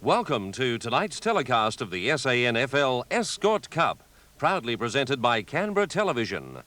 Welcome to tonight's telecast of the SANFL Escort Cup, proudly presented by Canberra Television.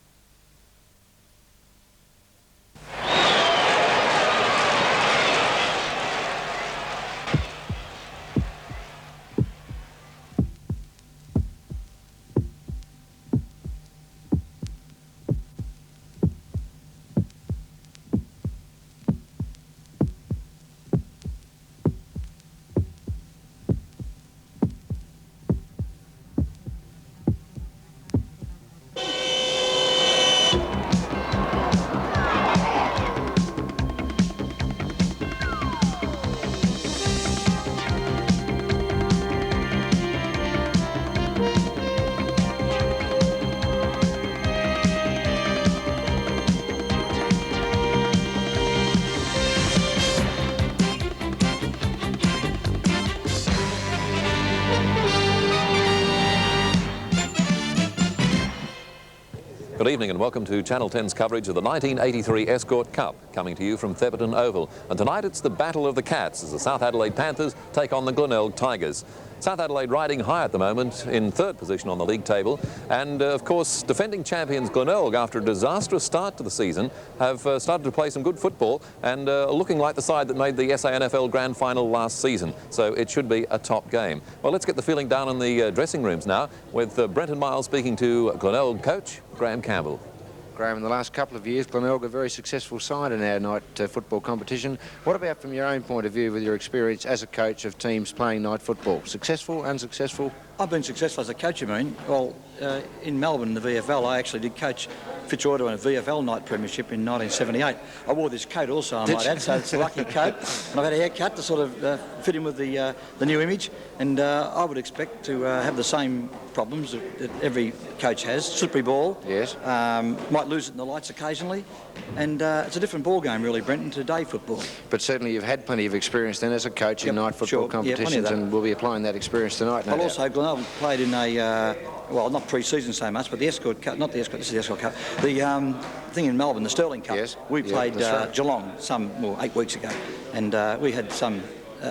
Good evening and welcome to Channel 10's coverage of the 1983 Escort Cup, coming to you from Thebarton Oval. And tonight it's the Battle of the Cats as the South Adelaide Panthers take on the Glenelg Tigers. South Adelaide riding high at the moment in third position on the league table, and of course defending champions Glenelg, after a disastrous start to the season, have started to play some good football and looking like the side that made the SANFL Grand Final last season, so it should be a top game. Well, let's get the feeling down in the dressing rooms now with Brenton Miles speaking to Glenelg coach Graham Campbell. Graham, in the last couple of years, Glenelg a very successful side in our night football competition. What about from your own point of view, with your experience as a coach of teams playing night football? Successful, unsuccessful? I've been successful as a coach, you mean? Well, in Melbourne, the VFL, I actually did coach Fitzroy in a VFL night premiership in 1978. I wore this coat also, I might add, so it's a lucky coat. And I've had a haircut to sort of fit in with the new image. And I would expect to have the same problems that every coach has. Slippery ball. Yes. Might lose it in the lights occasionally. And it's a different ball game, really, Brenton, to day football. But certainly you've had plenty of experience then as a coach in night football competitions, and we'll be applying that experience tonight. Well, also, Glenelg played in a, well, not pre-season so much, but the Escort Cup, not the Escort, this is the Escort Cup, the thing in Melbourne, the Sterling Cup. Yes. We played right. Geelong 8 weeks ago, and we had some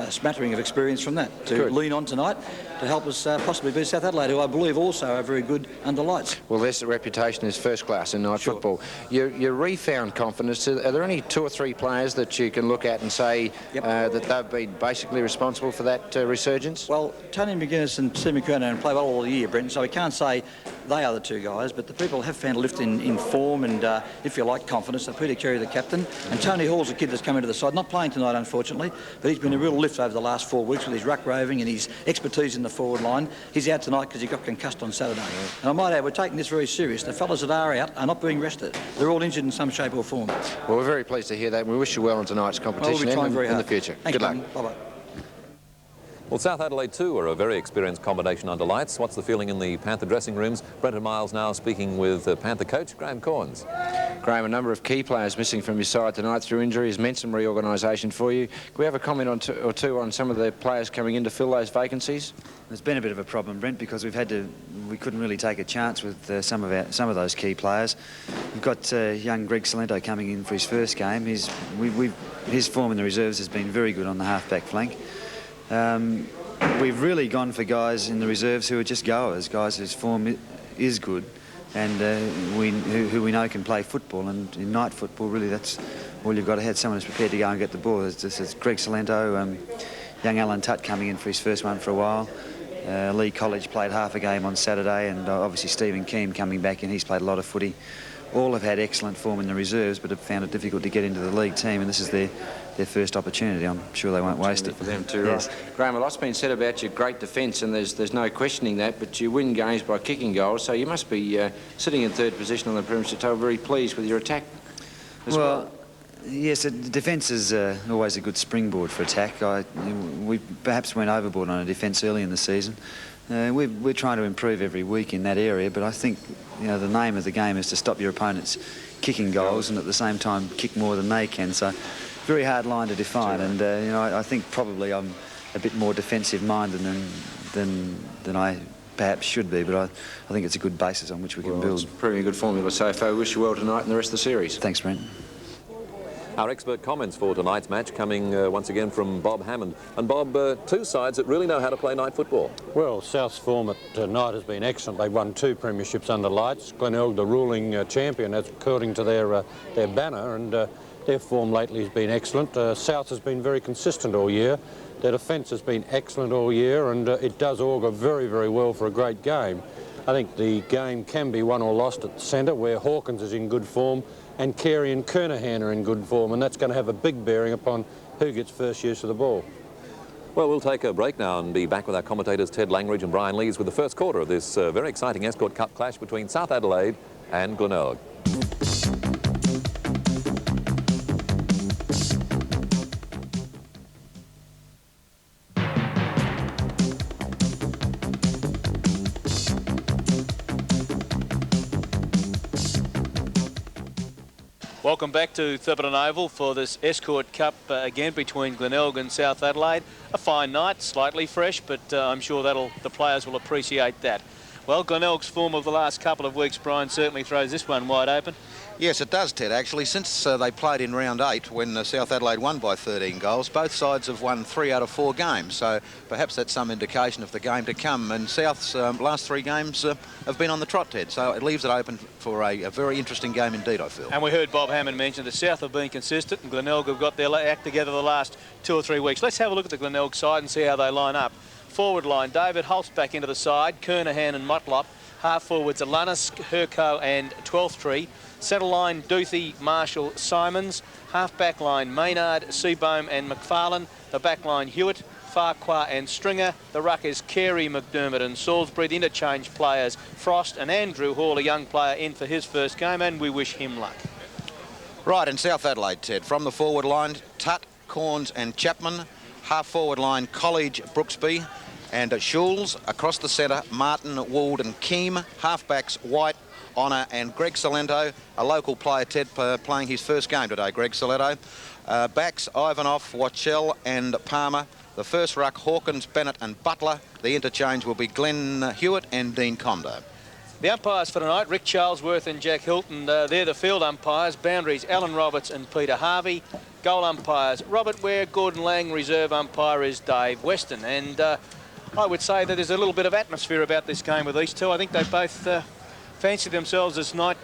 smattering of experience from that to lean on tonight to help us possibly beat South Adelaide, who I believe also are very good under lights. Well, their reputation is first class in night football. Your refound confidence, are there any 2 or 3 players that you can look at and say that they've been basically responsible for that resurgence? Well, Tony McGuinness and Steve McKernan play well all the year, Brenton, so we can't say they are the 2 guys, but the people have found a lift in form and, if you like, confidence. So Peter Cherry, the captain, and Tony Hall's a kid that's come into the side, not playing tonight, unfortunately, but he's been a real lift over the last 4 weeks with his ruck roving and his expertise in the forward line. He's out tonight because he got concussed on Saturday. And I might add, we're taking this very serious. The fellas that are out are not being rested. They're all injured in some shape or form. Well, we're very pleased to hear that. We wish you well in tonight's competition and in the future. Thanks, good luck. Bye-bye. Well, South Adelaide too are a very experienced combination under lights. What's the feeling in the Panther dressing rooms? Brenton Miles now speaking with Panther coach Graham Corns. Graham, a number of key players missing from your side tonight through injuries meant some reorganisation for you. Can we have a comment or two on some of the players coming in to fill those vacancies? There's been a bit of a problem, Brent, because we couldn't really take a chance with some of those key players. We've got young Greg Salento coming in for his first game. His form in the reserves has been very good on the half-back flank. We've really gone for guys in the reserves who are just goers, guys whose form is good and who we know can play football. And in night football, really, that's all you've got to have, someone who's prepared to go and get the ball. It's Greg Salento, young Alan Tutt coming in for his first one for a while. Lee College played half a game on Saturday, and obviously Stephen Keane coming back in. He's played a lot of footy. All have had excellent form in the reserves, but have found it difficult to get into the league team, and this is their first opportunity. I'm sure they won't waste it. For them too, yes. Right. Graham, a lot's been said about your great defence, and there's no questioning that, but you win games by kicking goals, so you must be sitting in third position on the premiership table, very pleased with your attack as well. Yes, defence is always a good springboard for attack. We perhaps went overboard on a defence early in the season. We're trying to improve every week in that area, but I think the name of the game is to stop your opponents kicking goals and at the same time kick more than they can. So very hard line to define, and I think probably I'm a bit more defensive minded than I perhaps should be, but I think it's a good basis on which we can build. It's proving a good formula so far. We wish you well tonight and the rest of the series. Thanks, Brent. Our expert comments for tonight's match coming once again from Bob Hammond. And Bob, two sides that really know how to play night football. Well, South's form at night has been excellent. They've won 2 premierships under lights. Glenelg, the ruling champion, that's according to their banner, and their form lately has been excellent. South has been very consistent all year. Their defence has been excellent all year, and it does augur very, very well for a great game. I think the game can be won or lost at the centre, where Hawkins is in good form and Carey and Kernahan are in good form, and that's going to have a big bearing upon who gets first use of the ball. Well, we'll take a break now and be back with our commentators Ted Langridge and Brian Lees with the first quarter of this very exciting Escort Cup clash between South Adelaide and Glenelg. Welcome back to Thebarton Oval for this Escort Cup again between Glenelg and South Adelaide. A fine night, slightly fresh, but I'm sure the players will appreciate that. Well, Glenelg's form of the last couple of weeks, Brian, certainly throws this one wide open. Yes, it does, Ted, actually. Since they played in round 8 when South Adelaide won by 13 goals, both sides have won 3 out of 4 games. So perhaps that's some indication of the game to come. And South's last 3 games have been on the trot, Ted. So it leaves it open for a very interesting game indeed, I feel. And we heard Bob Hammond mention the South have been consistent and Glenelg have got their act together the last 2 or 3 weeks. Let's have a look at the Glenelg side and see how they line up. Forward line, David Holtz back into the side, Kernahan and Motlop. Half forwards, Alanis, Herco and Twelftree. Centre line, Duthie, Marshall, Simons. Half back line, Maynard, Seabohm and McFarlane. The back line, Hewitt, Farquhar and Stringer. The ruck is Carey, McDermott and Salisbury. The interchange players, Frost and Andrew Hall, a young player in for his first game, and we wish him luck. Right, in South Adelaide, Ted, from the forward line, Tutt, Corns and Chapman. Half forward line, College, Brooksby and Schulz. Across the centre, Martin, Would and Keem. Half-backs, White, Honour and Greg Salento, a local player, Ted, playing his first game today, Greg Salento. Backs, Ivanov, Watchell and Palmer. The first ruck, Hawkins, Bennett and Butler. The interchange will be Glenn Hewitt and Dean Condo. The umpires for tonight, Rick Charlesworth and Jack Hilton. They're the field umpires. Boundaries, Alan Roberts and Peter Harvey. Goal umpires, Robert Ware, Gordon Lang. Reserve umpire is Dave Weston. And I would say that there's a little bit of atmosphere about this game with these two. I think they both fancy themselves as night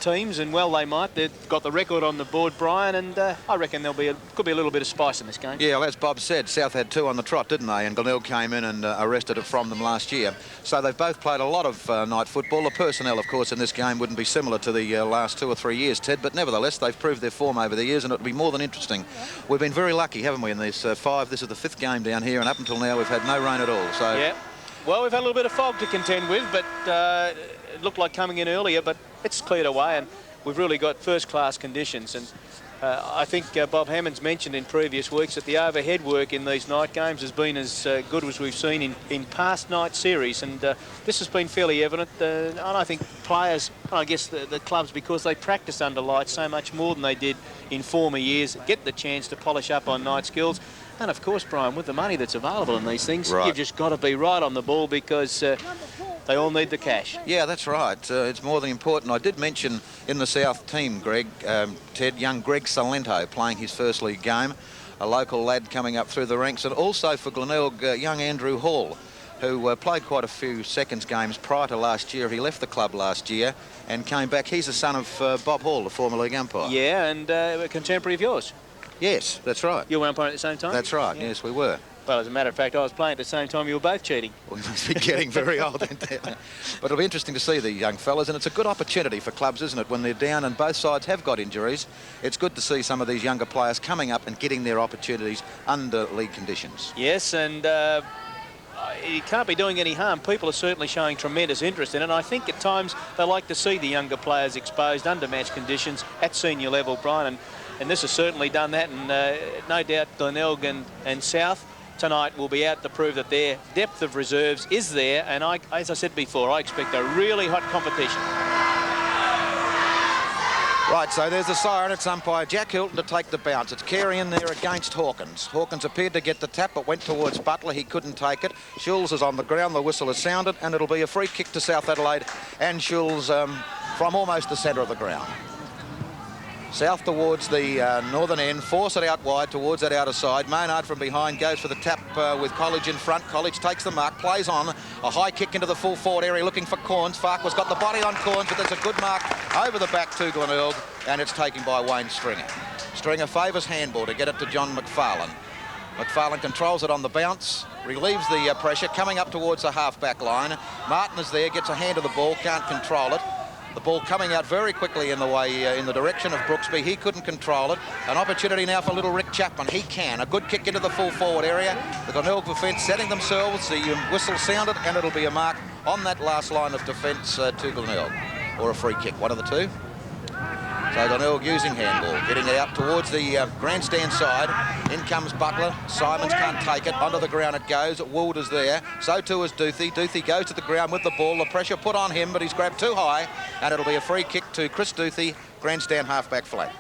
teams, and well they might. They've got the record on the board, Brian, and I reckon could be a little bit of spice in this game. Yeah, well, as Bob said, South had 2 on the trot, didn't they? And Glenelg came in and arrested it from them last year. So they've both played a lot of night football. The personnel, of course, in this game wouldn't be similar to the last 2 or 3 years, Ted, but nevertheless, they've proved their form over the years, and it'll be more than interesting. We've been very lucky, haven't we, in these 5? This is the 5th game down here, and up until now, we've had no rain at all. So yeah. Well, we've had a little bit of fog to contend with, but it looked like coming in earlier, but it's cleared away, and we've really got first-class conditions. And I think Bob Hammond's mentioned in previous weeks that the overhead work in these night games has been as good as we've seen in past night series, and this has been fairly evident. And I think players, I guess the clubs, because they practice under lights so much more than they did in former years, get the chance to polish up on night skills. And of course, Brian, with the money that's available in these things, right, you've just got to be right on the ball, because they all need the cash. yeah, that's right. It's more than important. I did mention in the South team, Greg, Ted, young Greg Salento playing his first league game, a local lad coming up through the ranks, and also for Glenelg, young Andrew Hall, who played quite a few seconds games prior to last year. He left the club last year and came back. He's the son of Bob Hall, the former league umpire. Yeah, and a contemporary of yours. Yes, that's right. You were umpiring at the same time? That's right, yeah. Yes, we were. Well, as a matter of fact, I was playing at the same time you were both cheating. We must be getting very old. But it'll be interesting to see the young fellas, and it's a good opportunity for clubs, isn't it, when they're down and both sides have got injuries. It's good to see some of these younger players coming up and getting their opportunities under league conditions. Yes, and it can't be doing any harm. People are certainly showing tremendous interest in it, and I think at times they like to see the younger players exposed under match conditions at senior level, Brian, and this has certainly done that, and no doubt Glenelg and South tonight will be out to prove that their depth of reserves is there, and as I said before, I expect a really hot competition. Right, so there's the siren. It's umpire Jack Hilton to take the bounce. It's Carey in there against Hawkins. Hawkins appeared to get the tap, but went towards Butler. He couldn't take it. Schulz is on the ground. The whistle is sounded, and it'll be a free kick to South Adelaide, and Schulz from almost the centre of the ground. South towards the northern end, force it out wide towards that outer side. Maynard from behind goes for the tap with College in front. College takes the mark, plays on. A high kick into the full forward area looking for Corns. Farquhar's got the body on Corns, but there's a good mark over the back to Glenelg, and it's taken by Wayne Stringer. Stringer favours handball to get it to John McFarlane. McFarlane controls it on the bounce, relieves the pressure, coming up towards the half-back line. Martin is there, gets a hand of the ball, can't control it. The ball coming out very quickly in the way, in the direction of Brooksby. He couldn't control it. An opportunity now for little Rick Chapman. He can. A good kick into the full forward area. The Glenelg defence setting themselves. The whistle sounded, and it'll be a mark on that last line of defence to Glenelg. Or a free kick, one of the two. So Glenelg using handball, getting it out towards the grandstand side. In comes Butler. Simons can't take it. Onto the ground it goes. Would is there. So too is Duthie. Duthie goes to the ground with the ball. The pressure put on him, but he's grabbed too high. And it'll be a free kick to Chris Duthie, grandstand half-back flag.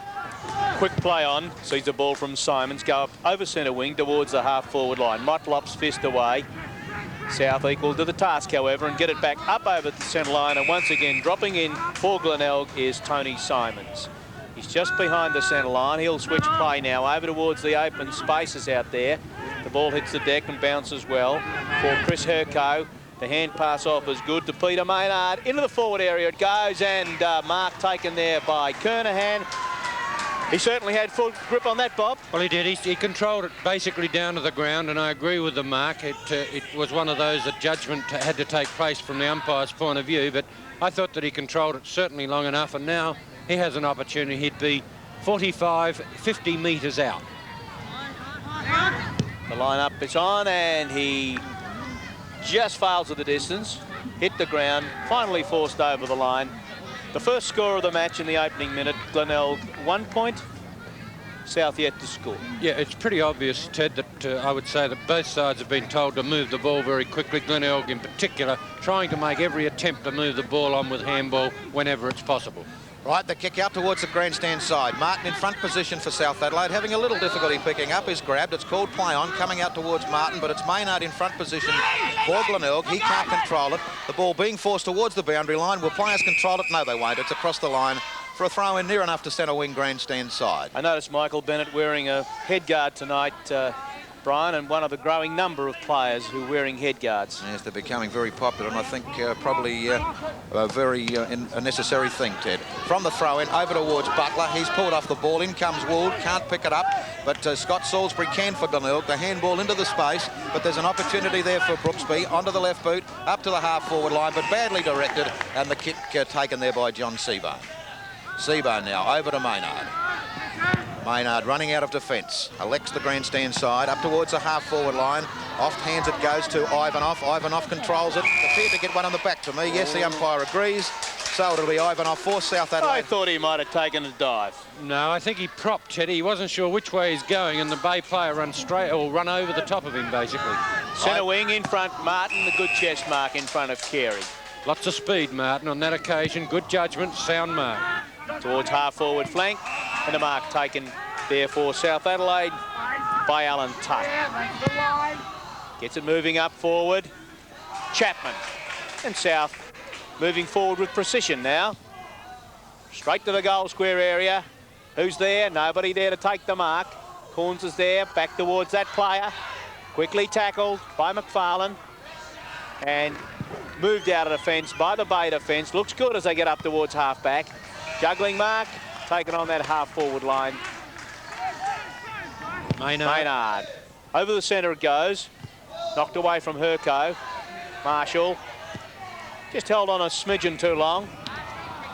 Quick play on. Sees the ball from Simons go up over centre wing towards the half-forward line. Motlop's fist away. South equal to the task, however, and get it back up over the centre line. And once again, dropping in for Glenelg is Tony Simons. He's just behind the centre line. He'll switch play now over towards the open spaces out there. The ball hits the deck and bounces well for Chris Herco. The hand pass off is good to Peter Maynard. Into the forward area it goes, and mark taken there by Kernahan. He certainly had full grip on that, Bob. Well, he did. He controlled it basically down to the ground, and I agree with the mark. It was one of those that judgment had to take place from the umpire's point of view, but I thought that he controlled it certainly long enough, and now he has an opportunity. He'd be 45, 50 metres out. The line-up is on, and he just fails at the distance. Hit the ground, finally forced over the line. The first score of the match in the opening minute, Glenelg 1 point, South yet to score. Yeah, it's pretty obvious, Ted, that I would say that both sides have been told to move the ball very quickly. Glenelg in particular trying to make every attempt to move the ball on with handball whenever it's possible. Right, the kick out towards the grandstand side. Martin in front position for South Adelaide, having a little difficulty picking up. Is grabbed. It's called play on, coming out towards Martin, but it's Maynard in front position for Glenelg. He can't control it. The ball being forced towards the boundary line. Will players control it? No, they won't. It's across the line for a throw in near enough to centre wing grandstand side. I noticed Michael Bennett wearing a head guard tonight, Brian, and one of the growing number of players who are wearing head guards. Yes, they're becoming very popular, and I think probably a very a necessary thing, Ted. From the throw-in, over towards Butler. He's pulled off the ball. In comes Would. Can't pick it up, but Scott Salisbury can for Glenelg. The handball into the space, but there's an opportunity there for Brooksby. Onto the left boot, up to the half-forward line, but badly directed, and the kick taken there by John Seaburn. Seaburn now, over to Maynard. Maynard running out of defence. Elects the grandstand side up towards the half-forward line. Off hands it goes to Ivanov. Ivanov controls it. Appeared to get one on the back to me. Yes, the umpire agrees. So it'll be Ivanov for South Adelaide. I thought he might have taken a dive. No, I think he propped Teddy. He wasn't sure which way he's going, and the Bay player run straight or run over the top of him, basically. Centre wing in front. Martin, the good chest mark in front of Carey. Lots of speed, Martin, on that occasion. Good judgment, sound mark. Towards half-forward flank, and a mark taken there for South Adelaide by Alan Tuck. Gets it moving up forward. Chapman. And South moving forward with precision now. Straight to the goal square area. Who's there? Nobody there to take the mark. Corns is there, back towards that player. Quickly tackled by McFarlane. And moved out of defence by the Bay defence. Looks good as they get up towards half-back. Juggling mark, taken on that half-forward line. Maynard. Over the centre it goes. Knocked away from Herco. Marshall just held on a smidgen too long.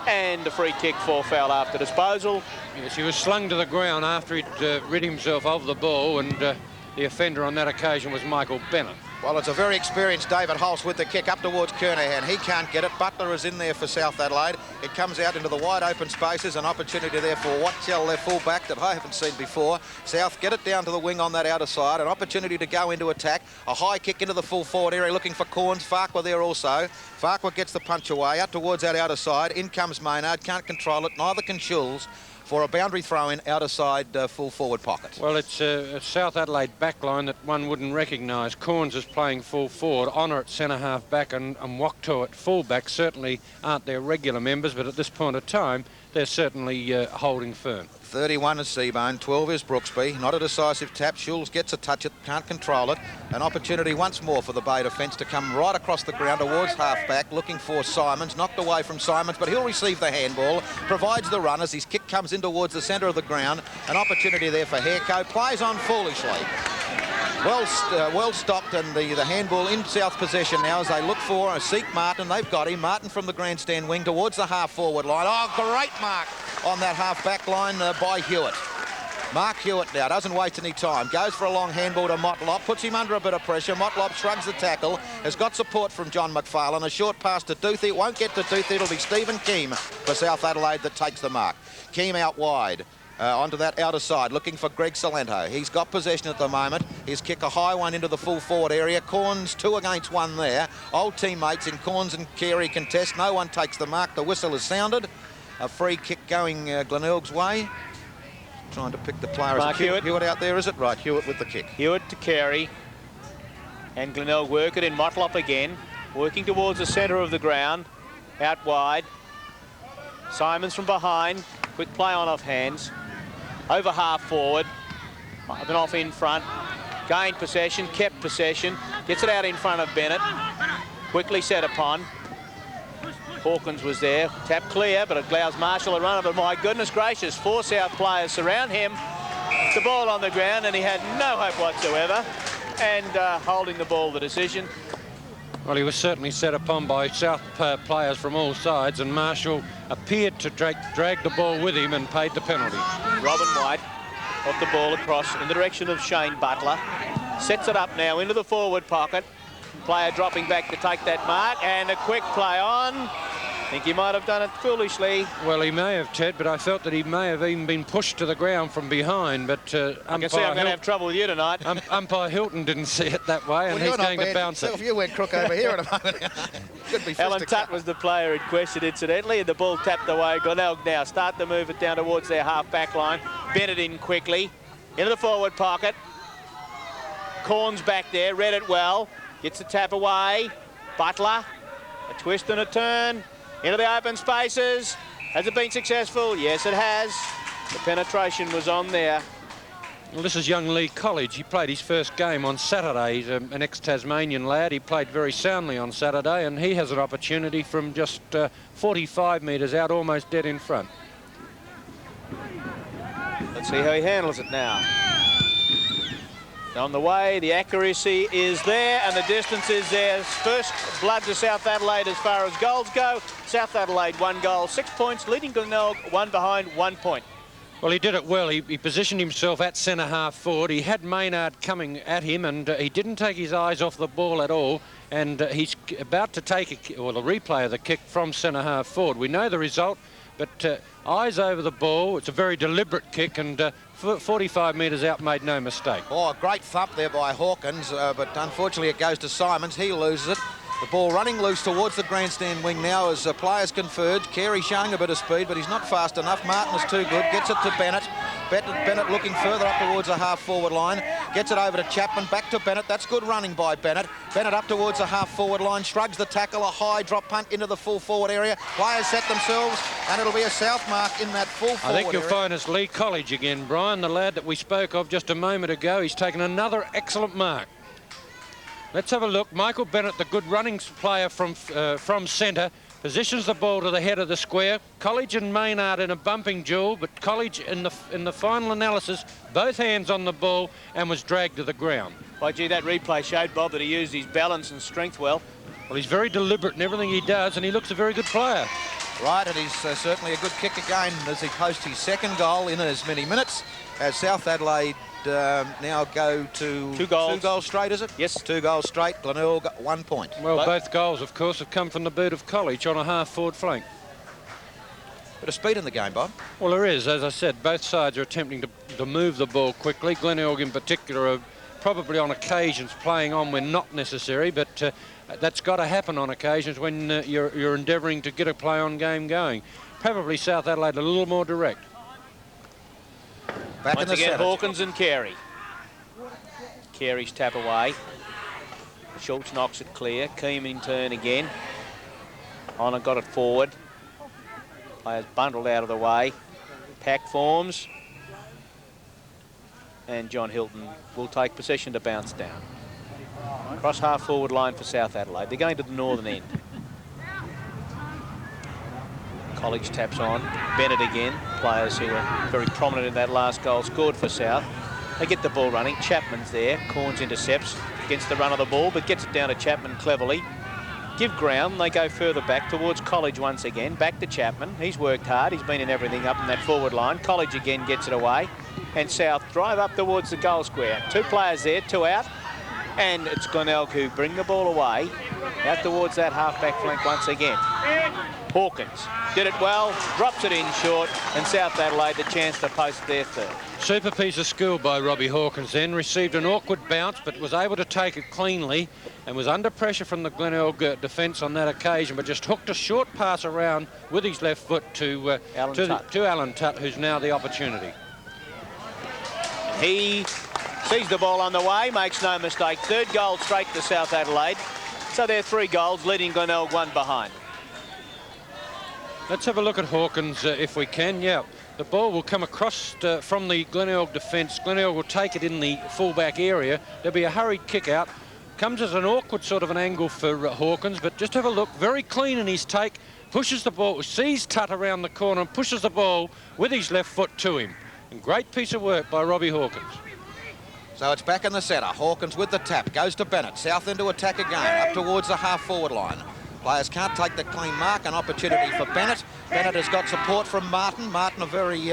And a free kick for foul after disposal. Yes, he was slung to the ground after he'd rid himself of the ball, and the offender on that occasion was Michael Bennett. Well, it's a very experienced David Hulse with the kick up towards Kernahan. He can't get it. Butler is in there for South Adelaide. It comes out into the wide open spaces. An opportunity there for Watchell, their full-back, that I haven't seen before. South get it down to the wing on that outer side. An opportunity to go into attack. A high kick into the full forward area looking for Corns. Farquhar there also. Farquhar gets the punch away out towards that outer side. In comes Maynard. Can't control it. Neither can Schulz. For a boundary throw-in outer side full forward pocket. Well, it's a South Adelaide backline that one wouldn't recognise. Corns is playing full forward, Honour at centre half back, and Wakto at full back. Certainly aren't their regular members, but at this point of time, they're certainly holding firm. 31 is Seabone, 12 is Brooksby. Not a decisive tap. Schulz gets a touch, it can't control it. An opportunity once more for the Bay defence to come right across the ground towards half-back, looking for Simons. Knocked away from Simons, but he'll receive the handball. Provides the run as his kick comes in towards the centre of the ground. An opportunity there for Hairco. Plays on foolishly. Well stopped, and the handball in South possession now as they look for seek Martin. They've got him. Martin from the grandstand wing towards the half-forward line. Oh, great mark on that half-back line by Hewitt. Mark Hewitt now doesn't waste any time. Goes for a long handball to Motlop. Puts him under a bit of pressure. Motlop shrugs the tackle. Has got support from John McFarlane. A short pass to Duthie. It won't get to Duthie. It'll be Stephen Keem for South Adelaide that takes the mark. Keem out wide. Onto that outer side, looking for Greg Salento. He's got possession at the moment. His kick, a high one into the full forward area. Corns 2 against 1 there. Old teammates in Corns and Carey contest. No one takes the mark. The whistle is sounded. A free kick going Glenelg's way. Trying to pick the player. Mark Hewitt. Hewitt out there, is it? Right, Hewitt with the kick. Hewitt to Carey. And Glenelg work it in. Motlop again. Working towards the centre of the ground. Out wide. Simons from behind. Quick play on off hands. Over half forward, then off in front, gained possession, kept possession, gets it out in front of Bennett, quickly set upon. Hawkins was there, tap clear, but it allows Marshall a runner, but my goodness gracious, 4 South players surround him, the ball on the ground, and he had no hope whatsoever, and holding the ball, the decision. Well, he was certainly set upon by South players from all sides, and Marshall appeared to drag the ball with him and paid the penalty. Robin White off the ball across in the direction of Shane Butler. Sets it up now into the forward pocket. Player dropping back to take that mark, and a quick play on. I think he might have done it foolishly. Well, he may have, Ted, but I felt that he may have even been pushed to the ground from behind. But I can see I'm going to have trouble with you tonight. Umpire Hilton didn't see it that way, and he's going to bounce it. You went crook over here in a moment. Could be Alan Tutt was the player in question, incidentally, and the ball tapped away. Glenelg now start to move it down towards their half-back line. Bennett in quickly. Into the forward pocket. Corns back there, read it well. Gets the tap away. Butler, a twist and a turn. Into the open spaces. Has it been successful? Yes, it has. The penetration was on there. Well, this is young Lee College. He played his first game on Saturday. He's an ex-Tasmanian lad. He played very soundly on Saturday, and he has an opportunity from just 45 metres out, almost dead in front. Let's see how he handles it now. On the way, the accuracy is there and the distance is there. First blood to South Adelaide as far as goals go. South Adelaide 1 goal, 6 points, leading Glenelg 1 behind, 1 point. Well, he did it well. He positioned himself at centre half forward. He had Maynard coming at him, and he didn't take his eyes off the ball at all. And he's about to take the replay of the kick from centre half forward. We know the result, but eyes over the ball. It's a very deliberate kick, and 45 metres out, made no mistake. Oh, a great thump there by Hawkins, but unfortunately it goes to Simons. He loses it. The ball running loose towards the grandstand wing now as players converge. Carey showing a bit of speed, but he's not fast enough. Martin is too good. Gets it to Bennett. Bennett looking further up towards the half-forward line. Gets it over to Chapman. Back to Bennett. That's good running by Bennett. Bennett up towards the half-forward line. Shrugs the tackle. A high drop punt into the full-forward area. Players set themselves, and it'll be a South mark in that full-forward I think you'll area. find it's Lee College again, Brian, the lad that we spoke of just a moment ago. He's taken another excellent mark. Let's have a look. Michael Bennett, the good running player from centre, positions the ball to the head of the square. College and Maynard in a bumping duel, but College in the final analysis, both hands on the ball, and was dragged to the ground. By gee, that replay showed Bob that he used his balance and strength well. Well, he's very deliberate in everything he does, and he looks a very good player. Right, and he's certainly a good kick again as he posts his second goal in as many minutes as South Adelaide now go to 2 goals. 2 goals straight, is it? Yes. 2 goals straight. Glenelg 1 point. Well, both goals, of course, have come from the boot of College on a half-forward flank. Bit of speed in the game, Bob. Well, there is. As I said, both sides are attempting to move the ball quickly. Glenelg in particular are probably on occasions playing on when not necessary, but that's got to happen on occasions when you're endeavouring to get a play-on game going. Probably South Adelaide a little more direct. Back Once in the again, centre. Hawkins and Carey. Carey's tap away. Schultz knocks it clear. Keem in turn again. Honor got it forward. Players bundled out of the way. Pack forms. And John Hilton will take possession to bounce down. Cross half forward line for South Adelaide. They're going to the northern end. College taps on. Bennett again. Players who were very prominent in that last goal scored for South. They get the ball running. Chapman's there. Corns intercepts against the run of the ball, but gets it down to Chapman cleverly. Give ground. They go further back towards College once again. Back to Chapman. He's worked hard. He's been in everything up in that forward line. College again gets it away. And South drive up towards the goal square. 2 players there, 2 out. And it's Glenelg who bring the ball away. Out towards that half-back flank once again. Hawkins did it well, drops it in short, and South Adelaide the chance to post their third. Super piece of skill by Robbie Hawkins then. Received an awkward bounce, but was able to take it cleanly and was under pressure from the Glenelg defence on that occasion, but just hooked a short pass around with his left foot to Alan Tutt, who's now the opportunity. He sees the ball on the way, makes no mistake. Third goal straight to South Adelaide. So they're 3 goals, leading Glenelg 1 behind. Let's have a look at Hawkins if we can. Yeah, the ball will come across from the Glenelg defence. Glenelg will take it in the fullback area. There'll be a hurried kick out. Comes as an awkward sort of an angle for Hawkins, but just have a look. Very clean in his take. Pushes the ball, sees Tutt around the corner and pushes the ball with his left foot to him. And great piece of work by Robbie Hawkins. So it's back in the centre. Hawkins with the tap. Goes to Bennett. South into attack again. Up towards the half-forward line. Players can't take the clean mark. An opportunity for Bennett. Bennett has got support from Martin. Martin, a very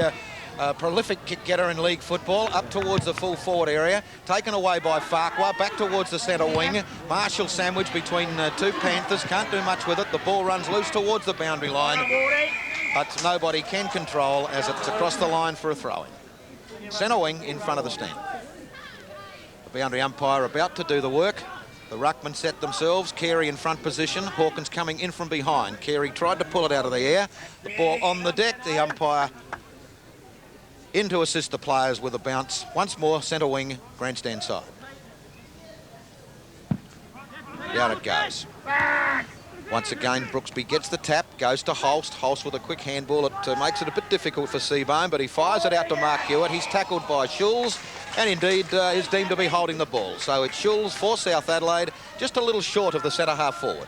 prolific kick-getter in league football. Up towards the full-forward area. Taken away by Farquhar. Back towards the centre wing. Marshall sandwich between 2 Panthers. Can't do much with it. The ball runs loose towards the boundary line. But nobody can control as it's across the line for a throw-in. Centre wing in front of the stand. The boundary umpire about to do the work. The ruckmen set themselves. Carey in front position. Hawkins coming in from behind. Carey tried to pull it out of the air. The ball on the deck. The umpire in to assist the players with a bounce. Once more, centre wing, grandstand side. Down it goes. Once again, Brooksby gets the tap, goes to Holst. Holst with a quick handball. It makes it a bit difficult for Seabohm, but he fires it out to Mark Hewitt. He's tackled by Schulz, and indeed is deemed to be holding the ball. So it's Schulz for South Adelaide, just a little short of the centre half forward.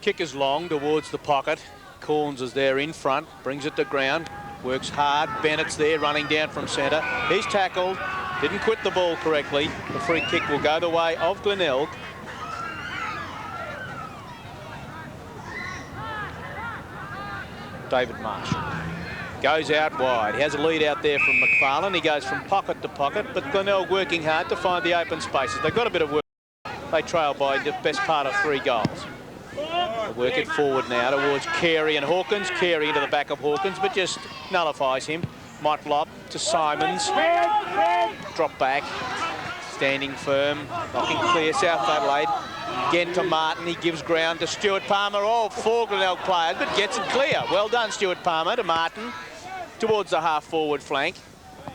Kick is long towards the pocket. Corns is there in front, brings it to ground, works hard. Bennett's there running down from centre. He's tackled, didn't quit the ball correctly. The free kick will go the way of Glenelg. David Marshall goes out wide. He has a lead out there from McFarlane. He goes from pocket to pocket, but Glenelg working hard to find the open spaces. They've got a bit of work. They trail by the best part of 3 goals. They work it forward now towards Carey and Hawkins. Carey into the back of Hawkins, but just nullifies him. Motlop to Simons. Drop back. Standing firm. Knocking clear South Adelaide. Again to Martin. He gives ground to Stuart Palmer. All 4 Glenelg players, but gets it clear. Well done, Stuart Palmer, to Martin. Towards the half-forward flank.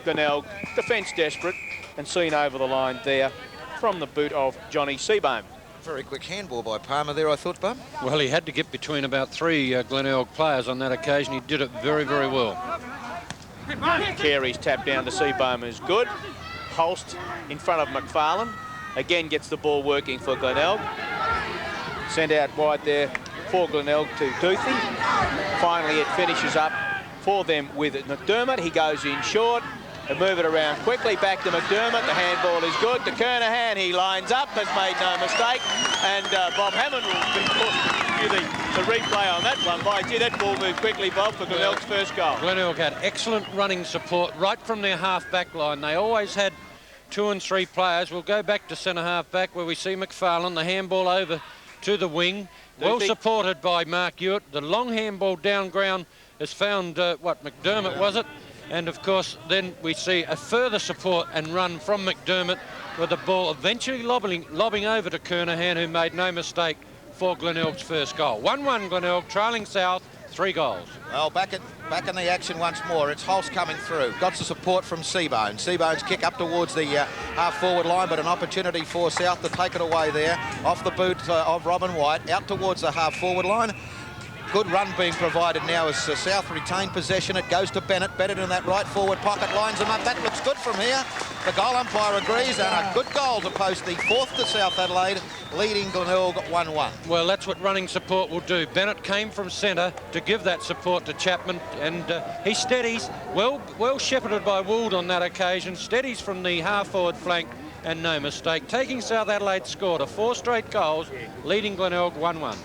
Glenelg, defence desperate, and seen over the line there from the boot of Johnny Seabohm. Very quick handball by Palmer there, I thought, Bum. Well, he had to get between about 3 Glenelg players on that occasion. He did it very, very well. Carey's tap down to Seabohm is good. Holst in front of McFarlane. Again gets the ball working for Glenelg. Sent out wide there for Glenelg to Doothey. Finally, it finishes up for them with McDermott. He goes in short. They move it around quickly. Back to McDermott. The handball is good. To Kernahan. He lines up. Has made no mistake. And Bob Hammond will be forced to the replay on that one. By gee, that ball moved quickly, Bob, for Glenelg's first goal. Glenelg had excellent running support right from their half-back line. They always had 2 and 3 players. We'll go back to centre half-back where we see McFarlane. The handball over to the wing. Well supported by Mark Hewitt. The long handball down ground has found, McDermott was it? And of course, then we see a further support and run from McDermott with the ball eventually lobbing over to Kernahan, who made no mistake for Glenelg's first goal. 1-1 Glenelg, trailing South, 3 goals. Well, back in the action once more. It's Holst coming through. Got the support from Seabohm. Seabohm's kick up towards the half-forward line, but an opportunity for South to take it away there. Off the boot of Robin White, out towards the half-forward line. Good run being provided now as South retain possession. It goes to Bennett. Bennett in that right forward pocket lines him up. That looks good from here. The goal umpire agrees, and a good goal to post the 4th to South Adelaide, leading Glenelg 1-1. Well, that's what running support will do. Bennett came from centre to give that support to Chapman, and he steadies, well shepherded by Would on that occasion, steadies from the half-forward flank, and no mistake. Taking South Adelaide's score to 4 straight goals, leading Glenelg 1-1.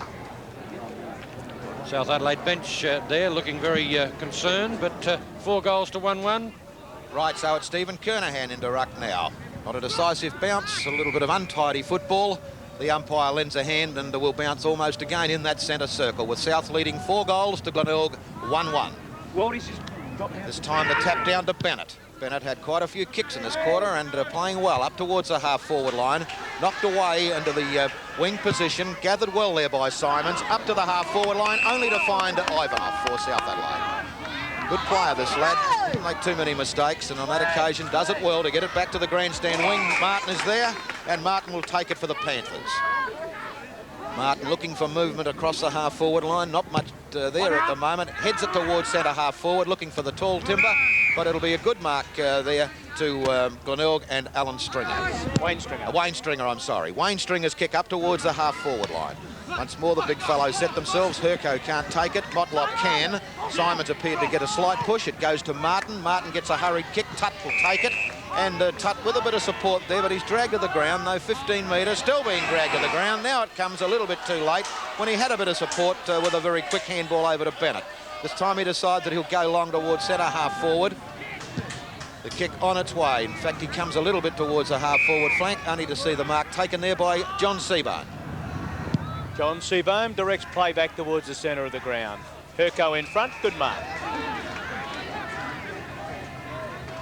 South Adelaide bench there looking very concerned, but 4 goals to 1-1. Right, so it's Stephen Kernahan into ruck now. Not a decisive bounce, a little bit of untidy football. The umpire lends a hand and will bounce almost again in that centre circle, with South leading 4 goals to Glenelg 1-1. This time the tap down to Bennett. Bennett had quite a few kicks in this quarter and playing well up towards the half-forward line. Knocked away into the wing position, gathered well there by Simons, up to the half-forward line, only to find Ivanov for South Adelaide. Good player, this lad. Doesn't make too many mistakes, and on that occasion does it well to get it back to the grandstand wing. Martin is there, and Martin will take it for the Panthers. Martin looking for movement across the half-forward line. Not much there at the moment. Heads it towards centre half-forward, looking for the tall timber, but it'll be a good mark there to Glenelg and Alan Stringer. Wayne Stringer. Wayne Stringer, I'm sorry. Wayne Stringer's kick up towards the half-forward line. Once more, the big fellows set themselves. Herco can't take it. Motlop can. Simons appeared to get a slight push. It goes to Martin. Martin gets a hurried kick. Tutt will take it. And Tutt with a bit of support there, but he's dragged to the ground, though 15 metres, still being dragged to the ground. Now it comes a little bit too late when he had a bit of support with a very quick handball over to Bennett. This time he decides that he'll go long towards centre half-forward. The kick on its way. In fact, he comes a little bit towards the half-forward flank, only to see the mark taken there by John Seaborn. John Seaborn directs play back towards the centre of the ground. Herco in front, good mark.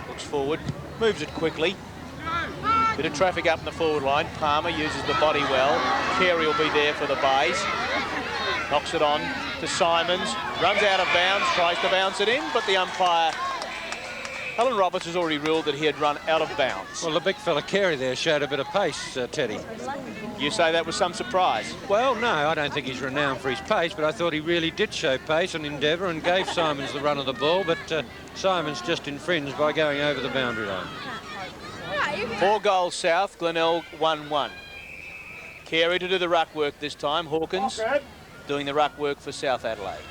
Looks forward, moves it quickly. Bit of traffic up in the forward line. Palmer uses the body well. Carey will be there for the bays. Knocks it on to Simons. Runs out of bounds, tries to bounce it in, but the umpire, Alan Roberts, has already ruled that he had run out of bounds. Well, the big fella Carey there showed a bit of pace, Teddy. You say that was some surprise? Well, no, I don't think he's renowned for his pace, but I thought he really did show pace and endeavour and gave Simons the run of the ball, but Simons just infringed by going over the boundary line. 4 goals South, Glenelg 1-1. Carey to do the ruck work this time. Hawkins doing the ruck work for South Adelaide.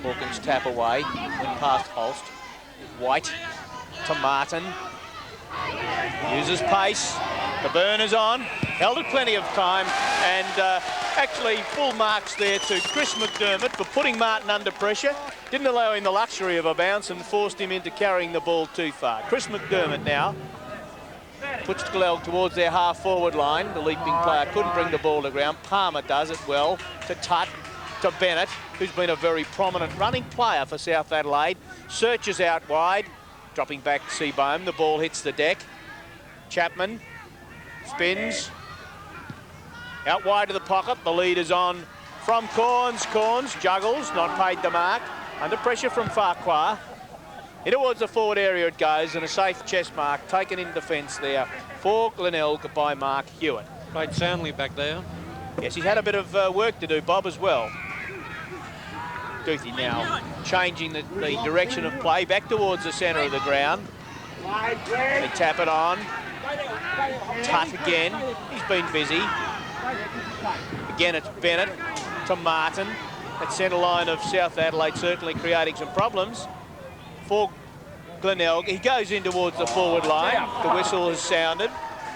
Hawkins tap away, went past Holst. White to Martin. Uses pace. The burn is on. Held it plenty of time, and actually full marks there to Chris McDermott for putting Martin under pressure. Didn't allow him the luxury of a bounce and forced him into carrying the ball too far. Chris McDermott now puts Glenelg towards their half-forward line. The leaping player couldn't bring the ball to ground. Palmer does it well to Tutt, to Bennett, who's been a very prominent running player for South Adelaide. Searches out wide, dropping back Seaborn. The ball hits the deck. Chapman spins. Out wide to the pocket. The lead is on from Corns. Corns juggles, not paid the mark. Under pressure from Farquhar. In towards the forward area it goes, and a safe chest mark taken in defence there for Glenelg by Mark Hewitt. Played soundly back there. Yes, he's had a bit of work to do, Bob, as well. Duthie now changing the direction of play back towards the centre of the ground. They tap it on. Tutt again. He's been busy. Again, it's Bennett to Martin. That centre line of South Adelaide certainly creating some problems for Glenelg. He goes in towards the forward line. The whistle has sounded.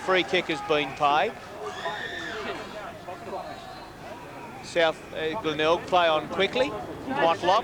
Free kick has been paid. South Glenelg play on quickly. Motlop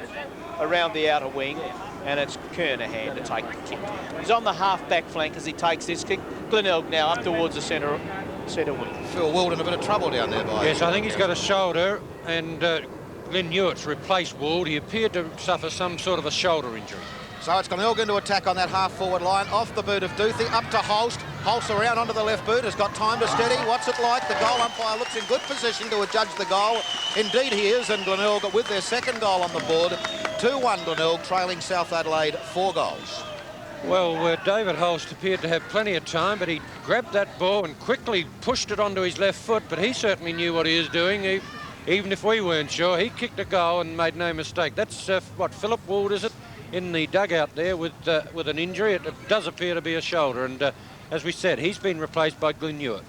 around the outer wing, and it's Kernahan to take the kick. He's on the half-back flank as he takes this kick. Glenelg now up towards the centre wing. Phil Would in a bit of trouble down there by. Yes, I think he's got a shoulder, and Glenn Hewitt's replaced Would. He appeared to suffer some sort of a shoulder injury. So it's Glenelg into attack on that half-forward line. Off the boot of Duthie, up to Holst. Holst around onto the left boot, has got time to steady. What's it like? The goal umpire looks in good position to adjudge the goal. Indeed he is, and Glenelg with their second goal on the board. 2-1 Glenelg, trailing South Adelaide 4 goals. Well, David Holst appeared to have plenty of time, but he grabbed that ball and quickly pushed it onto his left foot, but he certainly knew what he was doing. even if we weren't sure, he kicked a goal and made no mistake. That's what, Philip Ward, is it, in the dugout there with an injury. It does appear to be a shoulder, and as we said, he's been replaced by Glenelg.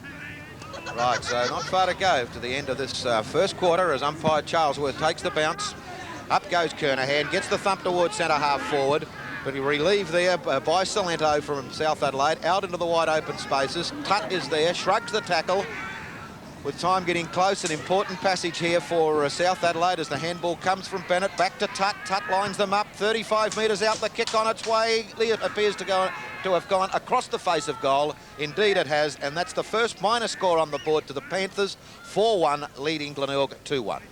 Right, so not far to go to the end of this first quarter as umpire Charlesworth takes the bounce. Up goes Kernahan, gets the thump towards centre half forward, but he relieved there by Salento from South Adelaide, out into the wide open spaces. Tutt is there, shrugs the tackle, with time getting close. An important passage here for South Adelaide as the handball comes from Bennett back to Tutt. Tutt lines them up, 35 metres out, the kick on its way. It appears to have gone across the face of goal. Indeed it has, and that's the first minor score on the board to the Panthers, 4-1, leading Glenelg 2-1.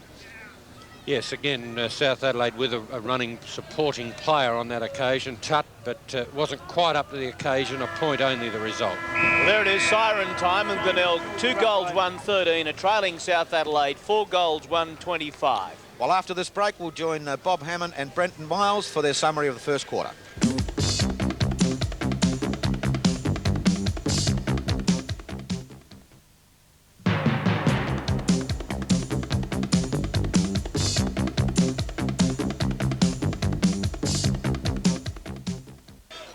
Yes, again, South Adelaide with a running supporting player on that occasion, Tutt, but wasn't quite up to the occasion. A point only the result. Well, there it is, siren time, and Glenelg 2 goals, 1-13, a trailing South Adelaide 4 goals, 1-25. Well, after this break, we'll join Bob Hammond and Brenton Miles for their summary of the first quarter.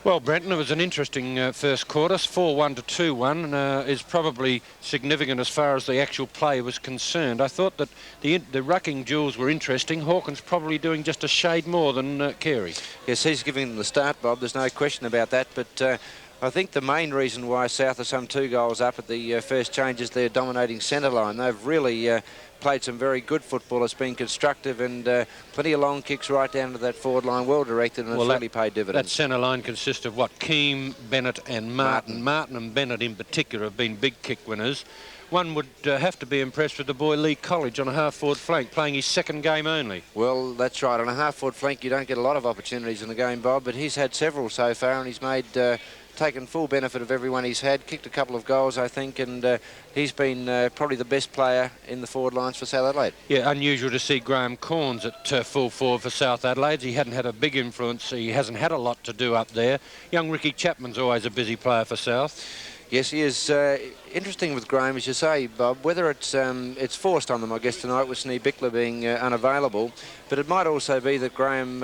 Well, Brenton, it was an interesting first quarter. 4-1 to 2-1 is probably significant as far as the actual play was concerned. I thought that the rucking duels were interesting. Hawkins probably doing just a shade more than Carey. Yes, he's giving them the start, Bob. There's no question about that. But I think the main reason why South are some 2 goals up at the first change is their dominating centre line. They've really played some very good football. It's been constructive and plenty of long kicks right down to that forward line, well directed, and it's really paid dividends. That centre line consists of what? Keane, Bennett and Martin. Martin and Bennett in particular have been big kick winners. One would have to be impressed with the boy Lee College on a half-forward flank, playing his second game only. Well, that's right. On a half-forward flank, you don't get a lot of opportunities in the game, Bob, but he's had several so far, and he's taken full benefit of everyone he's had, kicked a couple of goals, I think, and he's been probably the best player in the forward lines for South Adelaide. Yeah, unusual to see Graham Corns at full forward for South Adelaide. He hadn't had a big influence. He hasn't had a lot to do up there. Young Ricky Chapman's always a busy player for South. Yes, he is. Interesting with Graham, as you say, Bob, whether it's forced on them, I guess, tonight with Snee Bickler being unavailable, but it might also be that Graham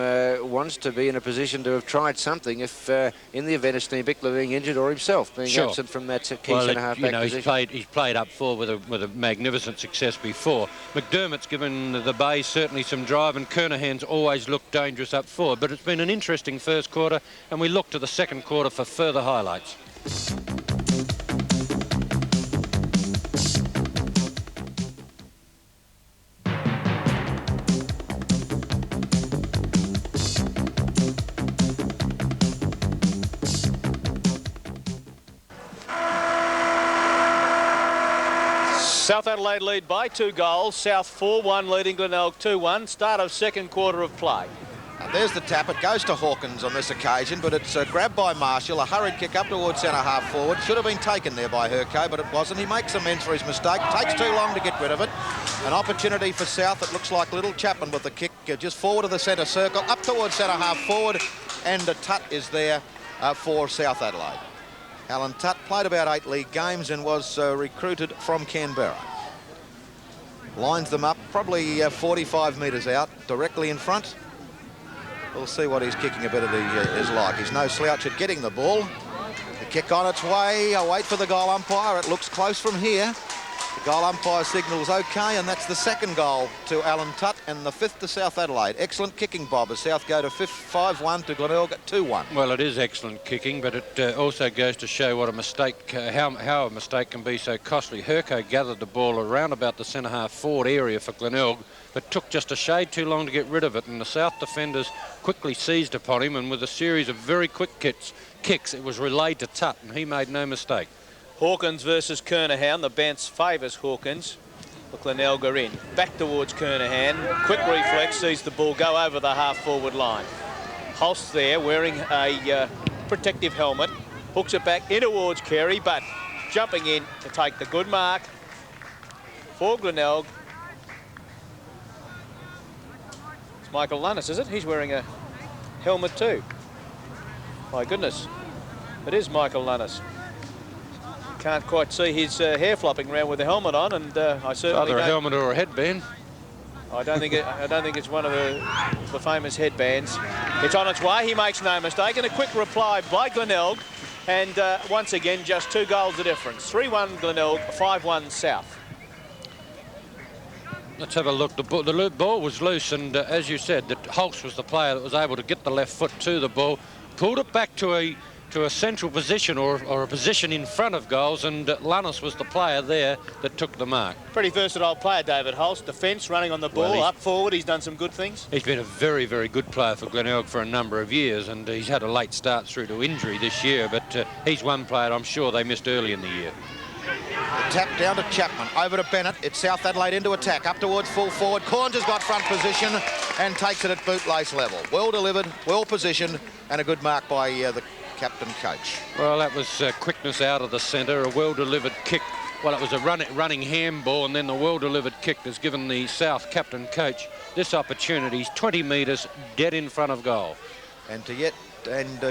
wants to be in a position to have tried something if in the event of Snee Bickler being injured or himself being absent from that key centre-half back position. He's played up forward with a magnificent success before. McDermott's given the Bay certainly some drive, and Kernahan's always looked dangerous up forward, but it's been an interesting first quarter, and we look to the second quarter for further highlights. South Adelaide lead by 2 goals. South 4-1 leading Glenelg 2-1. Start of second quarter of play. There's the tap. It goes to Hawkins on this occasion, but it's grabbed by Marshall. A hurried kick up towards centre half forward. Should have been taken there by Herco, but it wasn't. He makes amends for his mistake. Takes too long to get rid of it. An opportunity for South. It looks like little Chapman with the kick just forward of the centre circle, up towards centre half forward, and the Tutt is there for South Adelaide. Alan Tutt played about 8 league games and was recruited from Canberra. Lines them up, probably 45 metres out, directly in front. We'll see what his kicking ability is like. He's no slouch at getting the ball. The kick on its way. I wait for the goal umpire. It looks close from here. The goal umpire signals OK, and that's the second goal to Alan Tutt and the 5th to South Adelaide. Excellent kicking, Bob, as South go to 5-1 to Glenelg at 2-1. Well, it is excellent kicking, but it also goes to show what a mistake, how a mistake can be so costly. Herco gathered the ball around about the centre-half forward area for Glenelg, but took just a shade too long to get rid of it, and the South defenders quickly seized upon him, and with a series of very quick kicks, it was relayed to Tutt, and he made no mistake. Hawkins versus Kernahan. The bench favours Hawkins. But Glenelg are in. Back towards Kernahan. Quick reflex, sees the ball go over the half-forward line. Holst there wearing a protective helmet. Hooks it back in towards Carey, but jumping in to take the good mark for Glenelg. It's Michael Lunnis, is it? He's wearing a helmet too. My goodness. It is Michael Lunnis. Can't quite see his hair flopping around with the helmet on, and I certainly either a helmet or a headband. I don't think it's one of the famous headbands. It's on its way. He makes no mistake. And a quick reply by Glenelg. And once again, just 2 goals the difference. 3-1 Glenelg, 5-1 South. Let's have a look. The ball was loose, and as you said, that Holtz was the player that was able to get the left foot to the ball, pulled it back to a central position or a position in front of goals, and Lannis was the player there that took the mark. Pretty versatile player, David Holtz. Defence, running on the ball, Well, up forward. He's done some good things. He's been a very, very good player for Glenelg for a number of years, and he's had a late start through to injury this year, but he's one player I'm sure they missed early in the year. The tap down to Chapman, over to Bennett. It's South Adelaide into attack, up towards full forward. Corns has got front position and takes it at bootlace level. Well delivered, well positioned, and a good mark by the captain coach. Well, that was quickness out of the centre, a well-delivered kick. Well, it was a running handball, and then the well-delivered kick has given the South captain coach this opportunity. 20 metres dead in front of goal. And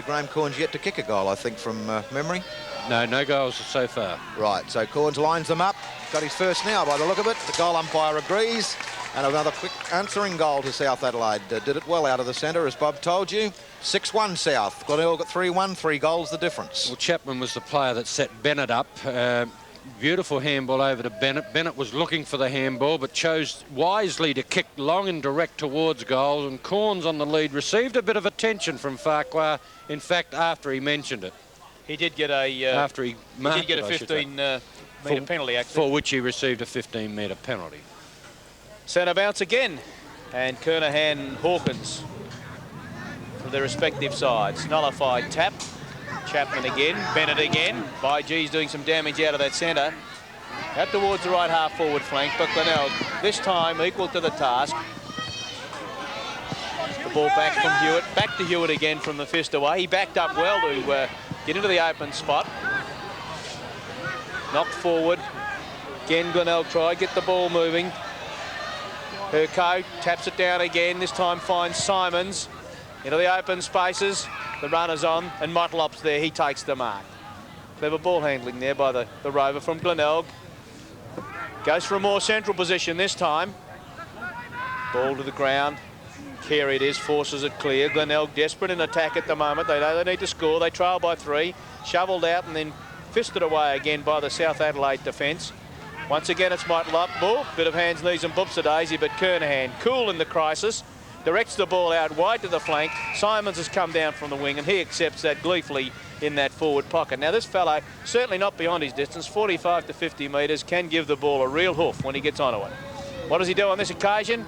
Graham Corns yet to kick a goal, I think, from memory. No goals so far. Right, so Corns lines them up. Got his first now by the look of it. The goal umpire agrees. And another quick answering goal to South Adelaide. Did it well out of the centre, as Bob told you. 6-1 South. Glenelg got 3-1, 3 goals the difference. Well, Chapman was the player that set Bennett up. Beautiful handball over to Bennett. Bennett was looking for the handball, but chose wisely to kick long and direct towards goal. And Corns on the lead received a bit of attention from Farquhar. In fact, after he mentioned it. He did get a 15-metre penalty, actually. For which he received a 15-metre penalty. Centre bounce again. And Kernahan and Hawkins for their respective sides. Nullified tap. Chapman again. Bennett again. By G's doing some damage out of that centre. Out towards the right half forward flank. But Glenelg, this time equal to the task. The ball back from Hewitt. Back to Hewitt again from the fist away. He backed up well to get into the open spot. Knocked forward. Again, Glenelg tried, get the ball moving. Herco taps it down again. This time finds Simons into the open spaces. The runner's on, and Motlop's there. He takes the mark. Clever ball handling there by the rover from Glenelg. Goes for a more central position this time. Ball to the ground. Carey it is, forces it clear. Glenelg desperate in attack at the moment. They know they need to score. They trail by 3. Shoveled out and then fisted away again by the South Adelaide defence. Once again, it's Motlop. Oh, bit of hands, knees and boops to Daisy, but Kernahan, cool in the crisis, directs the ball out wide to the flank. Simons has come down from the wing, and he accepts that gleefully in that forward pocket. Now, this fellow, certainly not beyond his distance, 45 to 50 metres, can give the ball a real hoof when he gets onto it. What does he do on this occasion?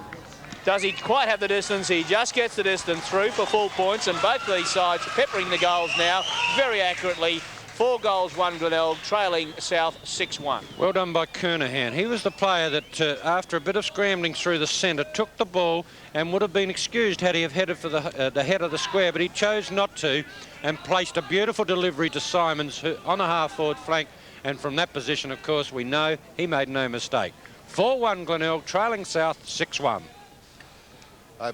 Does he quite have the distance? He just gets the distance through for full points, and both these sides peppering the goals now very accurately. 4 goals, 1 Glenelg, trailing South 6-1. Well done by Kernahan. He was the player that, after a bit of scrambling through the centre, took the ball and would have been excused had he have headed for the head of the square, but he chose not to and placed a beautiful delivery to Simons on a half-forward flank, and from that position, of course, we know he made no mistake. 4-1 Glenelg, trailing South 6-1.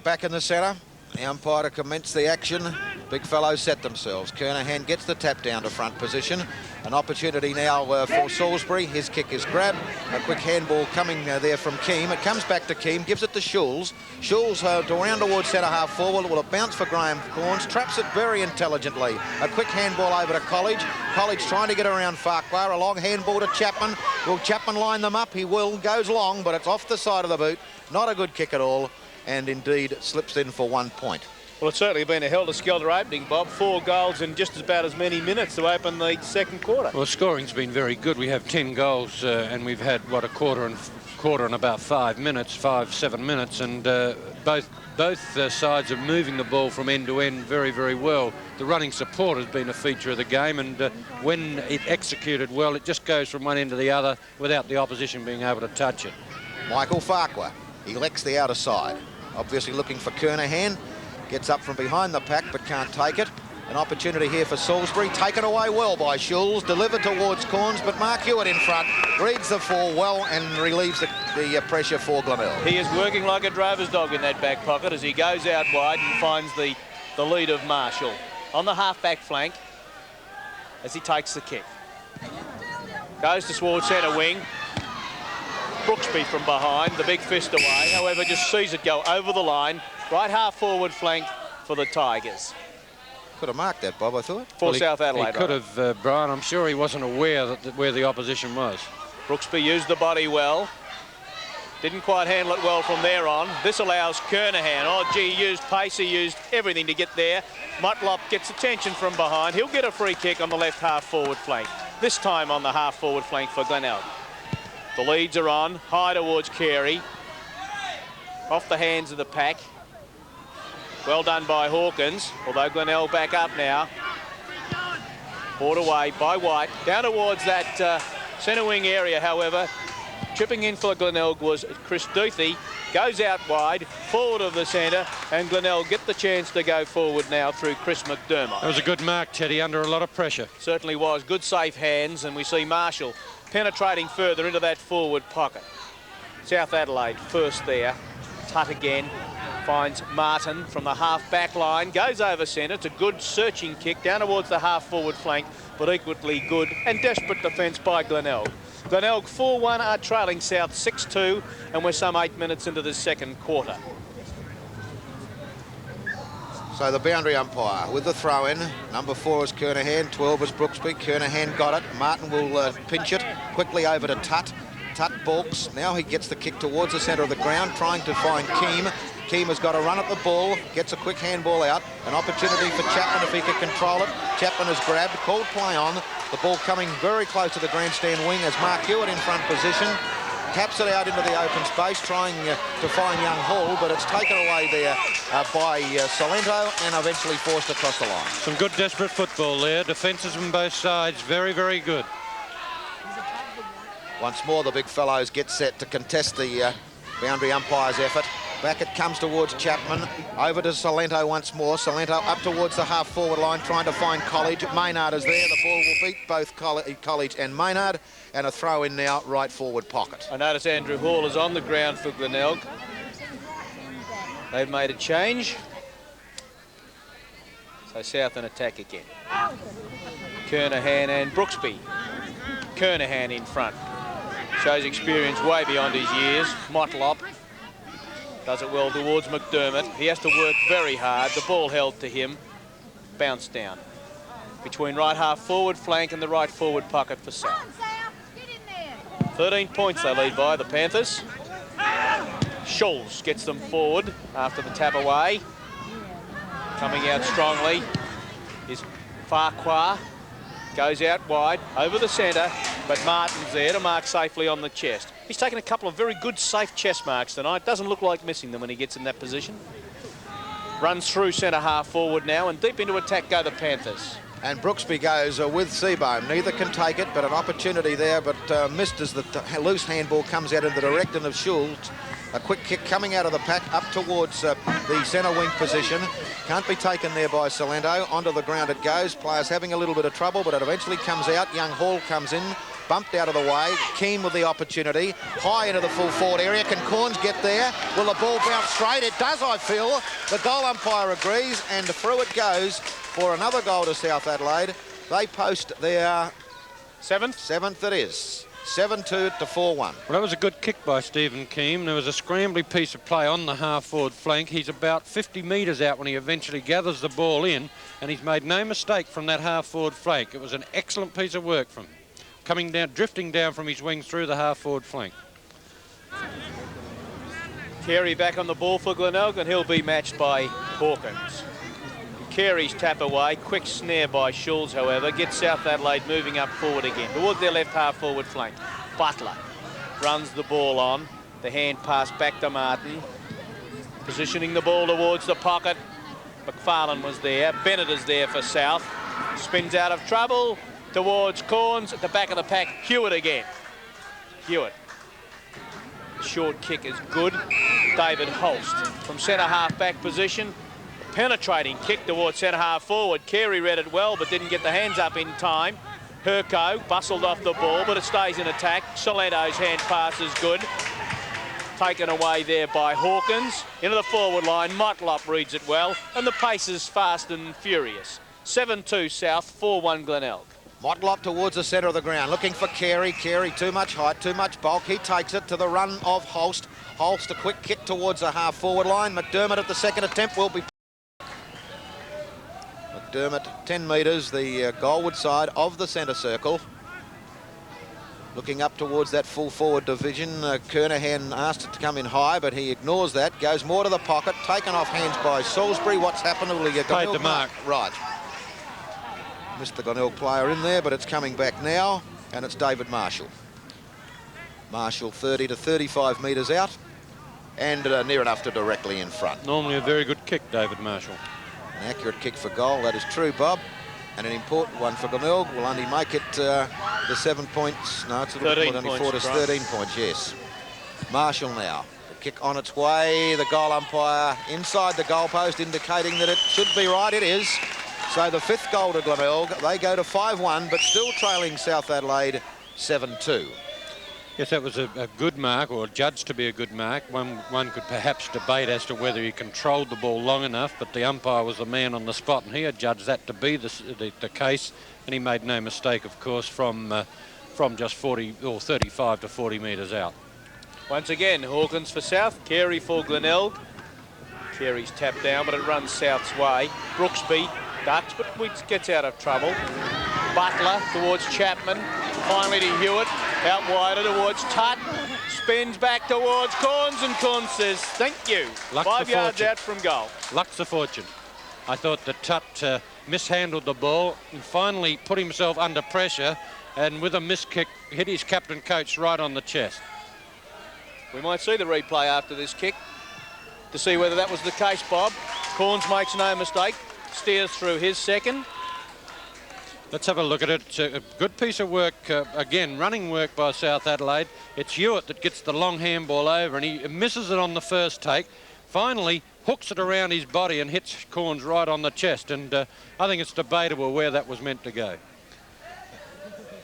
Back in the centre. The umpire to commence the action. Big fellows set themselves. Kernahan gets the tap down to front position. An opportunity now for Salisbury. His kick is grabbed. A quick handball coming there from Keane. It comes back to Keane, gives it to Schulz. Schulz around towards centre half forward. Will it bounce for Graham Corns? Traps it very intelligently. A quick handball over to College. College trying to get around Farquhar. A long handball to Chapman. Will Chapman line them up? He will. Goes long, but it's off the side of the boot. Not a good kick at all. And indeed slips in for 1 point. Well, it's certainly been a helter-skelter opening, Bob. 4 goals in just about as many minutes to open the second quarter. Well, scoring's been very good. We have 10 goals and we've had, what, a quarter in about 7 minutes, and both sides are moving the ball from end to end very, very well. The running support has been a feature of the game, and when it executed well, it just goes from one end to the other without the opposition being able to touch it. Michael Farquhar elects the outer side. Obviously looking for Kernahan. Gets up from behind the pack but can't take it. An opportunity here for Salisbury. Taken away well by Schulz. Delivered towards Corns, but Mark Hewitt in front. Reads the fall well and relieves the pressure for Glenelg. He is working like a drover's dog in that back pocket as he goes out wide and finds the lead of Marshall. On the half-back flank as he takes the kick. Goes towards centre wing. Brooksby from behind, the big fist away, however, just sees it go over the line. Right half forward flank for the Tigers. Could have marked that, Bob, I thought. For South Adelaide. He could have, Brian. I'm sure he wasn't aware that where the opposition was. Brooksby used the body well. Didn't quite handle it well from there on. This allows Kernahan. Oh, gee, he used pace, he used everything to get there. Mutlop gets attention from behind. He'll get a free kick on the left half forward flank. This time on the half forward flank for Glenelg. The leads are on, high towards Carey. Off the hands of the pack. Well done by Hawkins, although Glenelg back up now. Brought away by White. Down towards that centre wing area, however. Chipping in for Glenelg was Chris Duthie. Goes out wide, forward of the centre, and Glenelg get the chance to go forward now through Chris McDermott. That was a good mark, Teddy, under a lot of pressure. Certainly was. Good safe hands, and we see Marshall penetrating further into that forward pocket. South Adelaide first there. Tutt again. Finds Martin from the half-back line. Goes over centre. It's a good searching kick down towards the half-forward flank, but equally good and desperate defence by Glenelg. Glenelg 4-1 are trailing South 6-2, and we're some 8 minutes into the second quarter. So the boundary umpire with the throw-in. Number 4 is Kernahan, 12 is Brooksby. Kernahan got it. Martin will pinch it quickly over to Tutt. Tutt balks. Now he gets the kick towards the centre of the ground, trying to find Keem. Keem has got a run at the ball, gets a quick handball out. An opportunity for Chapman if he can control it. Chapman has grabbed, called play on. The ball coming very close to the grandstand wing as Mark Hewitt in front position. Taps it out into the open space, trying to find young Hall, but it's taken away there by Salento and eventually forced across the line. Some good desperate football there. Defences from both sides, very, very good. Once more, the big fellows get set to contest the boundary umpire's effort. Back it comes towards Chapman. Over to Salento once more. Salento up towards the half-forward line, trying to find College. Maynard is there. The ball will beat both College and Maynard. And a throw in now, right forward pocket. I notice Andrew Hall is on the ground for Glenelg. They've made a change. So South in attack again. Kernahan and Brooksby. Kernahan in front. Shows experience way beyond his years. Motlop does it well towards McDermott. He has to work very hard. The ball held to him. Bounced down. Between right half forward flank and the right forward pocket for South. 13 points they lead by, the Panthers. Scholes gets them forward after the tap away. Coming out strongly is Farquhar. Goes out wide, over the centre, but Martin's there to mark safely on the chest. He's taken a couple of very good, safe chest marks tonight. Doesn't look like missing them when he gets in that position. Runs through centre half forward now, and deep into attack go the Panthers. And Brooksby goes with Seabohm. Neither can take it, but an opportunity there, but missed as the loose handball comes out in the direction of Schultz. A quick kick coming out of the pack up towards the centre wing position. Can't be taken there by Salento. Onto the ground it goes. Players having a little bit of trouble, but it eventually comes out. Young Hall comes in, bumped out of the way. Keane with the opportunity. High into the full forward area. Can Corns get there? Will the ball bounce straight? It does, I feel. The goal umpire agrees, and through it goes for another goal to South Adelaide. They post their seventh it is. 7-2 to 4-1. Well, that was a good kick by Stephen Keane. There was a scrambly piece of play on the half-forward flank. He's about 50 metres out when he eventually gathers the ball in, and he's made no mistake from that half-forward flank. It was an excellent piece of work from him, coming down, drifting down from his wings through the half-forward flank. Carey back on the ball for Glenelg, and he'll be matched by Hawkins. Carey's tap away, quick snare by Schulz, however, gets South Adelaide moving up forward again, towards their left half forward flank. Butler runs the ball on, the hand pass back to Martin, positioning the ball towards the pocket. McFarlane was there, Bennett is there for South, spins out of trouble, towards Corns, at the back of the pack, Hewitt again. Hewitt. Short kick is good. David Holst from centre half back position. Penetrating kick towards centre half forward. Carey read it well, but didn't get the hands up in time. Herco bustled off the ball, but it stays in attack. Salento's hand pass is good. Taken away there by Hawkins. Into the forward line, Motlop reads it well, and the pace is fast and furious. 7-2 South, 4-1 Glenelg. Motlop towards the centre of the ground, looking for Carey. Carey, too much height, too much bulk. He takes it to the run of Holst. Holst, a quick kick towards the half-forward line. McDermott at the second attempt will be... McDermott, 10 metres, the goalward side of the centre circle. Looking up towards that full forward division. Kernahan asked it to come in high, but he ignores that. Goes more to the pocket, taken off hands by Salisbury. What's happened? Will he get Paid the mark. Right. Missed the Glenelg player in there, but it's coming back now, and it's David Marshall. Marshall 30 to 35 metres out, and near enough to directly in front. Normally a very good kick, David Marshall. An accurate kick for goal, that is true, Bob. And an important one for Glenelg. Will only make it the 7 points. No, it's a little bit only 4 to 13 points, yes. Marshall now. The kick on its way. The goal umpire inside the goalpost indicating that it should be right. It is. So the 5th goal to Glenelg. They go to 5-1, but still trailing South Adelaide 7-2. Yes, that was a good mark, or judged to be a good mark. One could perhaps debate as to whether he controlled the ball long enough, but the umpire was the man on the spot, and he had judged that to be the case, and he made no mistake, of course, from just 40 or 35 to 40 metres out. Once again, Hawkins for South, Carey for Glenelg. Carey's tapped down, but it runs South's way. Brooksby ducks, but gets out of trouble. Butler towards Chapman, finally to Hewitt, out wider towards Tutt, spins back towards Corns, and Corns says, thank you. 5 yards out from goal. Luck's a fortune. I thought that Tutt mishandled the ball and finally put himself under pressure, and with a miss kick, hit his captain coach right on the chest. We might see the replay after this kick to see whether that was the case, Bob. Corns makes no mistake, steers through his second. Let's have a look at it. It's a good piece of work, again, running work by South Adelaide. It's Hewitt that gets the long handball over, and he misses it on the first take. Finally, hooks it around his body and hits Corns right on the chest, and I think it's debatable where that was meant to go.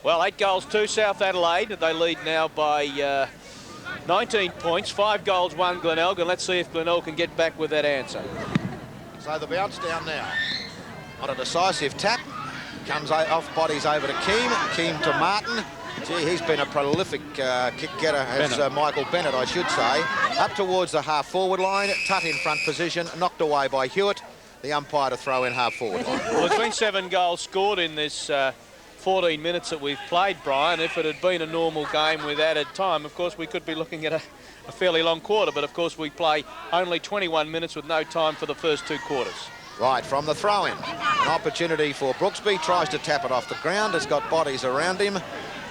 Well, 8 goals to South Adelaide. They lead now by 19 points. 5 goals, 1 Glenelg, and let's see if Glenelg can get back with that answer. So the bounce down now. Not a decisive tap. Comes off bodies over to Keane. Keane to Martin. Gee, he's been a prolific kick getter, as Michael Bennett, I should say. Up towards the half-forward line. Tutt in front position. Knocked away by Hewitt. The umpire to throw in half-forward line. Well, there's been 7 goals scored in this 14 minutes that we've played, Brian. If it had been a normal game with added time, of course, we could be looking at a fairly long quarter. But, of course, we play only 21 minutes with no time for the first 2 quarters. Right, from the throw-in. An opportunity for Brooksby. Tries to tap it off the ground. It's got bodies around him.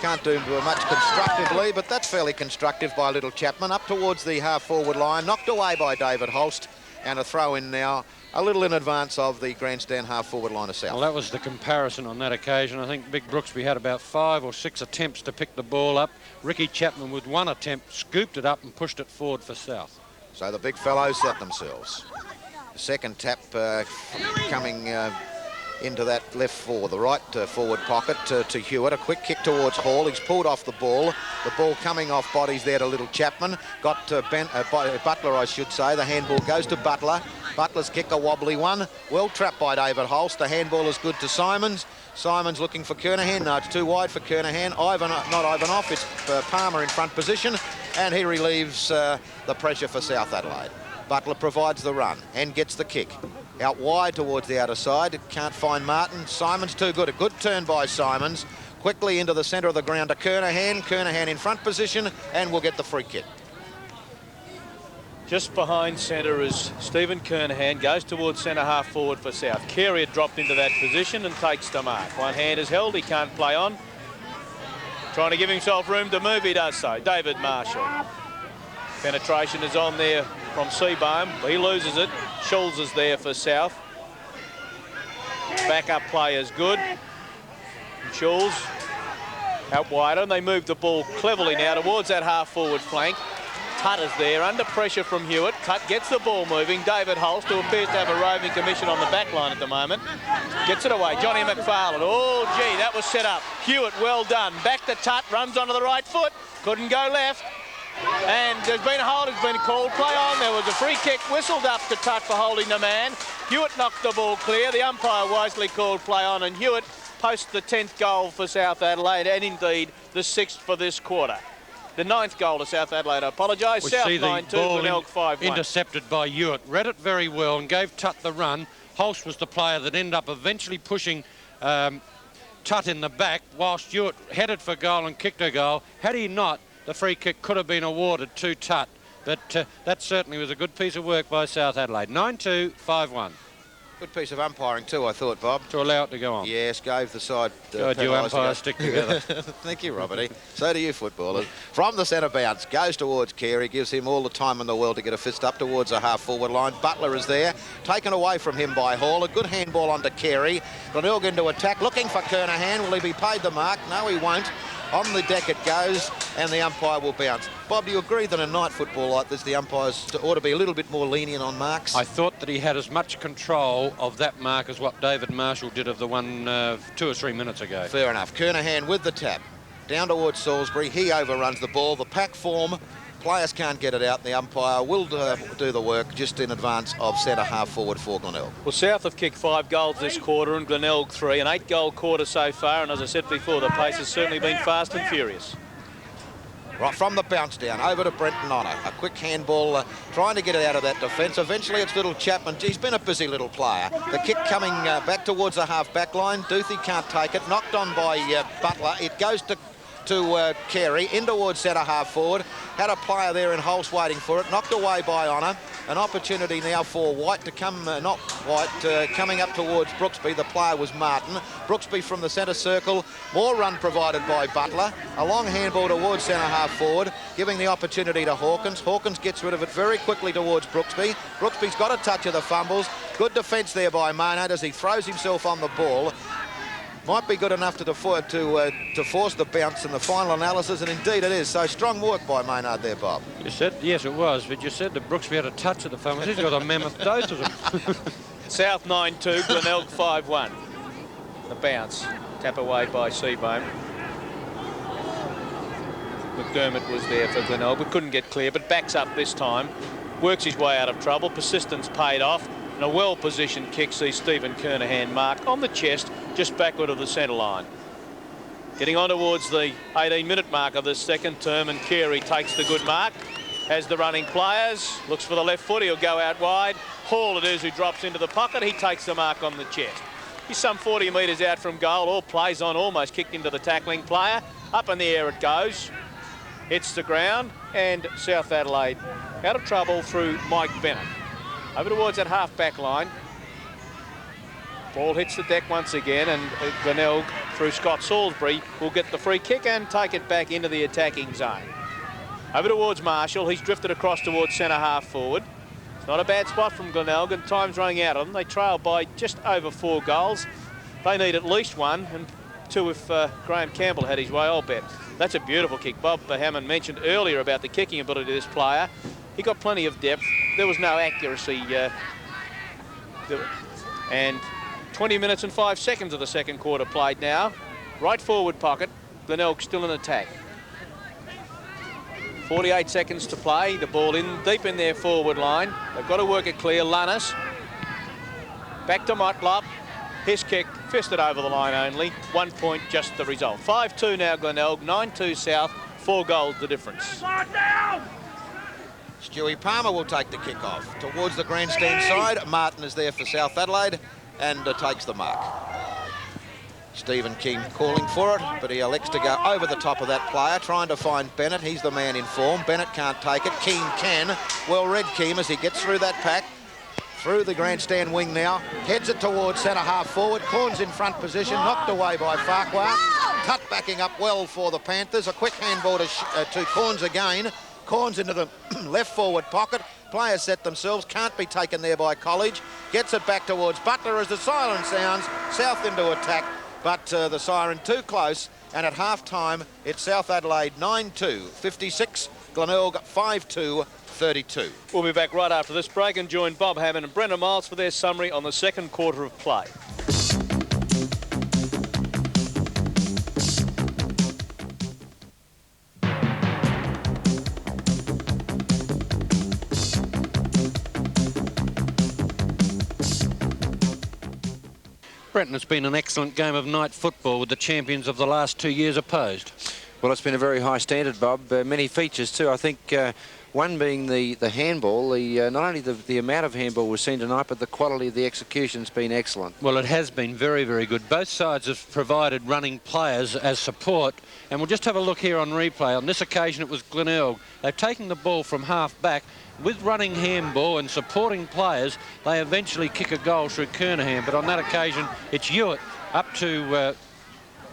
Can't do much constructively, but that's fairly constructive by little Chapman. Up towards the half-forward line. Knocked away by David Holst. And a throw-in now, a little in advance of the grandstand half-forward line of South. Well, that was the comparison on that occasion. I think Big Brooksby had about 5 or 6 attempts to pick the ball up. Ricky Chapman, with 1 attempt, scooped it up and pushed it forward for South. So the big fellows set themselves. The second tap coming into that left forward, the right forward pocket to Hewitt. A quick kick towards Hall. He's pulled off the ball. The ball coming off bodies there to little Chapman. Got Butler, I should say. The handball goes to Butler. Butler's kick, a wobbly one. Well trapped by David Holst. The handball is good to Simons. Simons looking for Kernahan. No, it's too wide for Kernahan. Not Ivanoff. It's Palmer in front position. And he relieves the pressure for South Adelaide. Butler provides the run and gets the kick. Out wide towards the outer side. Can't find Martin. Simons too good. A good turn by Simons. Quickly into the centre of the ground to Kernahan. Kernahan in front position, and we'll get the free kick. Just behind centre is Stephen Kernahan. Goes towards centre half forward for South. Carey had dropped into that position and takes the mark. One hand is held. He can't play on. Trying to give himself room to move. He does so. David Marshall. Penetration is on there from Seabohm. He loses it. Schulz is there for South. Backup play is good. Schulz out wider, and they move the ball cleverly now towards that half-forward flank. Tutt is there, under pressure from Hewitt. Tutt gets the ball moving. David Holst, who appears to have a roving commission on the back line at the moment, gets it away. Johnny McFarlane. Oh, gee, that was set up. Hewitt, well done. Back to Tutt, runs onto the right foot. Couldn't go left. And there's been a hold, there's been a called play on. There was a free kick whistled up to Tutt for holding the man. Hewitt knocked the ball clear. The umpire wisely called play on, and Hewitt post the 10th goal for South Adelaide and indeed the 6th for this quarter. The 9th goal to South Adelaide, I apologise. South 9-2, Glenelg 5-1. Intercepted by Hewitt. Read it very well and gave Tutt the run. Holst was the player that ended up eventually pushing Tutt in the back whilst Hewitt headed for goal and kicked a goal. Had he not, the free kick could have been awarded to Tutt. But that certainly was a good piece of work by South Adelaide. 9-2, 5-1. Good piece of umpiring too, I thought, Bob. To allow it to go on. Yes, gave the side. God, you umpires stick together. Thank you, Roberty. So do you, footballers. From the centre bounce, goes towards Carey, gives him all the time in the world to get a fist up towards a half-forward line. Butler is there, taken away from him by Hall. A good handball onto Carey. Glenelg into attack, looking for Kernahan. Will he be paid the mark? No, he won't. On the deck it goes, and the umpire will bounce. Bob, do you agree that in night football like this, the umpires ought to be a little bit more lenient on marks? I thought that he had as much control of that mark as what David Marshall did of the one 2 or 3 minutes ago. Fair enough. Kernahan with the tap. Down towards Salisbury. He overruns the ball. The pack form. Players can't get it out. The umpire will do the work just in advance of centre half forward for Glenelg. Well, South have kicked 5 goals this quarter and Glenelg 3, an 8-goal quarter so far, and as I said before, the pace has certainly been fast and furious. Right from the bounce down, over to Brenton Honor. A quick handball, trying to get it out of that defence. Eventually it's little Chapman. He's been a busy little player. The kick coming back towards the half-back line. Duthie can't take it. Knocked on by Butler. It goes to Carey, in towards centre half forward. Had a player there in Holst waiting for it. Knocked away by Honor. An opportunity now for White to come, not White, coming up towards Brooksby. The player was Martin. Brooksby from the centre circle. More run provided by Butler. A long handball towards centre half forward, giving the opportunity to Hawkins. Hawkins gets rid of it very quickly towards Brooksby. Brooksby's got a touch of the fumbles. Good defence there by Maynard as he throws himself on the ball. Might be good enough to force the bounce in the final analysis, and indeed it is. So strong work by Maynard there, Bob. You said, yes, it was, but you said that Brooksby had a touch of the fumbles. He's got a mammoth dose of them. South 9-2, Glenelg 5-1. The bounce, tap away by Seabohm. McDermott was there for Glenelg, but couldn't get clear, but backs up this time. Works his way out of trouble. Persistence paid off. And a well-positioned kick sees Stephen Kernahan mark on the chest, just backward of the centre line. Getting on towards the 18-minute mark of the second term, and Carey takes the good mark. Has the running players, looks for the left foot, he'll go out wide. Hall it is who drops into the pocket, he takes the mark on the chest. He's some 40 metres out from goal, all plays on, almost kicked into the tackling player. Up in the air it goes, hits the ground, and South Adelaide out of trouble through Mike Bennett. Over towards that half-back line. Ball hits the deck once again, and Glenelg, through Scott Salisbury, will get the free kick and take it back into the attacking zone. Over towards Marshall. He's drifted across towards centre half forward. It's not a bad spot from Glenelg, and time's running out of them. They trail by just over 4 goals. They need at least 1, and 2 if Graham Campbell had his way, I'll bet. That's a beautiful kick. Bob Hammond mentioned earlier about the kicking ability of this player. He got plenty of depth. There was no accuracy. And 20 minutes and 5 seconds of the second quarter played now. Right forward pocket. Glenelg still in attack. 48 seconds to play. The ball in deep in their forward line. They've got to work it clear. Lannis. Back to Motlop. His kick fisted over the line only. 1 point just the result. 5-2 now Glenelg. 9-2 South. 4 goals the difference. Stewie Palmer will take the kick off towards the grandstand side. Martin is there for South Adelaide and takes the mark. Stephen King calling for it, but he elects to go over the top of that player, trying to find Bennett. He's the man in form. Bennett can't take it. Keane can. Well read, Keane, as he gets through that pack. Through the grandstand wing now. Heads it towards centre half forward. Corns in front position. Knocked away by Farquhar. Tutt backing up well for the Panthers. A quick handball to Corns again. Corns into the left forward pocket. Players set themselves. Can't be taken there by College. Gets it back towards Butler as the siren sounds. South into attack, but the siren too close. And at half-time, it's South Adelaide 9-2, 56. Glenelg 5-2, 32. We'll be back right after this break and join Bob Hammond and Brendan Miles for their summary on the second quarter of play. Brenton, it's been an excellent game of night football with the champions of the last 2 years opposed. Well, it's been a very high standard, Bob. Many features too. I think one being the handball. Not only the amount of handball we've seen tonight, but the quality of the execution's been excellent. Well, it has been very, very good. Both sides have provided running players as support. And we'll just have a look here on replay. On this occasion, it was Glenelg. They've taken the ball from half back. With running handball and supporting players, they eventually kick a goal through Kernahan. But on that occasion, it's Hewitt up to...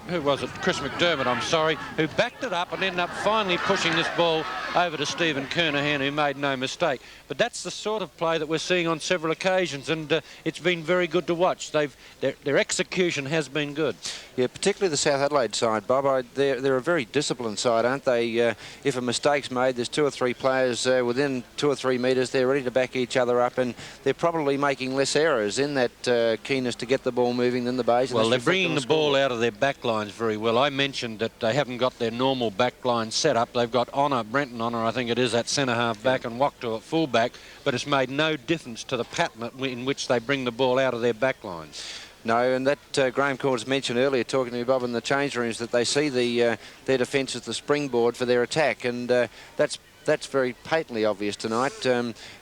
who was it? Chris McDermott, I'm sorry, who backed it up and ended up finally pushing this ball over to Stephen Kernahan, who made no mistake. But that's the sort of play that we're seeing on several occasions, and it's been very good to watch. Their execution has been good. Yeah, particularly the South Adelaide side, Bob. They're a very disciplined side, aren't they? If a mistake's made, there's 2 or 3 players within 2 or 3 metres. They're ready to back each other up, and they're probably making less errors in that keenness to get the ball moving than the Bays. Well, they're bringing the ball out of their back lines very well. I mentioned that they haven't got their normal back line set up. They've got Brenton Honour, I think it is, at centre half back, and Wachter at full back, but it's made no difference to the pattern in which they bring the ball out of their back lines. No, and that Graham Corns mentioned earlier, talking to me, Bob, in the change rooms, that they see their defence as the springboard for their attack, and that's very patently obvious tonight.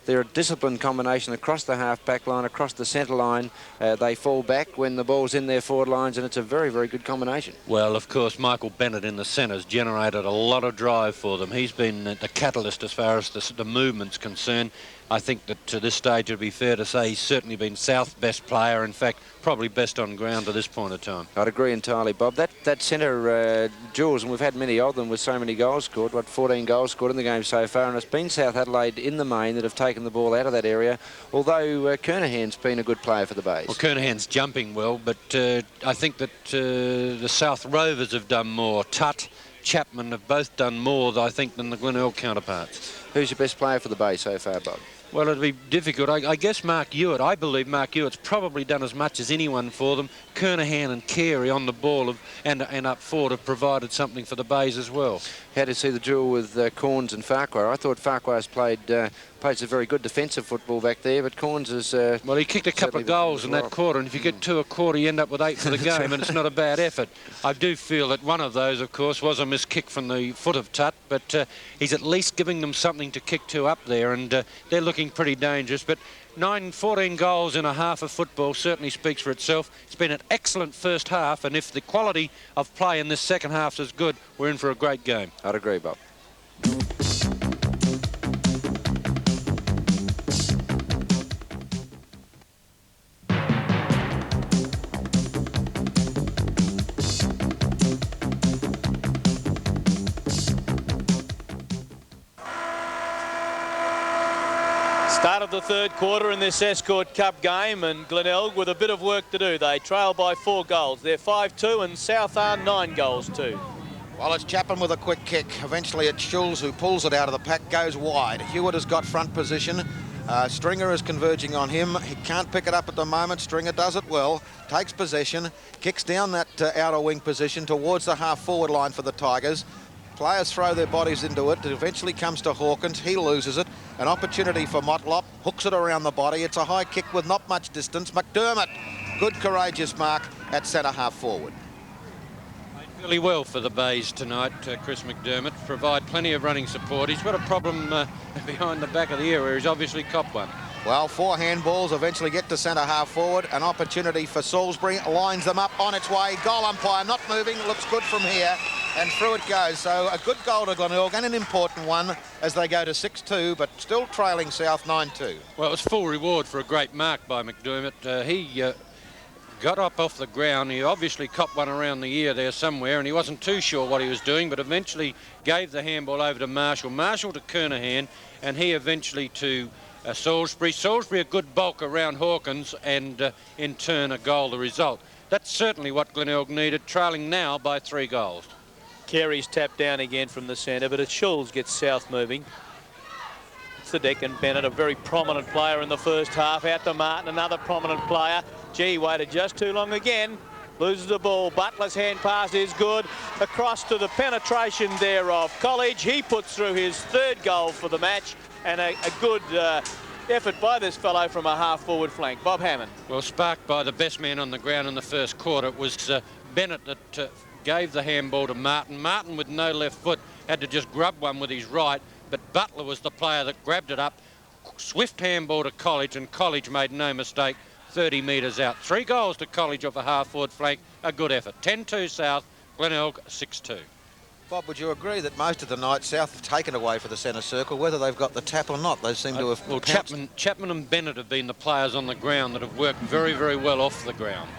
They're a disciplined combination across the half-back line, across the centre line. They fall back when the ball's in their forward lines, and it's a very, very good combination. Well, of course, Michael Bennett in the centre's generated a lot of drive for them. He's been the catalyst as far as the movement's concerned. I think that to this stage it would be fair to say he's certainly been South's best player. In fact, probably best on ground to this point of time. I'd agree entirely, Bob. That centre duels, and we've had many of them with so many goals scored, 14 goals scored in the game so far, and it's been South Adelaide in the main that have taken the ball out of that area, although Kernahan's been a good player for the Bays. Well, Kernahan's jumping well, but I think that the South Rovers have done more. Tutt, Chapman have both done more, I think, than the Glenelg counterparts. Who's your best player for the Bay so far, Bob? Well, it'll be difficult. I guess Mark Hewitt. I believe Mark Hewitt's probably done as much as anyone for them. Kernahan and Carey on the ball and up forward have provided something for the Bays as well. How to see the duel with Corns and Farquhar? I thought Farquhar's played some very good defensive football back there, but Corns is... well, he kicked a couple of goals in that quarter, and if you get 2 a quarter, you end up with 8 for the game, and it's not a bad effort. I do feel that one of those, of course, was a missed kick from the foot of Tutt, but he's at least giving them something to kick to up there, and they're looking pretty dangerous. But 14 goals in a half of football certainly speaks for itself. It's been an excellent first half, and if the quality of play in this second half is good, we're in for a great game. I'd agree, Bob. Start of the third quarter in this Escort Cup game, and Glenelg with a bit of work to do. They trail by 4 goals. They're 5-2 and South are 9 goals too. Well, it's Chapman with a quick kick. Eventually it's Schulz who pulls it out of the pack, goes wide. Hewitt has got front position. Stringer is converging on him. He can't pick it up at the moment. Stringer does it well, takes possession, kicks down that outer wing position towards the half-forward line for the Tigers. Players throw their bodies into it. It eventually comes to Hawkins. He loses it. An opportunity for Motlop. Hooks it around the body. It's a high kick with not much distance. McDermott, good courageous mark at centre half forward. Played really well for the Bays tonight, Chris McDermott. Provide plenty of running support. He's got a problem behind the back of the ear where he's obviously copped one. Well, 4 handballs eventually get to centre half forward. An opportunity for Salisbury. Lines them up on its way. Goal umpire not moving. Looks good from here. And through it goes. So a good goal to Glenelg, and an important one as they go to 6-2, but still trailing South 9-2. Well, it was full reward for a great mark by McDermott. He got up off the ground. He obviously copped one around the ear there somewhere, and he wasn't too sure what he was doing, but eventually gave the handball over to Marshall. Marshall to Kernahan, and he eventually to Salisbury. Salisbury a good bulk around Hawkins, and in turn a goal the result. That's certainly what Glenelg needed, trailing now by 3 goals. Carey's tapped down again from the centre, but it's Schulz gets South moving. It's the deck, and Bennett, a very prominent player in the first half. Out to Martin, another prominent player. Gee, waited just too long again. Loses the ball. Butler's hand pass is good. Across to the penetration there of College. He puts through his 3rd goal for the match, and a good effort by this fellow from a half-forward flank. Bob Hammond. Well, sparked by the best man on the ground in the first quarter. It was Bennett that gave the handball to Martin. Martin, with no left foot, had to just grub one with his right, but Butler was the player that grabbed it up. Swift handball to College, and College made no mistake, 30 metres out. 3 goals to College off a half-forward flank. A good effort. 10-2 South, Glenelg 6-2. Bob, would you agree that most of the night South have taken away for the centre circle, whether they've got the tap or not? They seem to have... Well, Chapman and Bennett have been the players on the ground that have worked very, very well off the ground.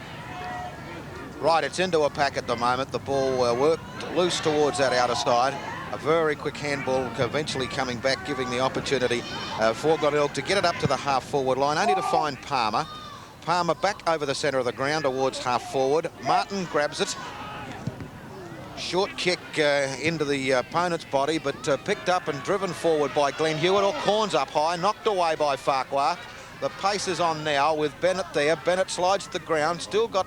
Right, it's into a pack at the moment. The ball worked loose towards that outer side. A very quick handball eventually coming back, giving the opportunity for Glenelg to get it up to the half-forward line, only to find Palmer. Palmer back over the centre of the ground towards half-forward. Martin grabs it. Short kick into the opponent's body, but picked up and driven forward by Glenn Hewitt, or Corns up high, knocked away by Farquhar. The pace is on now with Bennett there. Bennett slides to the ground, still got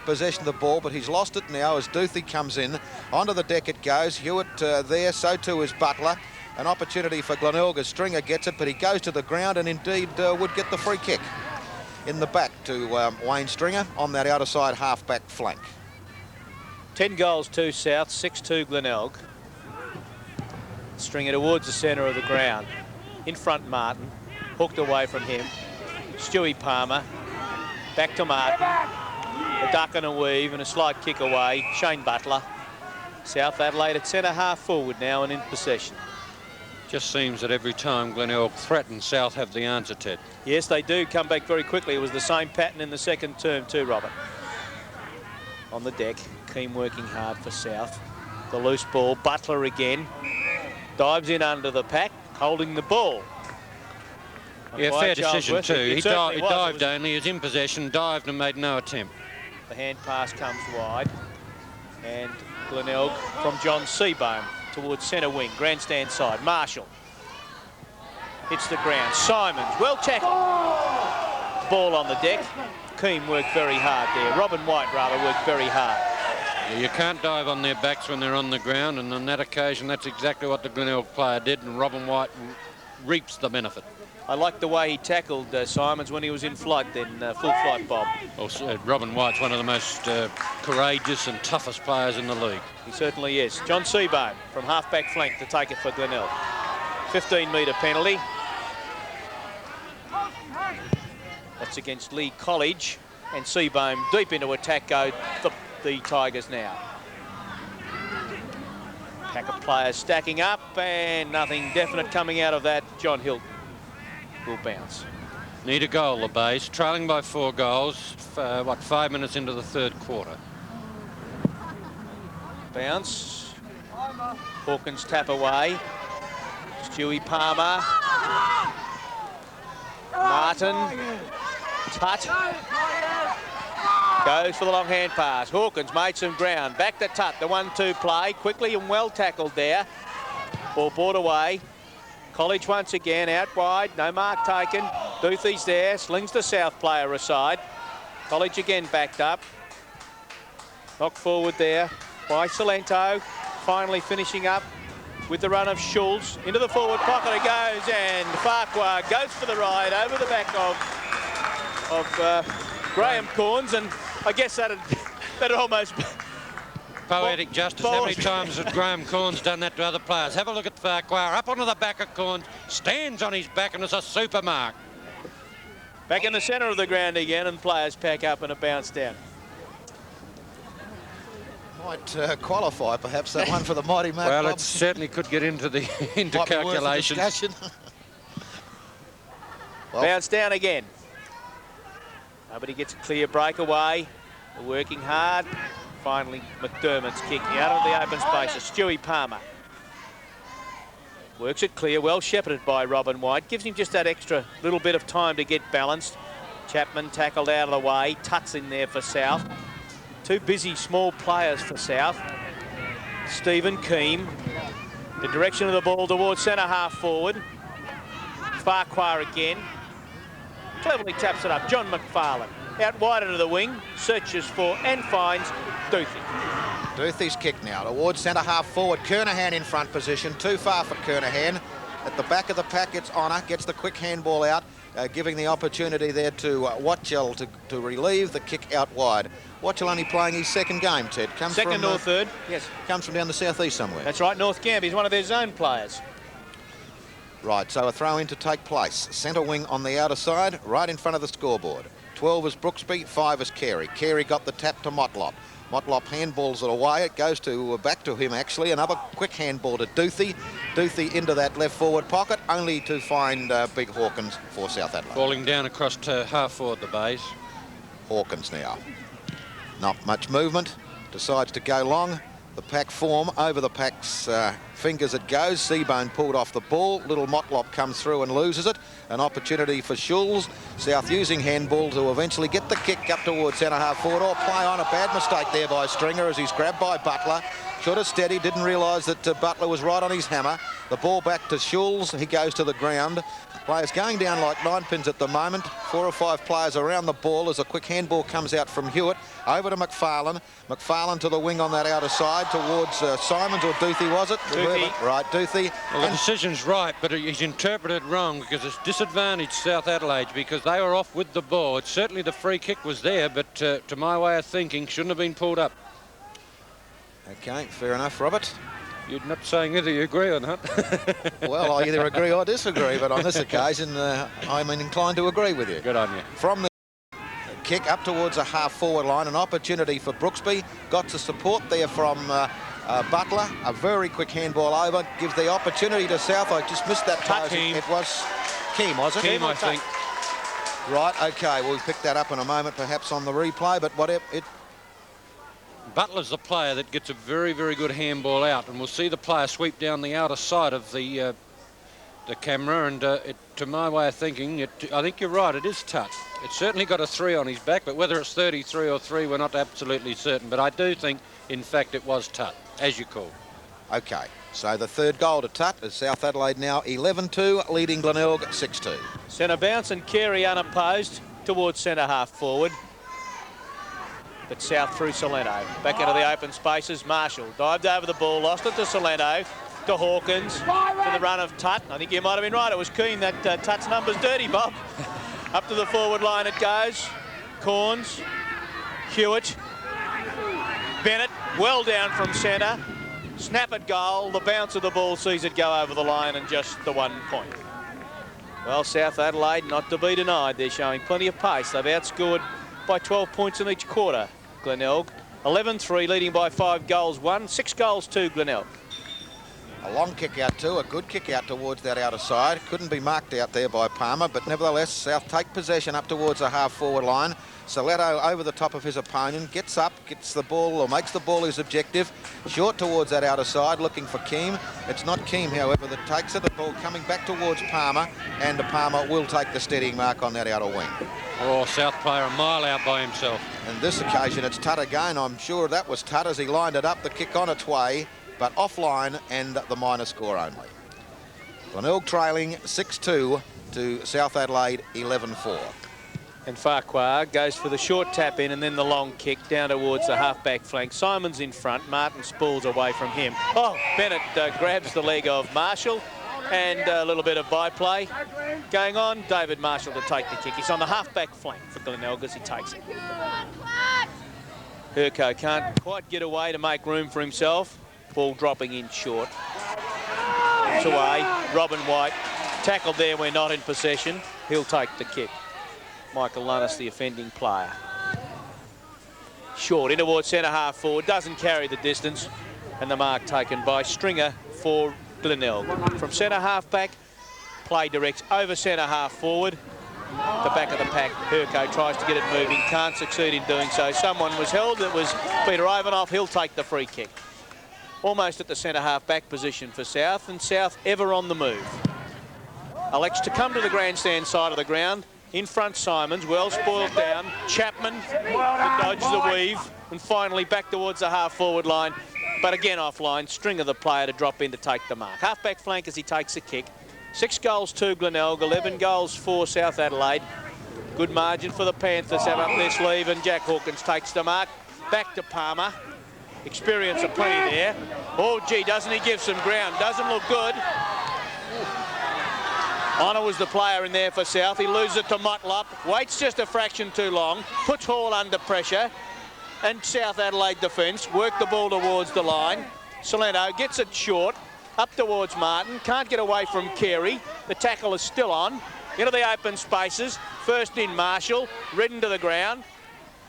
possession of the ball, but he's lost it now as Duthie comes in. Onto the deck it goes. Hewitt there, so too is Butler. An opportunity for Glenelg as Stringer gets it, but he goes to the ground and indeed would get the free kick. In the back to Wayne Stringer on that outer side half-back flank. 10 goals to South, 6-2 Glenelg. Stringer towards the centre of the ground. In front Martin, hooked away from him. Stewie Palmer, back to Martin. A duck and a weave and a slight kick away. Shane Butler. South Adelaide at centre half forward now and in possession. Just seems that every time Glenelg threatens, South have the answer, Ted. Yes, they do come back very quickly. It was the same pattern in the second term too, Robert. On the deck, Keane working hard for South. The loose ball, Butler again. Dives in under the pack, holding the ball. Yeah, fair decision too. He dived only, he was in possession, dived and made no attempt. The hand pass comes wide. And Glenelg from John Seabohm towards centre wing, grandstand side. Marshall hits the ground. Simons, well tackled. Ball on the deck. Keane worked very hard there. Robin White, rather, worked very hard. Yeah, you can't dive on their backs when they're on the ground, and on that occasion, that's exactly what the Glenelg player did, and Robin White reaps the benefit. I like the way he tackled Simons when he was in flight then, full flight, Bob. Also, Robin White's one of the most courageous and toughest players in the league. He certainly is. John Seabohm from half-back flank to take it for Glenelg. 15-metre penalty. That's against Lee College, and Seabohm deep into attack go the Tigers now. Pack of players stacking up, and nothing definite coming out of that. John Hilton will bounce. Need a goal, the Bays, trailing by 4 goals, 5 minutes into the third quarter. Bounce. Hawkins tap away. Stewie Palmer. Martin. Tutt. Goes for the long hand pass. Hawkins made some ground. Back to Tutt. The 1-2 play. Quickly and well tackled there. Ball brought away. College once again out wide. No mark taken. Duthie's there. Slings the South player aside. College again backed up. Knocked forward there by Salento. Finally finishing up with the run of Schulz. Into the forward pocket it goes, and Farquhar goes for the ride over the back of Graham Corns, and I guess that'd almost... Poetic justice. How many times has Graham Corns done that to other players? Have a look at Farquhar, up onto the back of Corns, stands on his back, and it's a super mark. Back in the centre of the ground again, and players pack up and a bounce down. Might qualify, perhaps, that one for the mighty Mark. Well, Bob. it certainly could get into the calculations. Well, bounce down again. Nobody gets a clear breakaway. They're working hard. Finally, McDermott's kick out of the open space. Stewie Palmer works it clear, well shepherded by Robin White. Gives him just that extra little bit of time to get balanced. Chapman tackled out of the way. Tutt's in there for South. Two busy small players for South. Stephen Keane. The direction of the ball towards centre half forward. Farquhar again. Cleverly taps it up. John McFarlane. Out wide into the wing. Searches for and finds Duthie. Duthie's kick now towards centre half forward. Kernahan in front position. Too far for Kernahan. At the back of the pack, it's Honour. Gets the quick handball out. giving the opportunity there to Watchell to relieve the kick out wide. Watchell only playing his second game, Ted. Comes Second from, or third, yes. Comes from down the southeast somewhere. That's right, North Gambier. He's one of their zone players. Right, so a throw in to take place. Centre wing on the outer side, right in front of the scoreboard. 12 is Brooksby, 5 is Carey. Carey got the tap to Motlop. Motlop handballs it away. It goes to back to him, actually. Another quick handball to Duthie. Duthie into that left forward pocket, only to find Big Hawkins for South Adelaide. Falling down across to half forward the base. Hawkins now. Not much movement. Decides to go long. The pack form over the pack's fingers it goes. Seabone pulled off the ball. Little Motlop comes through and loses it. An opportunity for Schulz. South using handball to eventually get the kick up towards centre half forward. Or play on. A bad mistake there by Stringer as he's grabbed by Butler. Should have steady. Didn't realise that Butler was right on his hammer. The ball back to Schulz. He goes to the ground. Players going down like 9 pins at the moment. 4 or 5 players around the ball as a quick handball comes out from Hewitt. Over to McFarlane. McFarlane to the wing on that outer side towards Simons or Duthie, was it? Duthie. Right, Duthie. Well, the decision's right, but he's interpreted wrong because it's disadvantaged South Adelaide because they were off with the ball. Certainly the free kick was there, but to my way of thinking, shouldn't have been pulled up. Okay, fair enough, Robert. You're not saying whether you agree or not. Well, I either agree or disagree, but on this occasion, I'm inclined to agree with you. Good on you. From the kick up towards a half-forward line, an opportunity for Brooksby. Got the support there from Butler. A very quick handball over. Gives the opportunity to South. I just missed that pass. It was Keem, was it? Keem, I think. Right, OK. We'll pick that up in a moment, perhaps on the replay, but whatever. Butler's the player that gets a very, very good handball out, and we'll see the player sweep down the outer side of the camera, and to my way of thinking, I think you're right, it is Tut. It's certainly got a 3 on his back, but whether it's 33 or 3, we're not absolutely certain. But I do think, in fact, it was Tut, as you call. OK, so the third goal to Tut is South Adelaide now 11-2, leading Glenelg 6-2. Centre bounce and Carey unopposed towards centre half forward. But South through Solento. Back into the open spaces. Marshall dived over the ball, lost it to Solento, to Hawkins, to the run of Tut. I think you might have been right. It was Keane that Tut's number's dirty, Bob. Up to the forward line it goes. Corns, Hewitt, Bennett, well down from centre. Snap at goal. The bounce of the ball sees it go over the line and just the 1 point. Well, South Adelaide, not to be denied, they're showing plenty of pace. They've outscored by 12 points in each quarter, Glenelg. 11-3, leading by 5 goals, 1. 6 goals, 2, Glenelg. A long kick out too, a good kick out towards that outer side. Couldn't be marked out there by Palmer, but nevertheless, South take possession up towards the half-forward line. Soletto over the top of his opponent, gets up, gets the ball, or makes the ball his objective. Short towards that outer side, looking for Keem. It's not Keem, however, that takes it. The ball coming back towards Palmer, and Palmer will take the steadying mark on that outer wing. Oh, South player a mile out by himself. And this occasion, it's Tut again. I'm sure that was Tut as he lined it up, the kick on its way, but offline, and the minor score only. Glenelg trailing 6-2 to South Adelaide 11-4. And Farquhar goes for the short tap in and then the long kick down towards the half-back flank. Simon's in front. Martin spools away from him. Oh, Bennett grabs the leg of Marshall, and a little bit of byplay going on. David Marshall to take the kick. He's on the half-back flank for Glenelg as he takes it. Herco can't quite get away to make room for himself. Ball dropping in short. It's away. Robin White tackled there. We're not in possession. He'll take the kick. Michael Lunnis, the offending player. Short in towards centre half forward. Doesn't carry the distance. And the mark taken by Stringer for Glenelg. From centre half back, play directs over centre half forward. The back of the pack, Herco tries to get it moving. Can't succeed in doing so. Someone was held. It was Peter Ivanoff. He'll take the free kick. Almost at the centre half back position for South, and South ever on the move. Elects to come to the grandstand side of the ground. In front, Simons, well spoiled down. Chapman dodges the weave, and finally back towards the half-forward line. But again offline, Stringer the player to drop in to take the mark. Half-back flank as he takes the kick. 6 goals, 2 Glenelg, 11 goals, 4 South Adelaide. Good margin for the Panthers, have up their sleeve, and Jack Hawkins takes the mark. Back to Palmer. Experience of plenty there. Oh, gee, doesn't he give some ground? Doesn't look good. Honor was the player in there for South. He loses it to Motlop. Waits just a fraction too long. Puts Hall under pressure. And South Adelaide defence work the ball towards the line. Salento gets it short. Up towards Martin. Can't get away from Carey. The tackle is still on. Into the open spaces. First in Marshall. Ridden to the ground.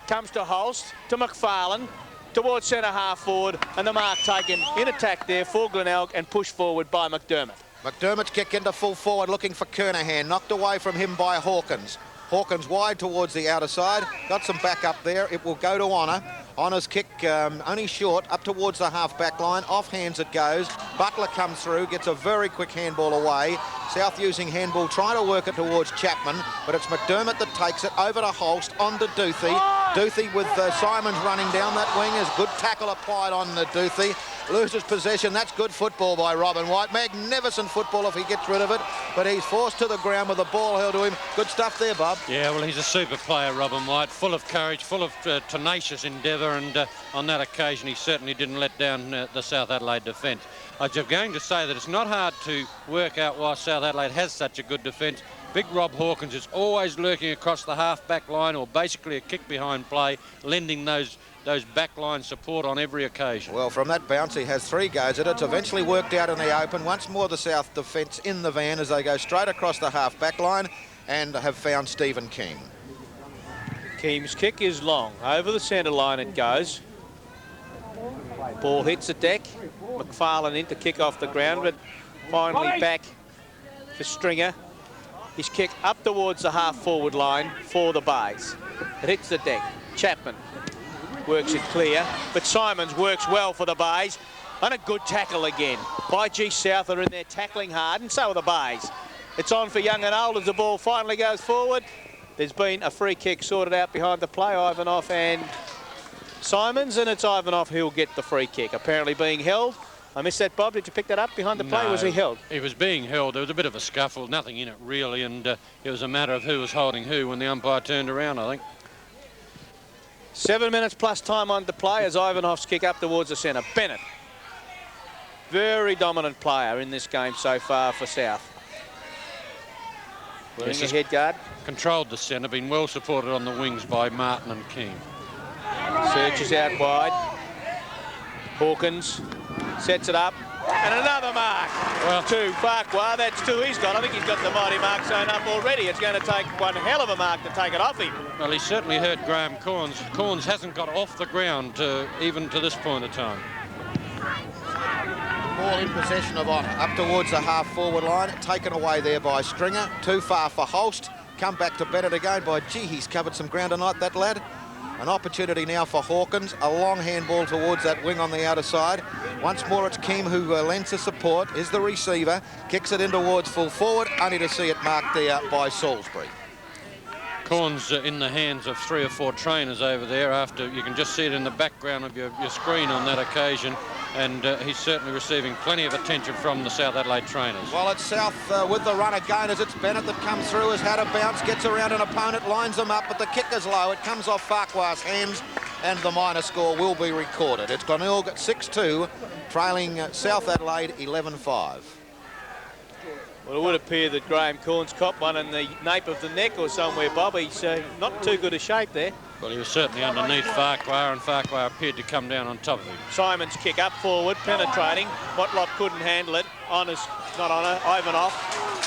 Comes to Holst. To McFarlane. Towards centre half forward. And the mark taken in attack there for Glenelg and pushed forward by McDermott. McDermott's kick into full forward, looking for Kernahan. Knocked away from him by Hawkins. Hawkins wide towards the outer side. Got some back up there. It will go to Honour. Honour's kick only short, up towards the half-back line. Off hands it goes. Butler comes through, gets a very quick handball away. South using handball, trying to work it towards Chapman, but it's McDermott that takes it over to Holst, on to Duthie. Duthie with Simons running down that wing. Is good tackle applied on Duthie. Loses possession. That's good football by Robin White. Magnificent football if he gets rid of it, but he's forced to the ground with the ball held to him. Good stuff there, Bob. Yeah, well, he's a super player, Robin White, full of courage, full of tenacious endeavour, and on that occasion he certainly didn't let down the South Adelaide defence. I was going to say that it's not hard to work out why South Adelaide has such a good defence. Big Rob Hawkins is always lurking across the half-back line, or basically a kick behind play, lending those backline support on every occasion. Well, from that bounce, he has 3 goes at it. It's eventually worked out in the open. Once more, the South defence in the van as they go straight across the half-back line and have found Stephen Keane. Keane's kick is long. Over the centre line it goes. Ball hits the deck. McFarlane in to kick off the ground, but finally back for Stringer. His kick up towards the half-forward line for the Bays. It hits the deck. Chapman works it clear, but Simons works well for the Bays. And a good tackle again by G. South. Are in there tackling hard, and so are the Bays. It's on for young and old as the ball finally goes forward. There's been a free kick sorted out behind the play. Ivanoff and Simons, and it's Ivanoff who'll get the free kick. Apparently being held. I missed that, Bob. Did you pick that up behind the play? No, Was he held? He was being held. There was a bit of a scuffle, nothing in it really, and it was a matter of who was holding who when the umpire turned around, I think. 7 minutes plus time on the play as Ivanoff's kick up towards the centre. Bennett. Very dominant player in this game so far for South. Wearing a head guard. Controlled the centre, been well supported on the wings by Martin and King. Searches out wide. Hawkins sets it up. And another mark. Well, to Farquhar. That's 2 he's got. I think he's got the mighty mark sewn up already. It's going to take one hell of a mark to take it off him. Well, he certainly hurt Graham Corns. Corns hasn't got off the ground even to this point of time. Ball in possession of Honour. Up towards the half-forward line. Taken away there by Stringer. Too far for Holst. Come back to Bennett again by, gee, he's covered some ground tonight, that lad. An opportunity now for Hawkins. A long handball towards that wing on the outer side. Once more it's Keem who lends the support, is the receiver. Kicks it in towards full forward, only to see it marked there by Salisbury. Corns in the hands of 3 or 4 trainers over there. After you can just see it in the background of your screen on that occasion, and he's certainly receiving plenty of attention from the South Adelaide trainers. Well, it's South with the run again as it's Bennett that comes through, has had a bounce, gets around an opponent, lines them up, but the kick is low. It comes off Farquhar's hands, and the minor score will be recorded. It's Glenelg 6-2, trailing South Adelaide 11-5. Well, it would appear that Graham Corns copped one in the nape of the neck or somewhere, Bob. He's not too good a shape there. Well, he was certainly underneath Farquhar, and Farquhar appeared to come down on top of him. Simon's kick up forward, penetrating. Motlop couldn't handle it. Ivanoff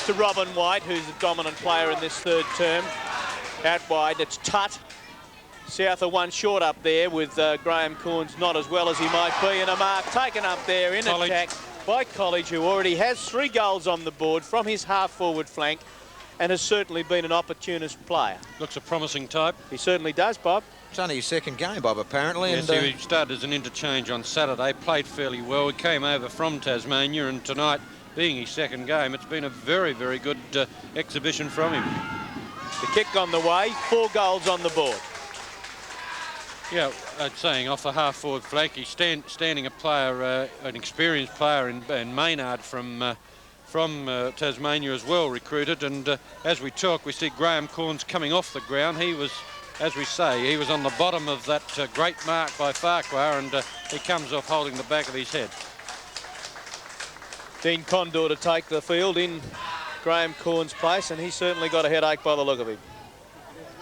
to Robin White, who's the dominant player in this third term. Out wide, it's Tutt. South are 1 short up there with Graham Corns not as well as he might be. And a mark taken up there in attack by College, who already has 3 goals on the board from his half-forward flank and has certainly been an opportunist player. Looks a promising type. He certainly does, Bob. It's only his second game, Bob, apparently. Yes, and, he started as an interchange on Saturday, played fairly well. He came over from Tasmania, and tonight, being his second game, it's been a very, very good exhibition from him. The kick on the way, 4 goals on the board. Yeah, saying off the half-forward flank, he's standing a player, an experienced player in Maynard from Tasmania as well, recruited. And as we talk, we see Graham Corns coming off the ground. He was, as we say, he was on the bottom of that great mark by Farquhar, and he comes off holding the back of his head. Dean Condor to take the field in Graham Corn's place, and he's certainly got a headache by the look of him.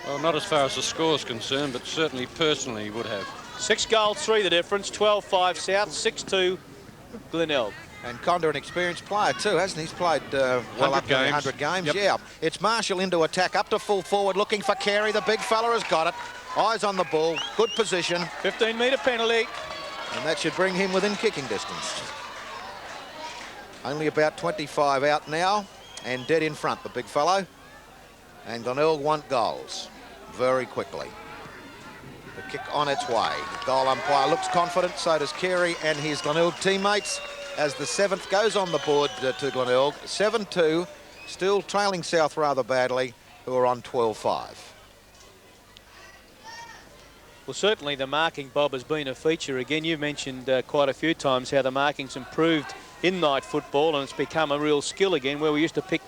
Well, not as far as the score's concerned, but certainly personally he would have. 6 goals, 3 the difference. 12-5 South, 6-2 Glenelg. And Conda, an experienced player too, hasn't he? He's played well up to 100 games. Yep. Yeah. It's Marshall into attack, up to full forward, looking for Carey. The big fella has got it. Eyes on the ball, good position. 15-metre penalty. And that should bring him within kicking distance. Only about 25 out now, and dead in front, the big fellow. And Glenelg want goals very quickly. The kick on its way. The goal umpire looks confident, so does Carey and his Glenelg teammates as the 7th goes on the board to Glenelg. 7-2, still trailing South rather badly, who are on 12-5. Well, certainly the marking, Bob, has been a feature. Again, you've mentioned quite a few times how the marking's improved in night football, and it's become a real skill again, where we used to pick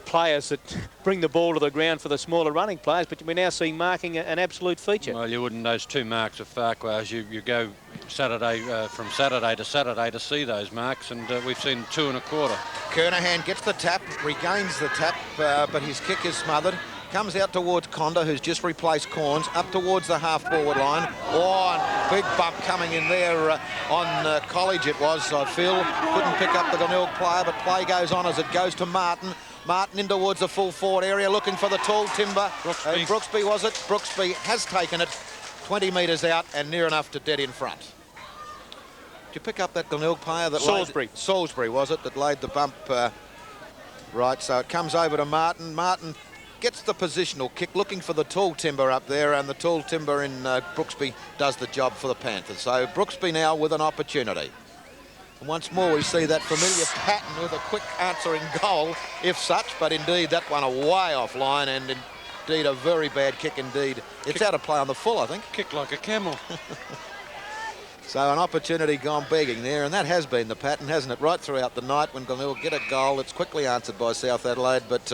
players that bring the ball to the ground for the smaller running players, but we're now seeing marking an absolute feature. Well, you wouldn't. Those 2 marks of Farquhar's, you go Saturday from Saturday to Saturday to see those marks, and we've seen 2 1/4. Kernahan gets the tap, regains the tap, but his kick is smothered. Comes out towards Conda, who's just replaced Corns, up towards the half-forward line. Oh, and big bump coming in there on College it was, I feel. Couldn't pick up the Glenelg player, but play goes on as it goes to Martin. Martin in towards the full forward area, looking for the tall timber. Brooksby was it? Brooksby has taken it 20 metres out and near enough to dead in front. Did you pick up that Glenelg player? That Salisbury, was it, that laid the bump right? So it comes over to Martin. Martin gets the positional kick, looking for the tall timber up there, and the tall timber in Brooksby does the job for the Panthers. So Brooksby now with an opportunity. And once more we see that familiar pattern with a quick answering goal, if such, but indeed that one away offline, and indeed a very bad kick indeed. It's out of play on the full, I think. Kick like a camel. So an opportunity gone begging there, and that has been the pattern, hasn't it? Right throughout the night, when Glenelg get a goal, it's quickly answered by South Adelaide, but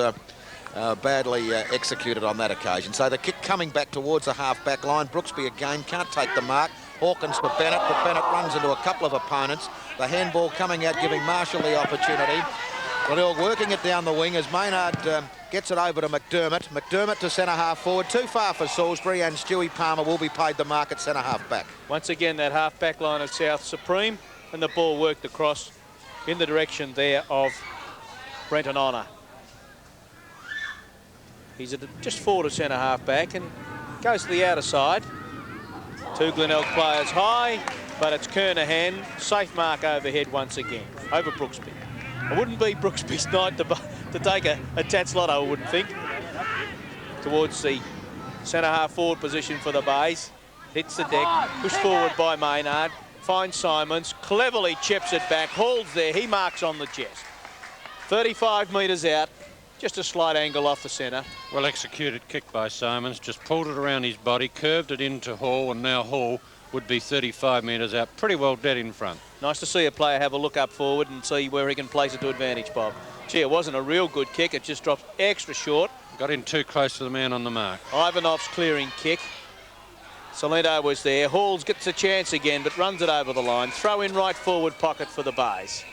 badly executed on that occasion. So the kick coming back towards the half-back line. Brooksby again can't take the mark. Hawkins for Bennett, but Bennett runs into a couple of opponents. The handball coming out, giving Marshall the opportunity. Glenelg working it down the wing as Maynard gets it over to McDermott. McDermott to centre-half forward. Too far for Salisbury, and Stewie Palmer will be paid the mark at centre-half back. Once again, that half-back line of South supreme, and the ball worked across in the direction there of Brenton Honour. He's just forward to centre-half back and goes to the outer side. 2 Glenelg players high, but it's Kernahan. Safe mark overhead once again, over Brooksby. It wouldn't be Brooksby's night to take a tats lotto, I wouldn't think. Towards the centre-half forward position for the Bays. Hits the deck, pushed forward by Maynard. Finds Simons, cleverly chips it back. Hall's there, he marks on the chest. 35 metres out. Just a slight angle off the centre. Well executed kick by Simons. Just pulled it around his body, curved it into Hall, and now Hall would be 35 metres out. Pretty well dead in front. Nice to see a player have a look up forward and see where he can place it to advantage, Bob. Gee, it wasn't a real good kick. It just drops extra short. Got in too close to the man on the mark. Ivanov's clearing kick. Salento was there. Halls gets a chance again, but runs it over the line. Throw in right forward pocket for the Bays.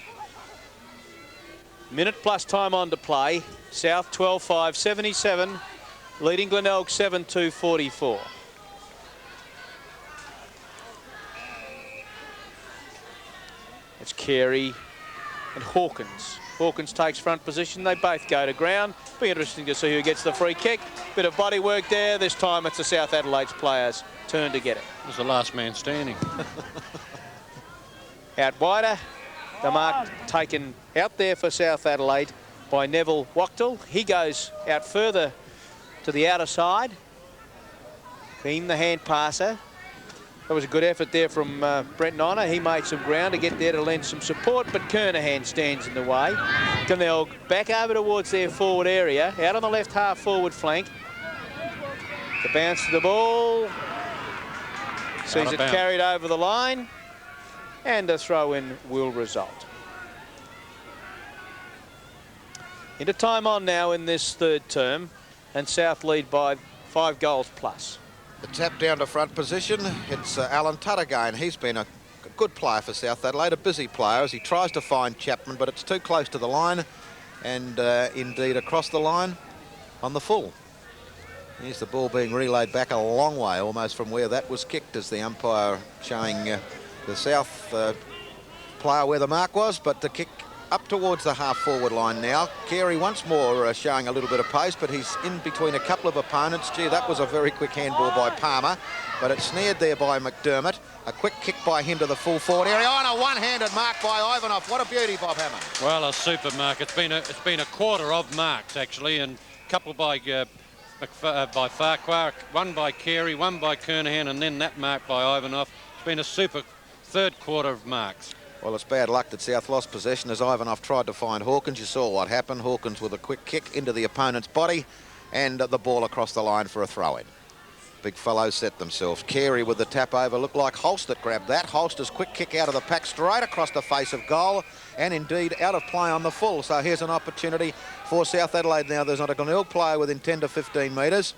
Minute plus time on to play. South 12-5, 77. Leading Glenelg 7-2, 44. It's Carey and Hawkins. Hawkins takes front position. They both go to ground. Be interesting to see who gets the free kick. Bit of body work there. This time it's the South Adelaide's players' turn to get it. It was the last man standing. Out wider. The mark taken out there for South Adelaide by Neville Wachtel. He goes out further to the outer side. Keane, the hand passer. That was a good effort there from Brent Niner. He made some ground to get there to lend some support, but Kernahan stands in the way. Glenelg back over towards their forward area, out on the left half forward flank. The bounce to the ball. Sees it carried over the line, and a throw-in will result. Into time on now in this third term, and South lead by 5 goals plus. The tap down to front position. It's Alan Tutt again. He's been a good player for South Adelaide, a busy player as he tries to find Chapman, but it's too close to the line. and indeed across the line on the full. Here's the ball being relayed back a long way, almost from where that was kicked, as the umpire showing the South player where the mark was, but the kick up towards the half-forward line now. Carey once more showing a little bit of pace, but he's in between a couple of opponents. Gee, that was a very quick handball by Palmer, but it's snared there by McDermott. A quick kick by him to the full forward area. Oh, and a one-handed mark by Ivanov. What a beauty, Bob Hammond. Well, a super mark. It's been a quarter of marks, actually, and a couple by Farquhar, one by Carey, one by Kernahan, and then that mark by Ivanov. It's been a super third quarter of marks. Well, it's bad luck that South lost possession as Ivanov tried to find Hawkins. You saw what happened. Hawkins with a quick kick into the opponent's body and the ball across the line for a throw-in. Big fellows set themselves. Carey with the tap over. Looked like Holst that grabbed that. Holster's quick kick out of the pack straight across the face of goal, and indeed out of play on the full. So here's an opportunity for South Adelaide now. There's not a Glenelg player within 10 to 15 metres,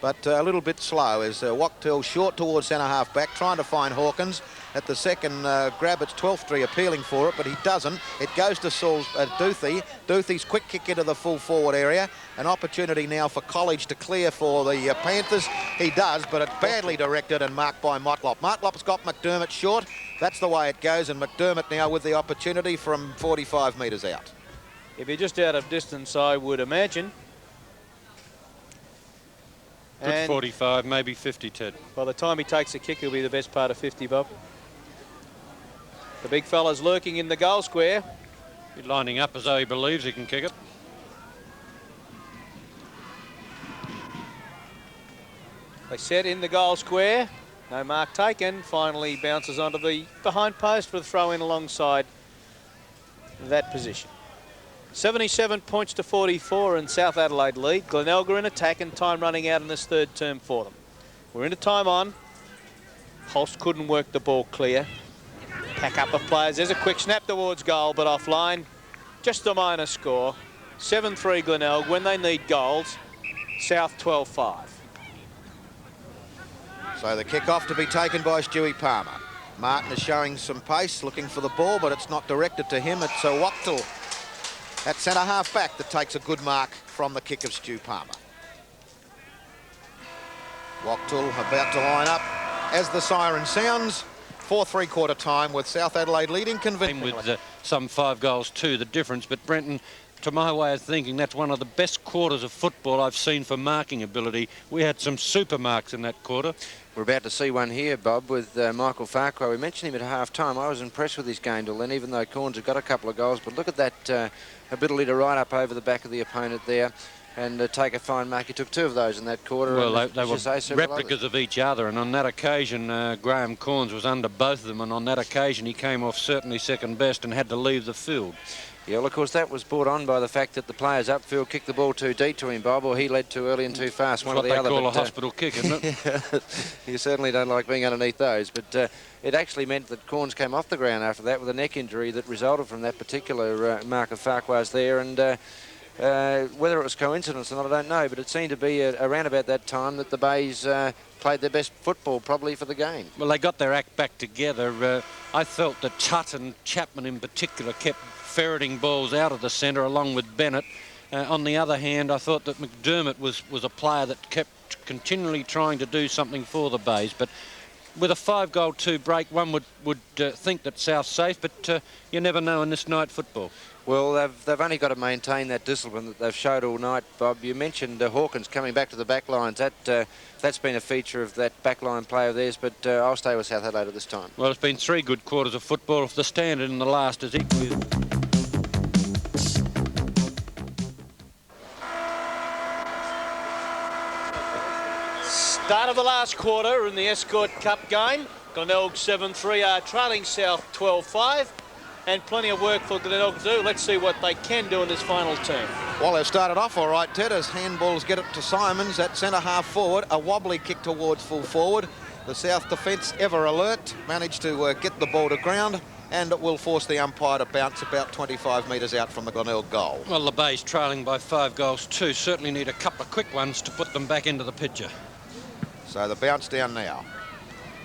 but a little bit slow as Wachtel short towards centre half back, trying to find Hawkins. At the second grab, it's Twelfthry appealing for it, but he doesn't. It goes to Duthie. Duthie's quick kick into the full forward area. An opportunity now for College to clear for the Panthers. He does, but it's badly directed and marked by Motlop. Motlop's got McDermott short. That's the way it goes, and McDermott now with the opportunity from 45 metres out. If you're just out of distance, I would imagine. Good And 45, maybe 50, Ted. by the time he takes a kick, he'll be the best part of 50, Bob. The big fella's lurking in the goal square. He's lining up as though he believes he can kick it. They set in the goal square. No mark taken. Finally bounces onto the behind post for the throw-in alongside that position. 77 points to 44 and South Adelaide lead. Glenelg are in attack and time running out in this third term for them. We're into time on. Holst couldn't work the ball clear. Pack up of players. There's a quick snap towards goal, but offline. Just a minor score. 7-3 Glenelg. When they need goals, South 12-5. So the kick-off to be taken by Stewie Palmer. Martin is showing some pace, looking for the ball, but it's not directed to him. It's Wachtel at centre half back that takes a good mark from the kick of Stu Palmer. Wachtel about to line up as the siren sounds for three-quarter time, with South Adelaide leading convincingly. With some 5 goals to the difference, but Brenton, to my way of thinking, that's one of the best quarters of football I've seen for marking ability. We had some super marks in that quarter. We're about to see one here, Bob, with Michael Farquhar. We mentioned him at half-time. I was impressed with his game till then, even though Corns have got a couple of goals. But look at that ability to ride up over the back of the opponent there and take a fine mark. He took 2 of those in that quarter. Well, they were replicas of each other, and on that occasion, Graham Corns was under both of them, and on that occasion, he came off certainly second best and had to leave the field. Yeah, well, of course, that was brought on by the fact that the players upfield kicked the ball too deep to him, Bob, or he led too early and too fast. That's what they call a hospital kick, isn't it? You certainly don't like being underneath those, but it actually meant that Corns came off the ground after that with a neck injury that resulted from that particular mark of Farquhar's there, and whether it was coincidence or not, I don't know, but it seemed to be around about that time that the Bays played their best football probably for the game. Well, they got their act back together. I felt that Tutt and Chapman in particular kept ferreting balls out of the centre along with Bennett. On the other hand, I thought that McDermott was a player that kept continually trying to do something for the Bays, but with a 5-goal-2 break, one would think that South's safe, but you never know in this night football. Well, they've only got to maintain that discipline that they've showed all night, Bob. You mentioned Hawkins coming back to the back lines. That's been a feature of that backline play of theirs, but I'll stay with South Adelaide at this time. Well, it's been 3 good quarters of football. If the standard in the last is equally... Start of the last quarter in the Escort Cup game. Glenelg 7-3 are trailing South 12-5. And plenty of work for Glenelg to do. Let's see what they can do in this final term. Well, they've started off all right, Ted, as handballs get it to Simons at centre half forward. A wobbly kick towards full forward. The South defence, ever alert, managed to get the ball to ground, and it will force the umpire to bounce about 25 metres out from the Glenelg goal. Well, the Bays trailing by 5 goals too. Certainly need a couple of quick ones to put them back into the picture. So the bounce down now.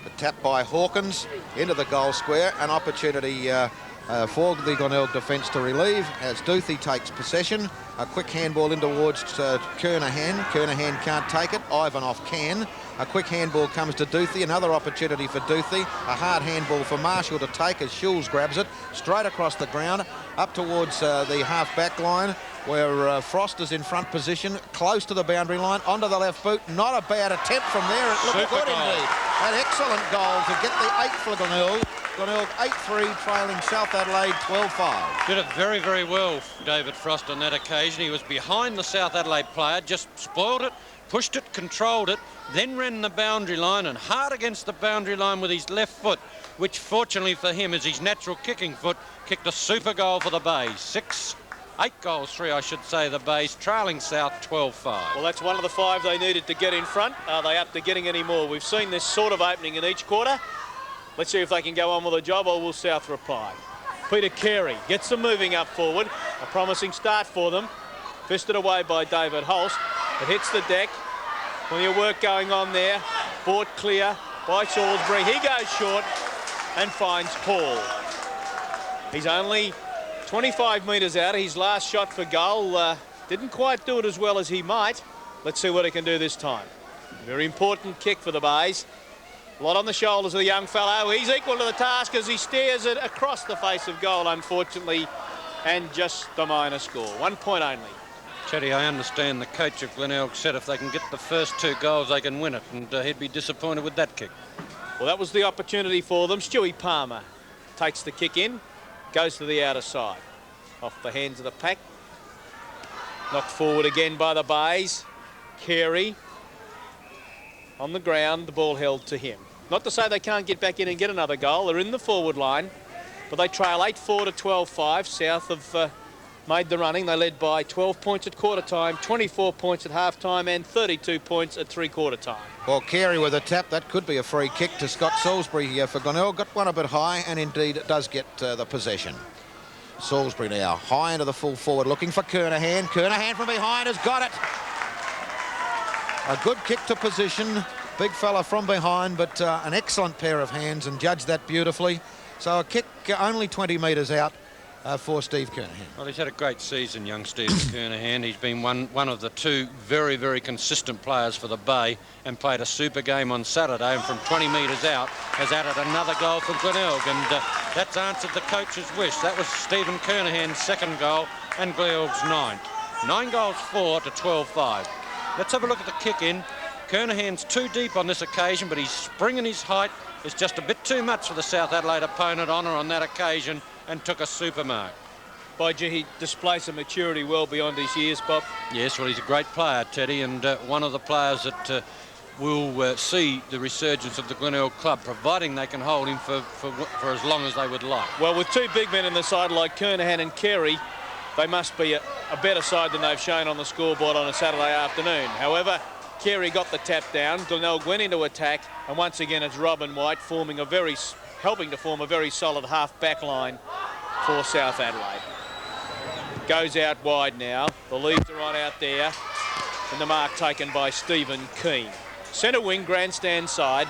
The tap by Hawkins into the goal square. An opportunity for the Glenelg defence to relieve as Duthie takes possession. A quick handball in towards Kernahan. Kernahan can't take it. Ivanov can. A quick handball comes to Duthie. Another opportunity for Duthie. A hard handball for Marshall to take as Schulz grabs it. Straight across the ground, up towards the half-back line, where Frost is in front position, close to the boundary line, onto the left boot. Not a bad attempt from there. It looked good indeed. An excellent goal to get the 8th for Glenelg. Glenelg 8-3, trailing South Adelaide 12-5. Did it very, very well, David Frost, on that occasion. He was behind the South Adelaide player, just spoiled it, pushed it, controlled it, then ran the boundary line and hard against the boundary line with his left foot, which fortunately for him is his natural kicking foot, kicked a super goal for the Bays. 8 goals, 3 I should say, the Bays, trailing South 12-5. Well, that's one of the 5 they needed to get in front. Are they up to getting any more? We've seen this sort of opening in each quarter. Let's see if they can go on with the job, or will South reply. Peter Carey gets them moving up forward. A promising start for them. Fisted away by David Holst. It hits the deck. Plenty of work going on there. Brought clear by Salisbury. He goes short and finds Paul. He's only 25 metres out. His last shot for goal didn't quite do it as well as he might. Let's see what he can do this time. Very important kick for the Bays. A lot on the shoulders of the young fellow. He's equal to the task as he steers it across the face of goal, unfortunately, and just the minor score. 1 point only. Teddy, I understand the coach of Glenelg said if they can get the first 2 goals, they can win it, and he'd be disappointed with that kick. Well, that was the opportunity for them. Stewie Palmer takes the kick in, goes to the outer side. Off the hands of the pack. Knocked forward again by the Bays. Carey on the ground, the ball held to him. Not to say they can't get back in and get another goal. They're in the forward line, but they trail 8-4 to 12-5. South have made the running. They led by 12 points at quarter time, 24 points at half time, and 32 points at three-quarter time. Well, Carey with a tap. That could be a free kick to Scott Salisbury here for Glenelg. Got one a bit high, and indeed it does get the possession. Salisbury now high into the full forward, looking for Kernahan. Kernahan from behind has got it. A good kick to position. Big fella from behind, but an excellent pair of hands, and judged that beautifully. So a kick only 20 metres out for Steve Kernahan. Well, he's had a great season, young Steve Kernahan. He's been one of the 2 very, very consistent players for the Bay, and played a super game on Saturday, and from 20 metres out has added another goal for Glenelg, and that's answered the coach's wish. That was Stephen Kernahan's 2nd goal and Glenelg's 9th. 9 goals 4 to 12-5. Let's have a look at the kick in. Kernahan's too deep on this occasion, but his spring and his height is just a bit too much for the South Adelaide opponent on that occasion, and took a super mark. By gee, he displays some maturity well beyond his years, Bob. Yes, well, he's a great player, Teddy, and one of the players that will see the resurgence of the Glenelg club, providing they can hold him for as long as they would like. Well, with 2 big men in the side like Kernahan and Carey, they must be a better side than they've shown on the scoreboard on a Saturday afternoon. However, Carey got the tap down. Glenelg went into attack, and once again it's Robin White helping to form a very solid half-back line for South Adelaide. Goes out wide now. The leads are on out there, and the mark taken by Stephen Keane. Centre wing, grandstand side.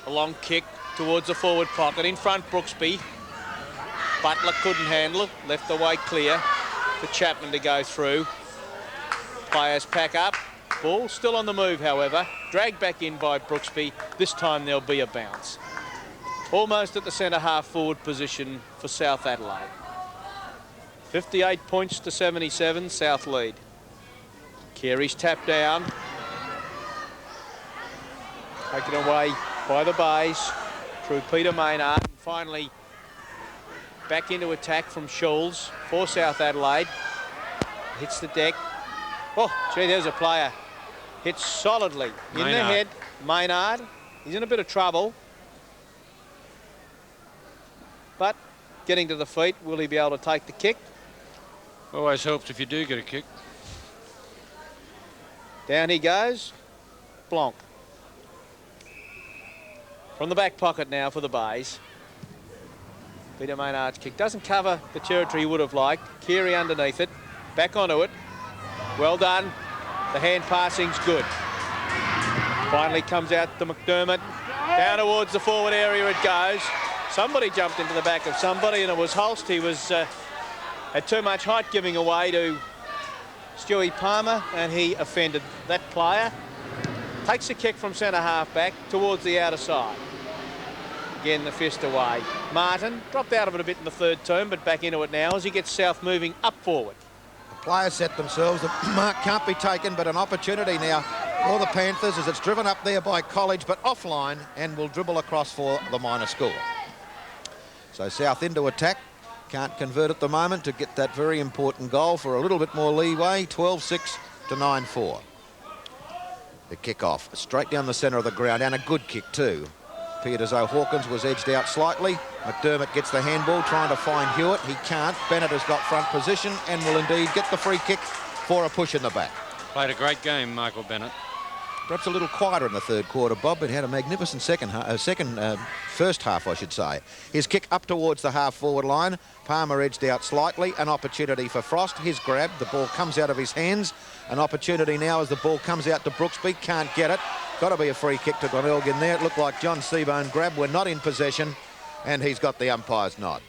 A long kick towards the forward pocket. In front, Brooksby. Butler couldn't handle it. Left the way clear for Chapman to go through. Players pack up. Ball still on the move, however. Dragged back in by Brooksby. This time there'll be a bounce. Almost at the centre half forward position for South Adelaide. 58 points to 77, South lead. Carey's tap down. Taken away by the Bays through Peter Maynard. And finally back into attack from Schulz for South Adelaide. Hits the deck. Oh, gee, there's a player. Hits solidly in the head. Maynard. He's in a bit of trouble. But getting to the feet, will he be able to take the kick? Always helps if you do get a kick. Down he goes. Blanc. From the back pocket now for the Bays. Peter Maynard's kick doesn't cover the territory he would have liked. Carey underneath it. Back onto it. Well done. The hand passing's good. Finally comes out to McDermott. Down towards the forward area it goes. Somebody jumped into the back of somebody, and it was Holst. He was had too much height giving away to Stewie Palmer, and he offended that player. Takes a kick from centre half back towards the outer side. Again, the fist away. Martin dropped out of it a bit in the third term, but back into it now as he gets South moving up forward. The players set themselves. The mark can't be taken, but an opportunity now for the Panthers as it's driven up there by College, but offline, and will dribble across for the minor score. So South into attack. Can't convert at the moment to get that very important goal for a little bit more leeway. 12-6 to 9-4. The kick-off straight down the centre of the ground, and a good kick too. Appeared as though Hawkins was edged out slightly. McDermott gets the handball, trying to find Hewitt. He can't. Bennett has got front position and will indeed get the free kick for a push in the back. Played a great game, Michael Bennett. Perhaps a little quieter in the third quarter, Bob, but had a magnificent first half, I should say. His kick up towards the half-forward line. Palmer edged out slightly. An opportunity for Frost. His grab. The ball comes out of his hands. An opportunity now as the ball comes out to Brooksby. Can't get it. Got to be a free kick to Glenelg in there. It looked like John Seabone grabbed. We're not in possession, and he's got the umpire's nod.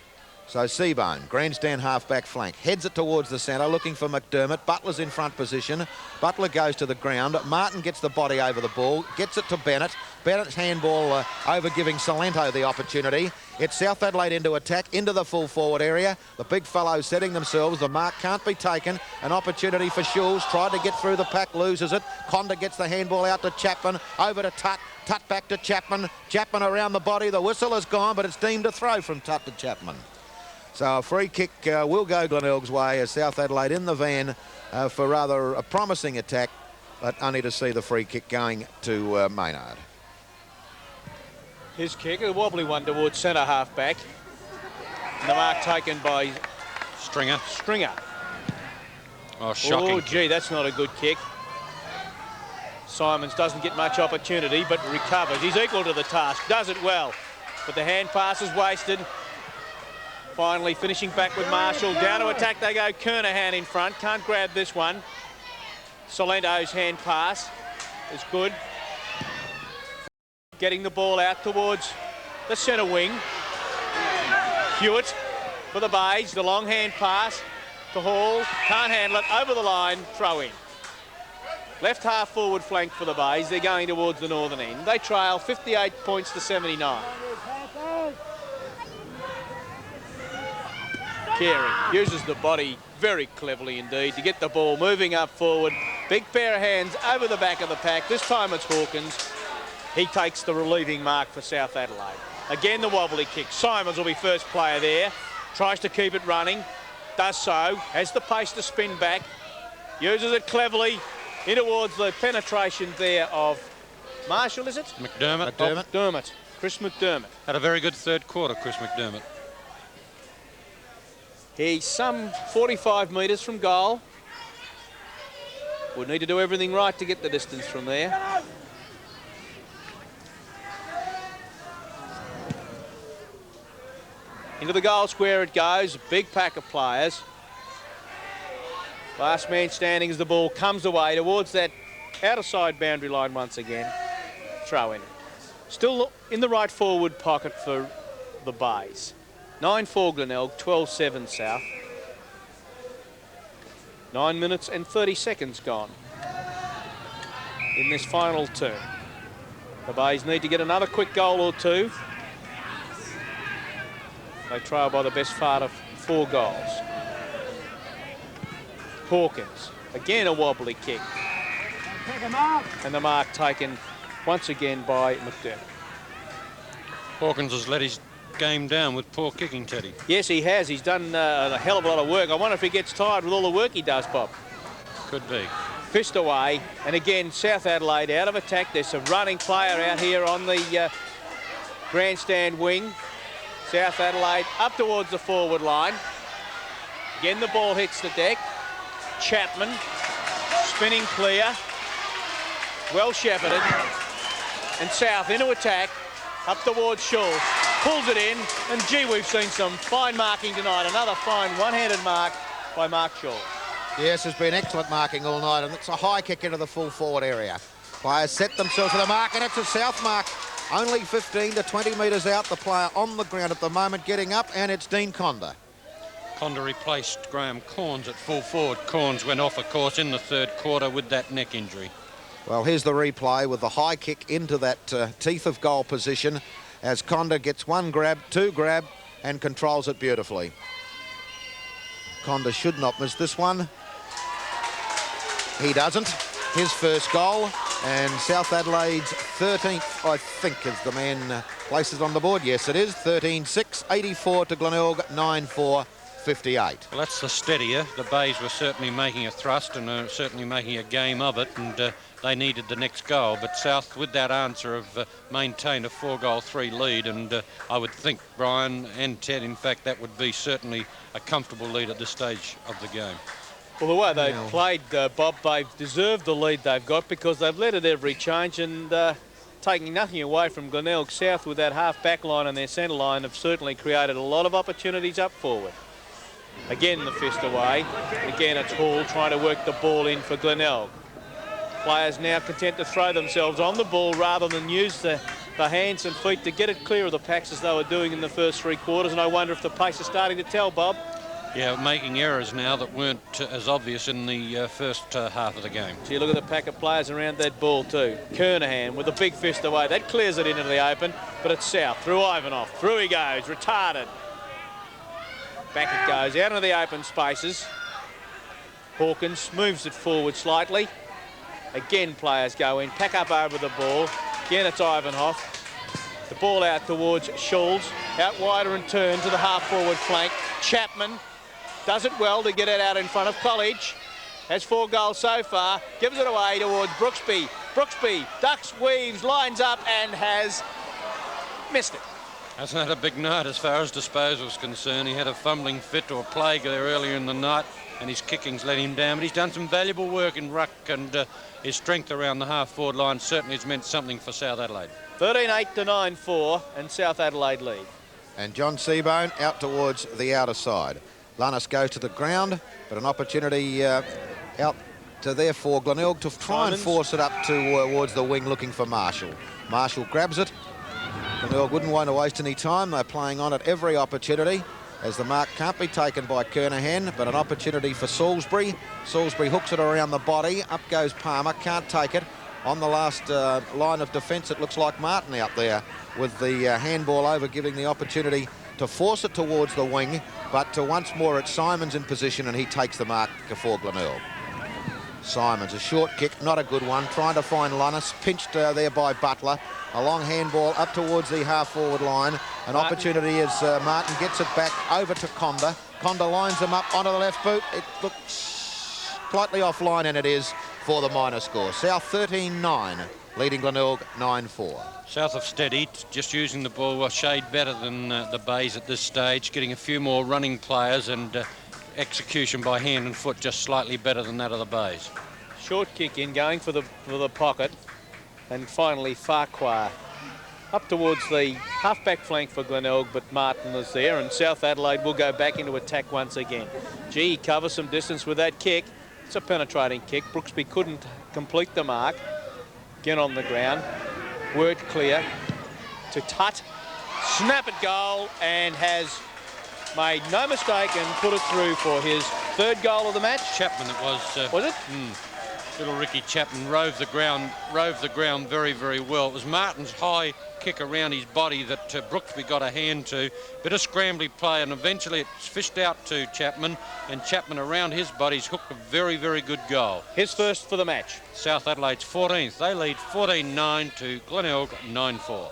So Seabone, grandstand half-back flank, heads it towards the centre, looking for McDermott. Butler's in front position. Butler goes to the ground. Martin gets the body over the ball, gets it to Bennett. Bennett's handball over giving Salento the opportunity. It's South Adelaide into attack, into the full forward area. The big fellows setting themselves. The mark can't be taken. An opportunity for Schulz. Tried to get through the pack, loses it. Conda gets the handball out to Chapman. Over to Tutt. Tutt back to Chapman. Chapman around the body. The whistle is gone, but it's deemed a throw from Tutt to Chapman. So a free kick will go Glenelg's way as South Adelaide in the van for rather a promising attack, but only to see the free kick going to Maynard. His kick, a wobbly one towards centre half back. And the mark taken by Stringer. Oh, shocking. Oh, gee, that's not a good kick. Simons doesn't get much opportunity, but recovers. He's equal to the task, does it well. But the hand pass is wasted. Finally finishing back with Marshall. Down to attack they go. Kernahan in front. Can't grab this one. Salento's hand pass is good. Getting the ball out towards the centre wing. Hewitt for the Bays. The long hand pass to Hall. Can't handle it. Over the line. Throw in. Left half forward flank for the Bays. They're going towards the northern end. They trail 58 points to 79. Carey uses the body very cleverly indeed to get the ball moving up forward. Big pair of hands over the back of the pack. This time it's Hawkins. He takes the relieving mark for South Adelaide. Again, the wobbly kick. Simons will be first player there. Tries to keep it running. Does so. Has the pace to spin back. Uses it cleverly in towards the penetration there of Marshall, is it? McDermott. Chris McDermott. Had a very good third quarter, Chris McDermott. He's some 45 metres from goal. Would need to do everything right to get the distance from there. Into the goal square it goes. Big pack of players. Last man standing as the ball comes away towards that outer side boundary line once again. Throw in. Still in the right forward pocket for the Bays. 9-4 Glenelg, 12-7 South. 9 minutes and 30 seconds gone in this final term. The Bays need to get another quick goal or two. They trail by the best part of 4 goals. Hawkins, again a wobbly kick. And the mark taken once again by McDermott. Hawkins has let his game down with poor kicking, Teddy. Yes, he has. He's done a hell of a lot of work. I wonder if he gets tired with all the work he does, Bob. Could be. Fist away. And again, South Adelaide out of attack. There's a running player out here on the grandstand wing. South Adelaide up towards the forward line. Again, the ball hits the deck. Chapman spinning clear. Well shepherded. And South into attack. Up towards Schulz. Pulls it in. And gee, we've seen some fine marking tonight. Another fine one-handed mark by Mark Schulz. Yes, there's been excellent marking all night, and it's a high kick into the full forward area. Players set themselves for the mark, and it's a South mark. Only 15 to 20 metres out. The player on the ground at the moment getting up, and it's Dean Conder. Conder replaced Graham Corns at full forward. Corns went off, of course, in the third quarter with that neck injury. Well, here's the replay with the high kick into that teeth of goal position as Conder gets one grab, two grab, and controls it beautifully. Conder should not miss this one. He doesn't. His first goal, and South Adelaide's 13th, I think, is the man places on the board. Yes, it is. 13-6, 84 to Glenelg, 9-4, 58. Well, that's the steadier. The Bays were certainly making a thrust and certainly making a game of it, and they needed the next goal. But South, with that answer, have maintained a 4-goal-3 lead, and I would think, Brian and Ted, in fact, that would be certainly a comfortable lead at this stage of the game. Well, the way they've played, Bob, they've deserved the lead they've got because they've led at every change, and taking nothing away from Glenelg, South with that half-back line and their centre line have certainly created a lot of opportunities up forward. Again, the fist away. Again, it's Hall trying to work the ball in for Glenelg. Players now content to throw themselves on the ball rather than use the hands and feet to get it clear of the packs as they were doing in the first 3 quarters, and I wonder if the pace is starting to tell, Bob. Yeah, making errors now that weren't as obvious in the first half of the game. So you look at the pack of players around that ball too. Kernahan with a big fist away. That clears it into the open, but it's South. Through Ivanov. Through he goes. Retarded. Back it goes. Out into the open spaces. Hawkins moves it forward slightly. Again, players go in. Pack up over the ball. Again, it's Ivanov. The ball out towards Schulz. Out wider and turn to the half-forward flank. Chapman does it well to get it out in front of College. Has 4 goals so far. Gives it away towards Brooksby. Brooksby ducks, weaves, lines up and has missed it. Hasn't had a big night as far as disposal is concerned. He had a fumbling fit or plague there earlier in the night, and his kickings let him down. But he's done some valuable work in ruck, and his strength around the half-forward line certainly has meant something for South Adelaide. 13-8 to 9-4, and South Adelaide lead. And John Seabone out towards the outer side. Lannis goes to the ground, but an opportunity out to therefore Glenelg to try and force it up towards the wing looking for Marshall. Marshall grabs it. Glenelg wouldn't want to waste any time. They're playing on at every opportunity as the mark can't be taken by Kernahan, but an opportunity for Salisbury. Salisbury hooks it around the body. Up goes Palmer, can't take it. On the last line of defence, it looks like Martin out there with the handball over, giving the opportunity to force it towards the wing. But once more, it's Simons in position, and he takes the mark for Glenelg. Simons, a short kick, not a good one, trying to find Lannis, pinched there by Butler. A long handball up towards the half-forward line. An opportunity as Martin gets it back over to Conder. Conder lines him up onto the left boot. It looks slightly offline, and it is for the minor score. South 13-9, leading Glenelg 9-4. South have steadied, just using the ball a shade better than the Bays at this stage, getting a few more running players, and execution by hand and foot just slightly better than that of the Bays. Short kick in, going for the pocket, and finally Farquhar up towards the half-back flank for Glenelg, but Martin is there, and South Adelaide will go back into attack once again. Gee, he covers some distance with that kick. It's a penetrating kick. Brooksby couldn't complete the mark. Again on the ground. Word clear to Tutt. Snap it goal, and has made no mistake and put it through for his 3rd goal of the match. Chapman it was. Was it? Little Ricky Chapman rove the ground very, very well. It was Martin's high kick around his body that Brooksby got a hand to. Bit of scrambly play, and eventually it's fished out to Chapman, and Chapman around his body's hooked a very, very good goal. His first for the match. South Adelaide's 14th. They lead 14-9 to Glenelg 9-4.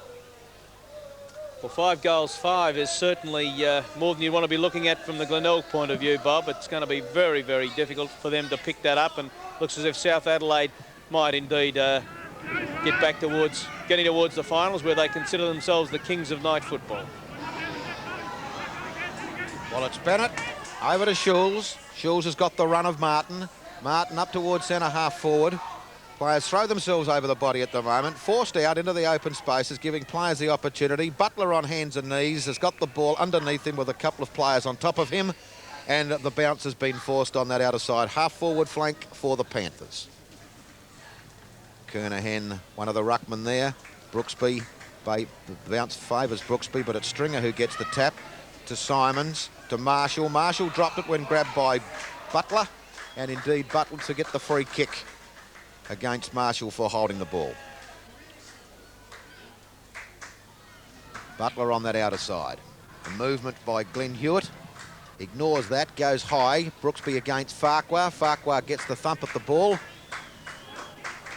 Well, 5 goals, 5 is certainly more than you want to be looking at from the Glenelg point of view, Bob. It's going to be very, very difficult for them to pick that up, and looks as if South Adelaide might indeed get back towards getting towards the finals, where they consider themselves the kings of night football. Well, it's Bennett over to Schulz. Schulz has got the run of Martin. Martin up towards centre half forward. Players throw themselves over the body at the moment. Forced out into the open spaces, giving players the opportunity. Butler on hands and knees has got the ball underneath him with a couple of players on top of him. And the bounce has been forced on that outer side half-forward flank for the Panthers. Kernahan, one of the ruckmen there. Brooksby, The bounce favours Brooksby, but it's Stringer who gets the tap to Simons, to Marshall. Marshall dropped it when grabbed by Butler, and indeed Butler to get the free kick against Marshall for holding the ball. Butler on that outer side. A movement by Glenn Hewitt. Ignores that, goes high. Brooksby against Farquhar. Farquhar gets the thump at the ball.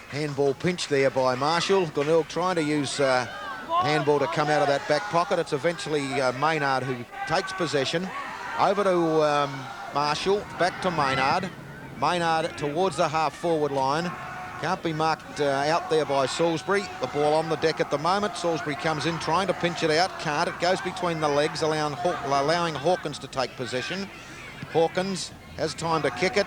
Handball pinch there by Marshall. Glenelg trying to use handball to come out of that back pocket. It's eventually Maynard who takes possession. Over to Marshall, back to Maynard. Maynard towards the half-forward line. Can't be marked out there by Salisbury. The ball on the deck at the moment. Salisbury comes in trying to pinch it out. Can't. It goes between the legs, allowing Hawkins to take possession. Hawkins has time to kick it.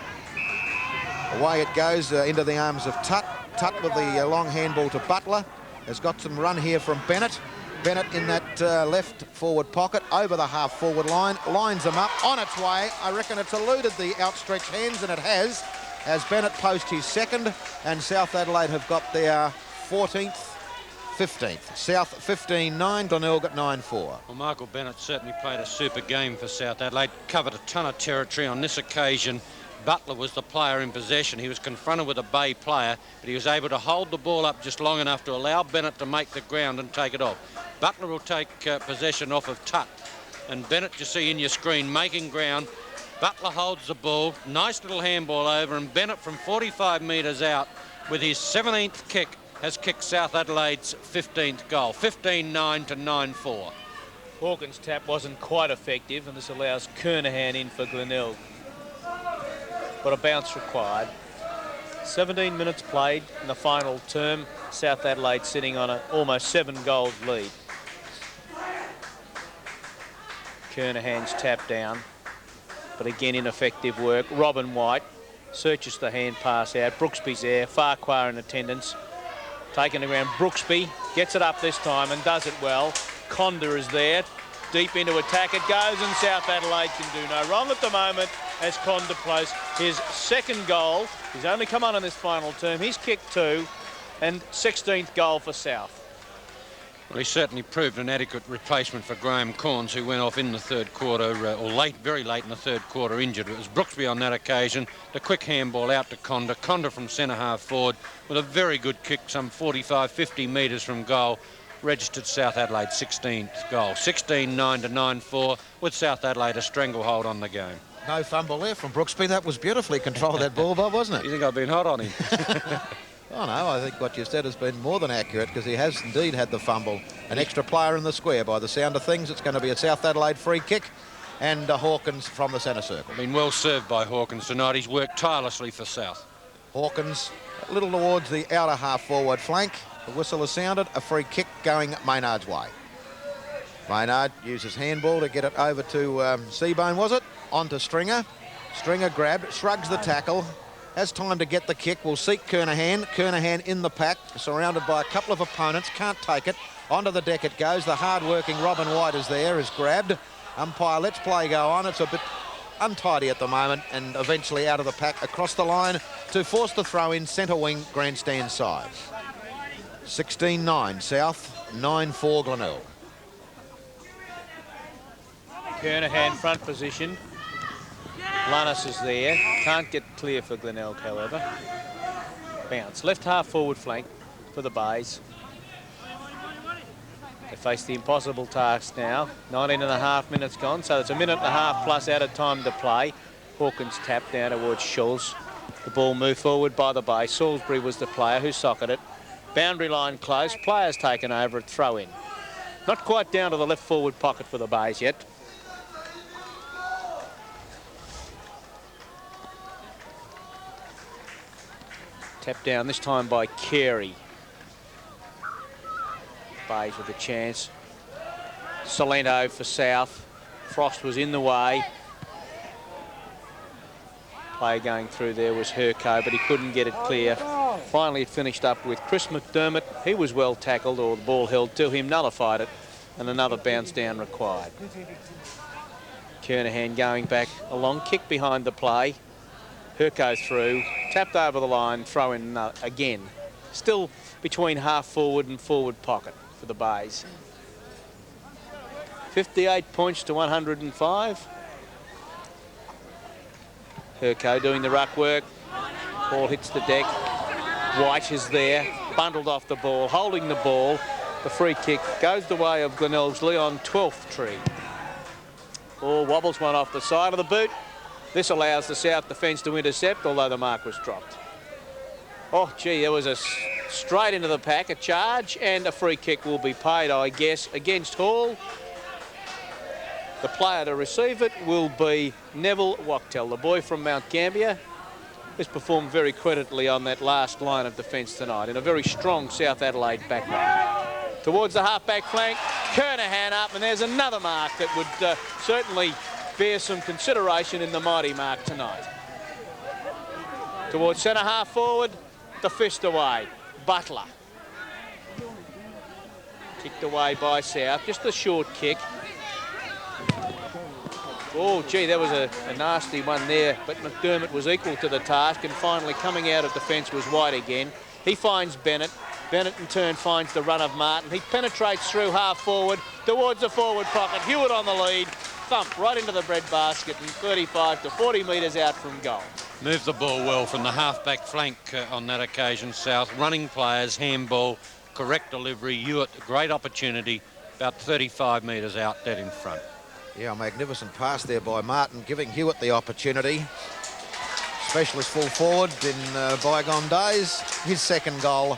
Away it goes into the arms of Tutt. Tutt with the long handball to Butler. Has got some run here from Bennett. Bennett in that left forward pocket over the half forward line. Lines them up on its way. I reckon it's eluded the outstretched hands, and it has, as Bennett posts his second, and South Adelaide have got their 14th, 15th. South 15-9, Glenelg at 9-4. Well, Michael Bennett certainly played a super game for South Adelaide. Covered a ton of territory on this occasion. Butler was the player in possession. He was confronted with a Bay player, but he was able to hold the ball up just long enough to allow Bennett to make the ground and take it off. Butler will take possession off of Tutt. And Bennett, you see in your screen, making ground. Butler holds the ball. Nice little handball over, and Bennett from 45 metres out with his 17th kick has kicked South Adelaide's 15th goal. 15-9 to 9-4. Hawkins' tap wasn't quite effective, and this allows Kernahan in for Glenelg. But a bounce required. 17 minutes played in the final term. South Adelaide sitting on an almost 7 goals lead. Kernahan's tap down, but again ineffective work. Robin White searches the hand pass out. Brooksby's there. Farquhar in attendance. Taking the ground. Brooksby gets it up this time and does it well. Conda is there. Deep into attack it goes, and South Adelaide can do no wrong at the moment as Conda plays his second goal. He's only come on in this final term. He's kicked 2, and 16th goal for South. Well, he certainly proved an adequate replacement for Graham Corns, who went off in the third quarter, or late, very late in the third quarter, injured. It was Brooksby on that occasion. The quick handball out to Conda. Conda from centre half forward with a very good kick, some 45, 50 metres from goal. Registered South Adelaide 16th goal. 16-9 to 9-4 with South Adelaide a stranglehold on the game. No fumble there from Brooksby. That was beautifully controlled, that ball, Bob, wasn't it? You think I've been hot on him? Oh, no, I think what you said has been more than accurate, because he has indeed had the fumble. An extra player in the square by the sound of things. It's going to be a South Adelaide free kick, and Hawkins from the centre circle. Been well served by Hawkins tonight. He's worked tirelessly for South. Hawkins a little towards the outer half-forward flank. The whistle is sounded. A free kick going Maynard's way. Maynard uses handball to get it over to Seabone, was it? On to Stringer. Stringer grabbed, shrugs the tackle. Has time to get the kick. Will seek Kernahan. Kernahan in the pack, surrounded by a couple of opponents. Can't take it. Onto the deck it goes. The hard-working Robin White is there, is grabbed. Umpire lets play go on. It's a bit untidy at the moment, and eventually out of the pack across the line to force the throw in centre wing grandstand side. 16-9 South, 9-4 Glenelg. Kernahan front position. Lannis is there. Can't get clear for Glenelg, however. Bounce. Left half forward flank for the Bays. They face the impossible task now. 19.5 minutes gone, so it's a minute and a half plus added time to play. Hawkins tapped down towards Schulz. The ball moved forward by the Bay. Salisbury was the player who socketed it. Boundary line close. Players taken over at throw in. Not quite down to the left forward pocket for the Bays yet. Tap down this time by Carey. Bays with a chance. Salento for South. Frost was in the way. Play going through there was Herco, but he couldn't get it clear. Finally it finished up with Chris McDermott. He was well tackled, or the ball held to him, nullified it, and another bounce down required. Kernahan going back, a long kick behind the play. Herco through, tapped over the line, throw in again. Still between half forward and forward pocket for the Bays. 58 points to 105. Herco doing the ruck work. Ball hits the deck. White is there, bundled off the ball, holding the ball. The free kick goes the way of Glenelg's Leon Twelftree. Ball wobbles one off the side of the boot. This allows the South defence to intercept, although the mark was dropped. Oh, gee, there was a straight into the pack, a charge, and a free kick will be paid, I guess, against Hall. The player to receive it will be Neville Wachtel, the boy from Mount Gambier, who's performed very creditably on that last line of defence tonight in a very strong South Adelaide back line. Towards the half-back flank, Kernahan up, and there's another mark that would certainly bear some consideration in the mighty mark tonight. Towards centre half forward, the fist away, Butler. Kicked away by South, just a short kick. Oh, gee, that was a nasty one there, but McDermott was equal to the task, and finally coming out of defence was White again. He finds Bennett. Bennett in turn finds the run of Martin. He penetrates through half forward towards the forward pocket. Hewitt on the lead, thump right into the bread basket and 35 to 40 metres out from goal. Moved the ball well from the half-back flank on that occasion, South. Running players, handball, correct delivery. Hewitt, great opportunity, about 35 metres out, dead in front. Yeah, a magnificent pass there by Martin, giving Hewitt the opportunity. Specialist full forward in bygone days. His second goal,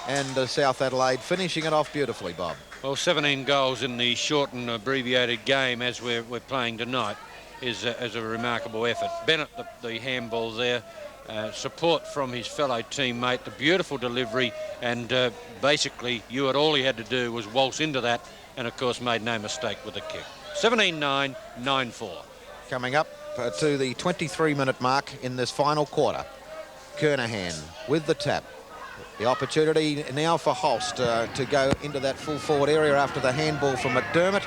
and South Adelaide finishing it off beautifully, Bob. Well, 17 goals in the short and abbreviated game as we're playing tonight is a remarkable effort. Bennett, the handball there, support from his fellow teammate, the beautiful delivery, and basically Hewitt, all he had to do was waltz into that, and of course made no mistake with the kick. 17-9, 9-4. Coming up to the 23-minute mark in this final quarter. Kernahan with the tap. The opportunity now for Holst to go into that full forward area after the handball from McDermott.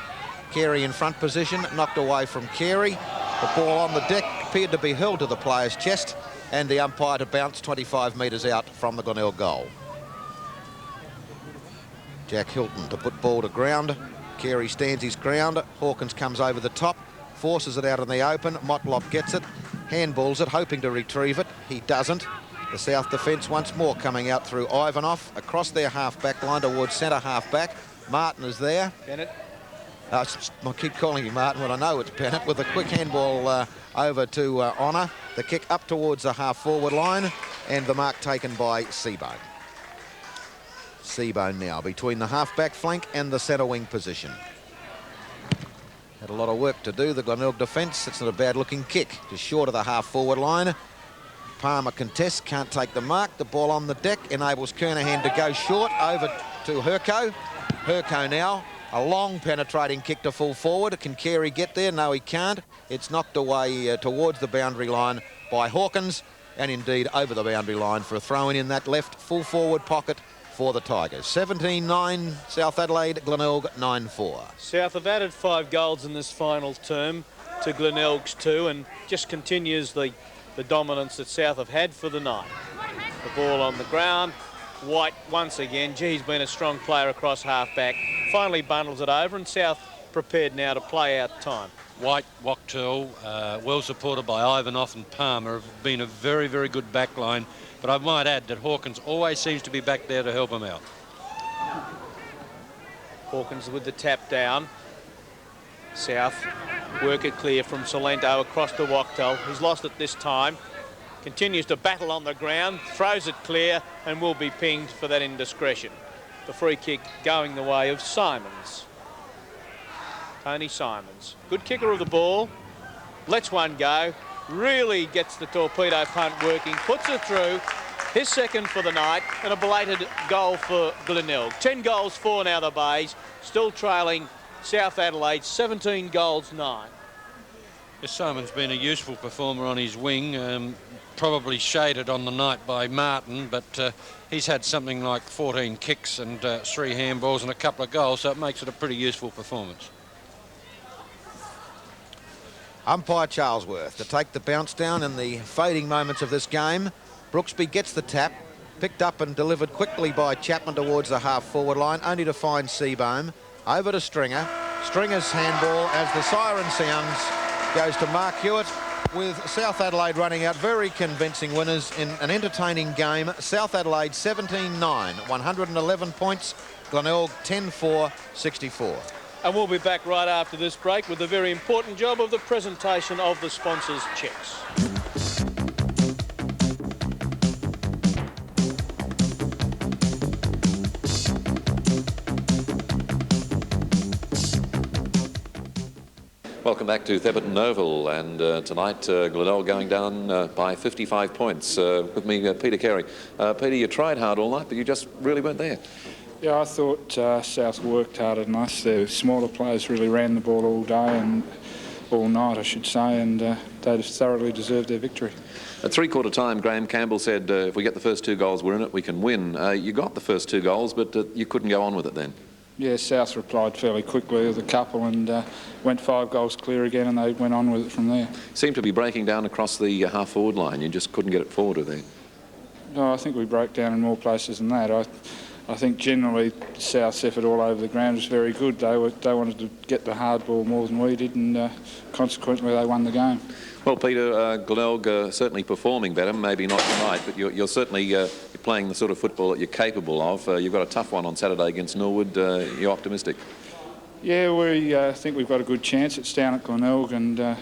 Carey in front position, knocked away from Carey. The ball on the deck appeared to be hurled to the player's chest, and the umpire to bounce 25 metres out from the Glenelg goal. Jack Hilton to put ball to ground. Carey stands his ground. Hawkins comes over the top, forces it out in the open. Motlop gets it, handballs it, hoping to retrieve it. He doesn't. The South defence once more coming out through Ivanov, across their half-back line towards centre half-back. Martin is there. Bennett. I keep calling him Martin when I know it's Bennett, with a quick handball over to Honour. The kick up towards the half-forward line, and the mark taken by Seabone. Seabone now between the half-back flank and the centre wing position. Had a lot of work to do, the Glenelg defence. It's not a bad-looking kick, just short of the half-forward line. Palmer contests, can't take the mark. The ball on the deck enables Kernahan to go short over to Herco. Herco now, a long penetrating kick to full forward. Can Carey get there? No, he can't. It's knocked away towards the boundary line by Hawkins, and indeed over the boundary line for a throw-in in that left full forward pocket for the Tigers. 17-9 South Adelaide, Glenelg 9-4. South have added 5 goals in this final term to Glenelg's 2, and just continues the dominance that South have had for the night. The ball on the ground. White once again, he's been a strong player across half-back. Finally bundles it over, and South prepared now to play out time. White, Wachtel, well supported by Ivanov and Palmer, have been a very, very good back line. But I might add that Hawkins always seems to be back there to help him out. Hawkins with the tap down. South work it clear from Salento across to Wachtel. He's lost it this time. Continues to battle on the ground, throws it clear, and will be pinged for that indiscretion. The free kick going the way of Simons. Tony Simons. Good kicker of the ball. Lets one go. Really gets the torpedo punt working. Puts it through. His second for the night, and a belated goal for Glenelg. 10 goals for now the Bays. Still trailing South Adelaide, 17 goals 9. Yes, Simon's been a useful performer on his wing, probably shaded on the night by Martin, but he's had something like 14 kicks and 3 handballs and a couple of goals, so it makes it a pretty useful performance. Umpire Charlesworth to take the bounce down in the fading moments of this game. Brooksby gets the tap. Picked up and delivered quickly by Chapman towards the half-forward line, only to find Seabohm. Over to Stringer. Stringer's handball, as the siren sounds, goes to Mark Hewitt, with South Adelaide running out very convincing winners in an entertaining game. South Adelaide 17-9, 111 points. Glenelg 10-4, 64. And we'll be back right after this break with the very important job of the presentation of the sponsors' cheques. Welcome back to Thebarton Oval, and tonight Glenelg going down by 55 points. With me, Peter Carey. Peter, you tried hard all night, but you just really weren't there. Yeah, I thought South worked harder than us. The smaller players really ran the ball all day and all night, I should say, and they just thoroughly deserved their victory. At three-quarter time, Graham Campbell said, if we get the first 2 goals, we're in it, we can win. You got the first 2 goals, but you couldn't go on with it then. Yeah, South replied fairly quickly with a couple and went 5 goals clear again, and they went on with it from there. Seemed to be breaking down across the half-forward line. You just couldn't get it forward with there. No, I think we broke down in more places than that. I think generally South's effort all over the ground was very good. They wanted to get the hard ball more than we did, and consequently they won the game. Well, Peter, Glenelg certainly performing better, maybe not tonight, but you're certainly you're playing the sort of football that you're capable of. You've got a tough one on Saturday against Norwood. You're optimistic? Yeah, we think we've got a good chance. It's down at Glenelg, and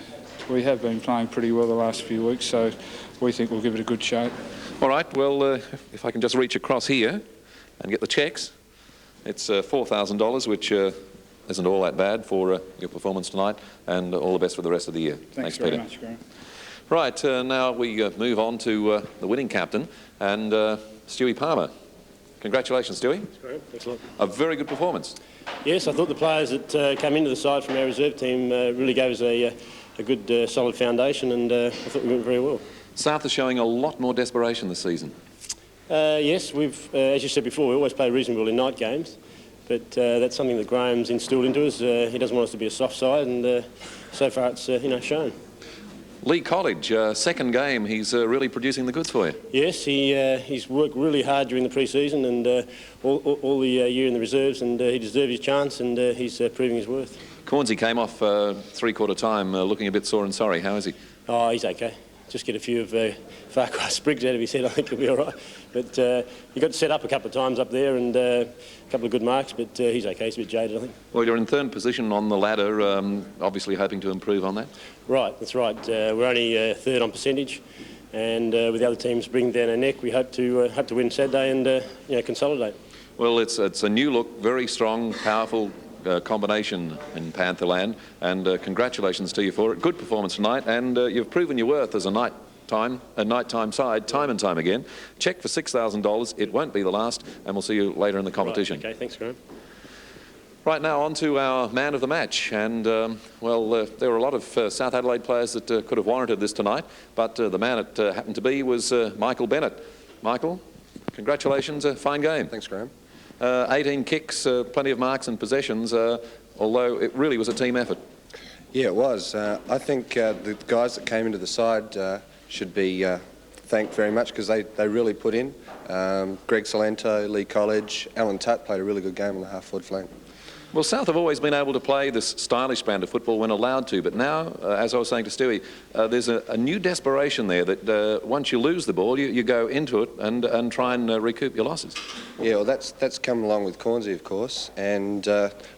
we have been playing pretty well the last few weeks, so we think we'll give it a good shot. All right, well, if I can just reach across here and get the cheques. It's $4,000, which isn't all that bad for your performance tonight, and all the best for the rest of the year. Thanks Peter. very much, Graham. Right, now we move on to the winning captain, and Stewie Palmer. Congratulations, Stewie. That's great. Thanks a lot. A very good performance. Yes, I thought the players that came into the side from our reserve team really gave us a good, solid foundation, and I thought we went very well. South is showing a lot more desperation this season. Yes, we've, as you said before, we always play reasonably well in night games, but that's something that Graham's instilled into us. He doesn't want us to be a soft side, and so far it's shown. Lee College, second game, he's really producing the goods for you. Yes, he's worked really hard during the pre-season and all the year in the reserves, and he deserves his chance, and he's proving his worth. Cornsey came off three-quarter time looking a bit sore and sorry. How is he? Oh, he's okay. Just get a few of Farquhar Sprigs out of his head, I think he'll be all right. But he got set up a couple of times up there and a couple of good marks, but he's okay. He's a bit jaded, I think. Well, you're in third position on the ladder, obviously hoping to improve on that. Right, that's right. We're only third on percentage, and with the other teams bringing down our neck, we hope to win Saturday and consolidate. Well, it's a new look, very strong, powerful combination in Pantherland, and congratulations to you for it. Good performance tonight, and you've proven your worth as a nighttime side time and time again. Check for $6,000. It won't be the last, and we'll see you later in the competition. Right, okay, thanks, Graham. Right now, on to our man of the match, and well, there were a lot of South Adelaide players that could have warranted this tonight, but the man it happened to be was Michael Bennett. Michael, congratulations, fine game. Thanks, Graham. 18 kicks, plenty of marks and possessions, although it really was a team effort. Yeah, it was. I think the guys that came into the side should be thanked very much because they really put in. Greg Salento, Lee College, Alan Tutt played a really good game on the half-forward flank. Well, South have always been able to play this stylish brand of football when allowed to, but now, as I was saying to Stewie, there's a new desperation there that once you lose the ball, you go into it and try and recoup your losses. Yeah, well, that's come along with Cornsey, of course, and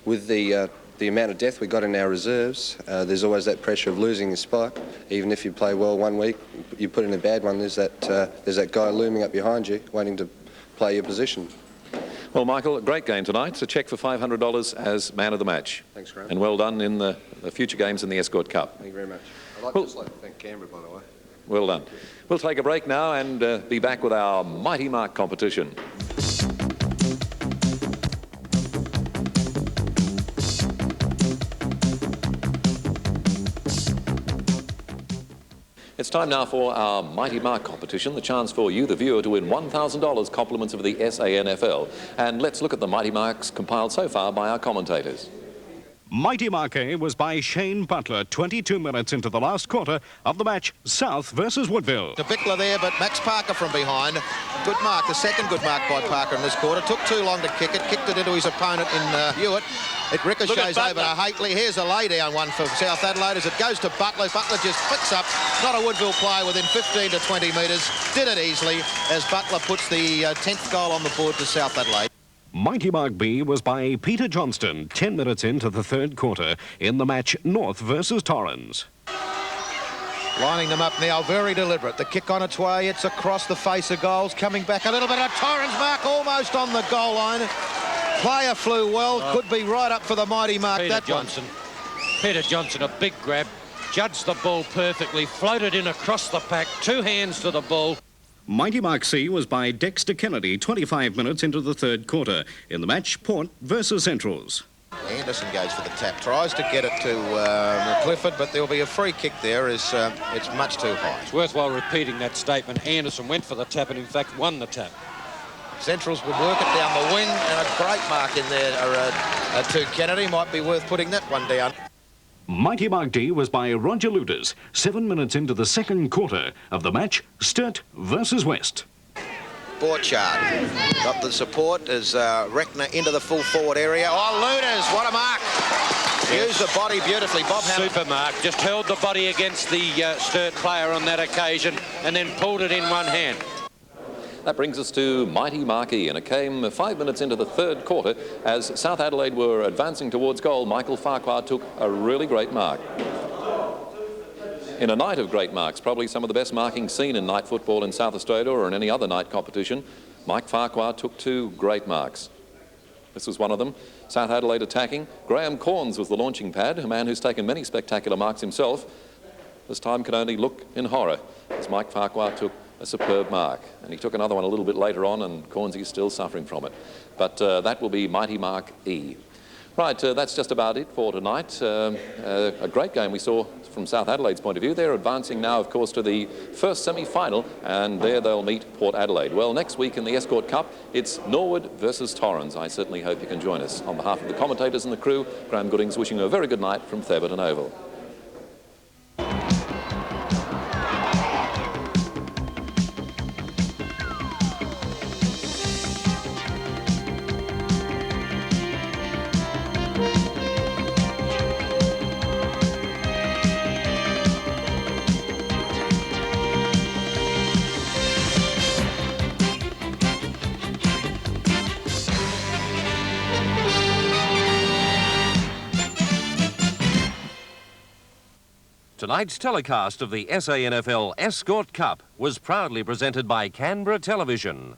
with the amount of depth we got in our reserves, there's always that pressure of losing your spot. Even if you play well one week, you put in a bad one, there's that guy looming up behind you waiting to play your position. Well, Michael, a great game tonight. So check for $500 as man of the match. Thanks, Graham. And well done in the future games in the Escort Cup. Thank you very much. I'd just like to thank Canberra, by the way. Well done. We'll take a break now and be back with our Mighty Mark competition. It's time now for our Mighty Mark competition, the chance for you, the viewer, to win $1,000 compliments of the SANFL. And let's look at the Mighty Marks compiled so far by our commentators. Mighty Marquet was by Shane Butler 22 minutes into the last quarter of the match, South versus Woodville. To Bickler there, but Max Parker from behind. Good mark, the second good mark by Parker in this quarter. Took too long to kick it, kicked it into his opponent in Hewitt. It ricochets over to Haitley. Here's a lay-down one for South Adelaide as it goes to Butler. Butler just flicks up. Not a Woodville player within 15 to 20 metres. Did it easily as Butler puts the 10th goal on the board to South Adelaide. Mighty Mark B was by Peter Johnston 10 minutes into the third quarter in the match North versus Torrens. Lining them up now, very deliberate. The kick on its way, it's across the face of goals. Coming back a little bit of Torrens mark almost on the goal line. Player flew well, could be right up for the Mighty Mark. Peter Johnson. Peter Johnson, a big grab, judged the ball perfectly, floated in across the pack, two hands to the ball. Mighty Mark C was by Dexter Kennedy 25 minutes into the third quarter in the match Port versus Centrals. Anderson goes for the tap, tries to get it to Clifford, but there'll be a free kick there as it's much too high. It's worthwhile repeating that statement. Anderson went for the tap and in fact won the tap. Centrals would work it down the wing and a great mark in there to Kennedy. Might be worth putting that one down. Mighty Mark D was by Roger Luders 7 minutes into the second quarter of the match Sturt versus West. Borchard got the support as Reckner into the full forward area. Oh, Luders, what a mark. Used the body beautifully. Bob Hammond. Super mark, just held the body against the Sturt player on that occasion and then pulled it in one hand. That brings us to Mighty Marquee, and it came 5 minutes into the third quarter as South Adelaide were advancing towards goal. Michael Farquhar took a really great mark. In a night of great marks, probably some of the best marking seen in night football in South Australia or in any other night competition, Mike Farquhar took two great marks. This was one of them. South Adelaide attacking. Graham Corns was the launching pad, a man who's taken many spectacular marks himself. This time could only look in horror as Mike Farquhar took a superb mark, and he took another one a little bit later on, and Cornsy's still suffering from it. But that will be Mighty Mark E. Right, that's just about it for tonight. A great game we saw from South Adelaide's point of view. They're advancing now, of course, to the first semi-final, and there they'll meet Port Adelaide. Well, next week in the Escort Cup, it's Norwood versus Torrens. I certainly hope you can join us. On behalf of the commentators and the crew, Graham Goodings wishing you a very good night from Thebarton Oval. Tonight's telecast of the SANFL Escort Cup was proudly presented by Canberra Television.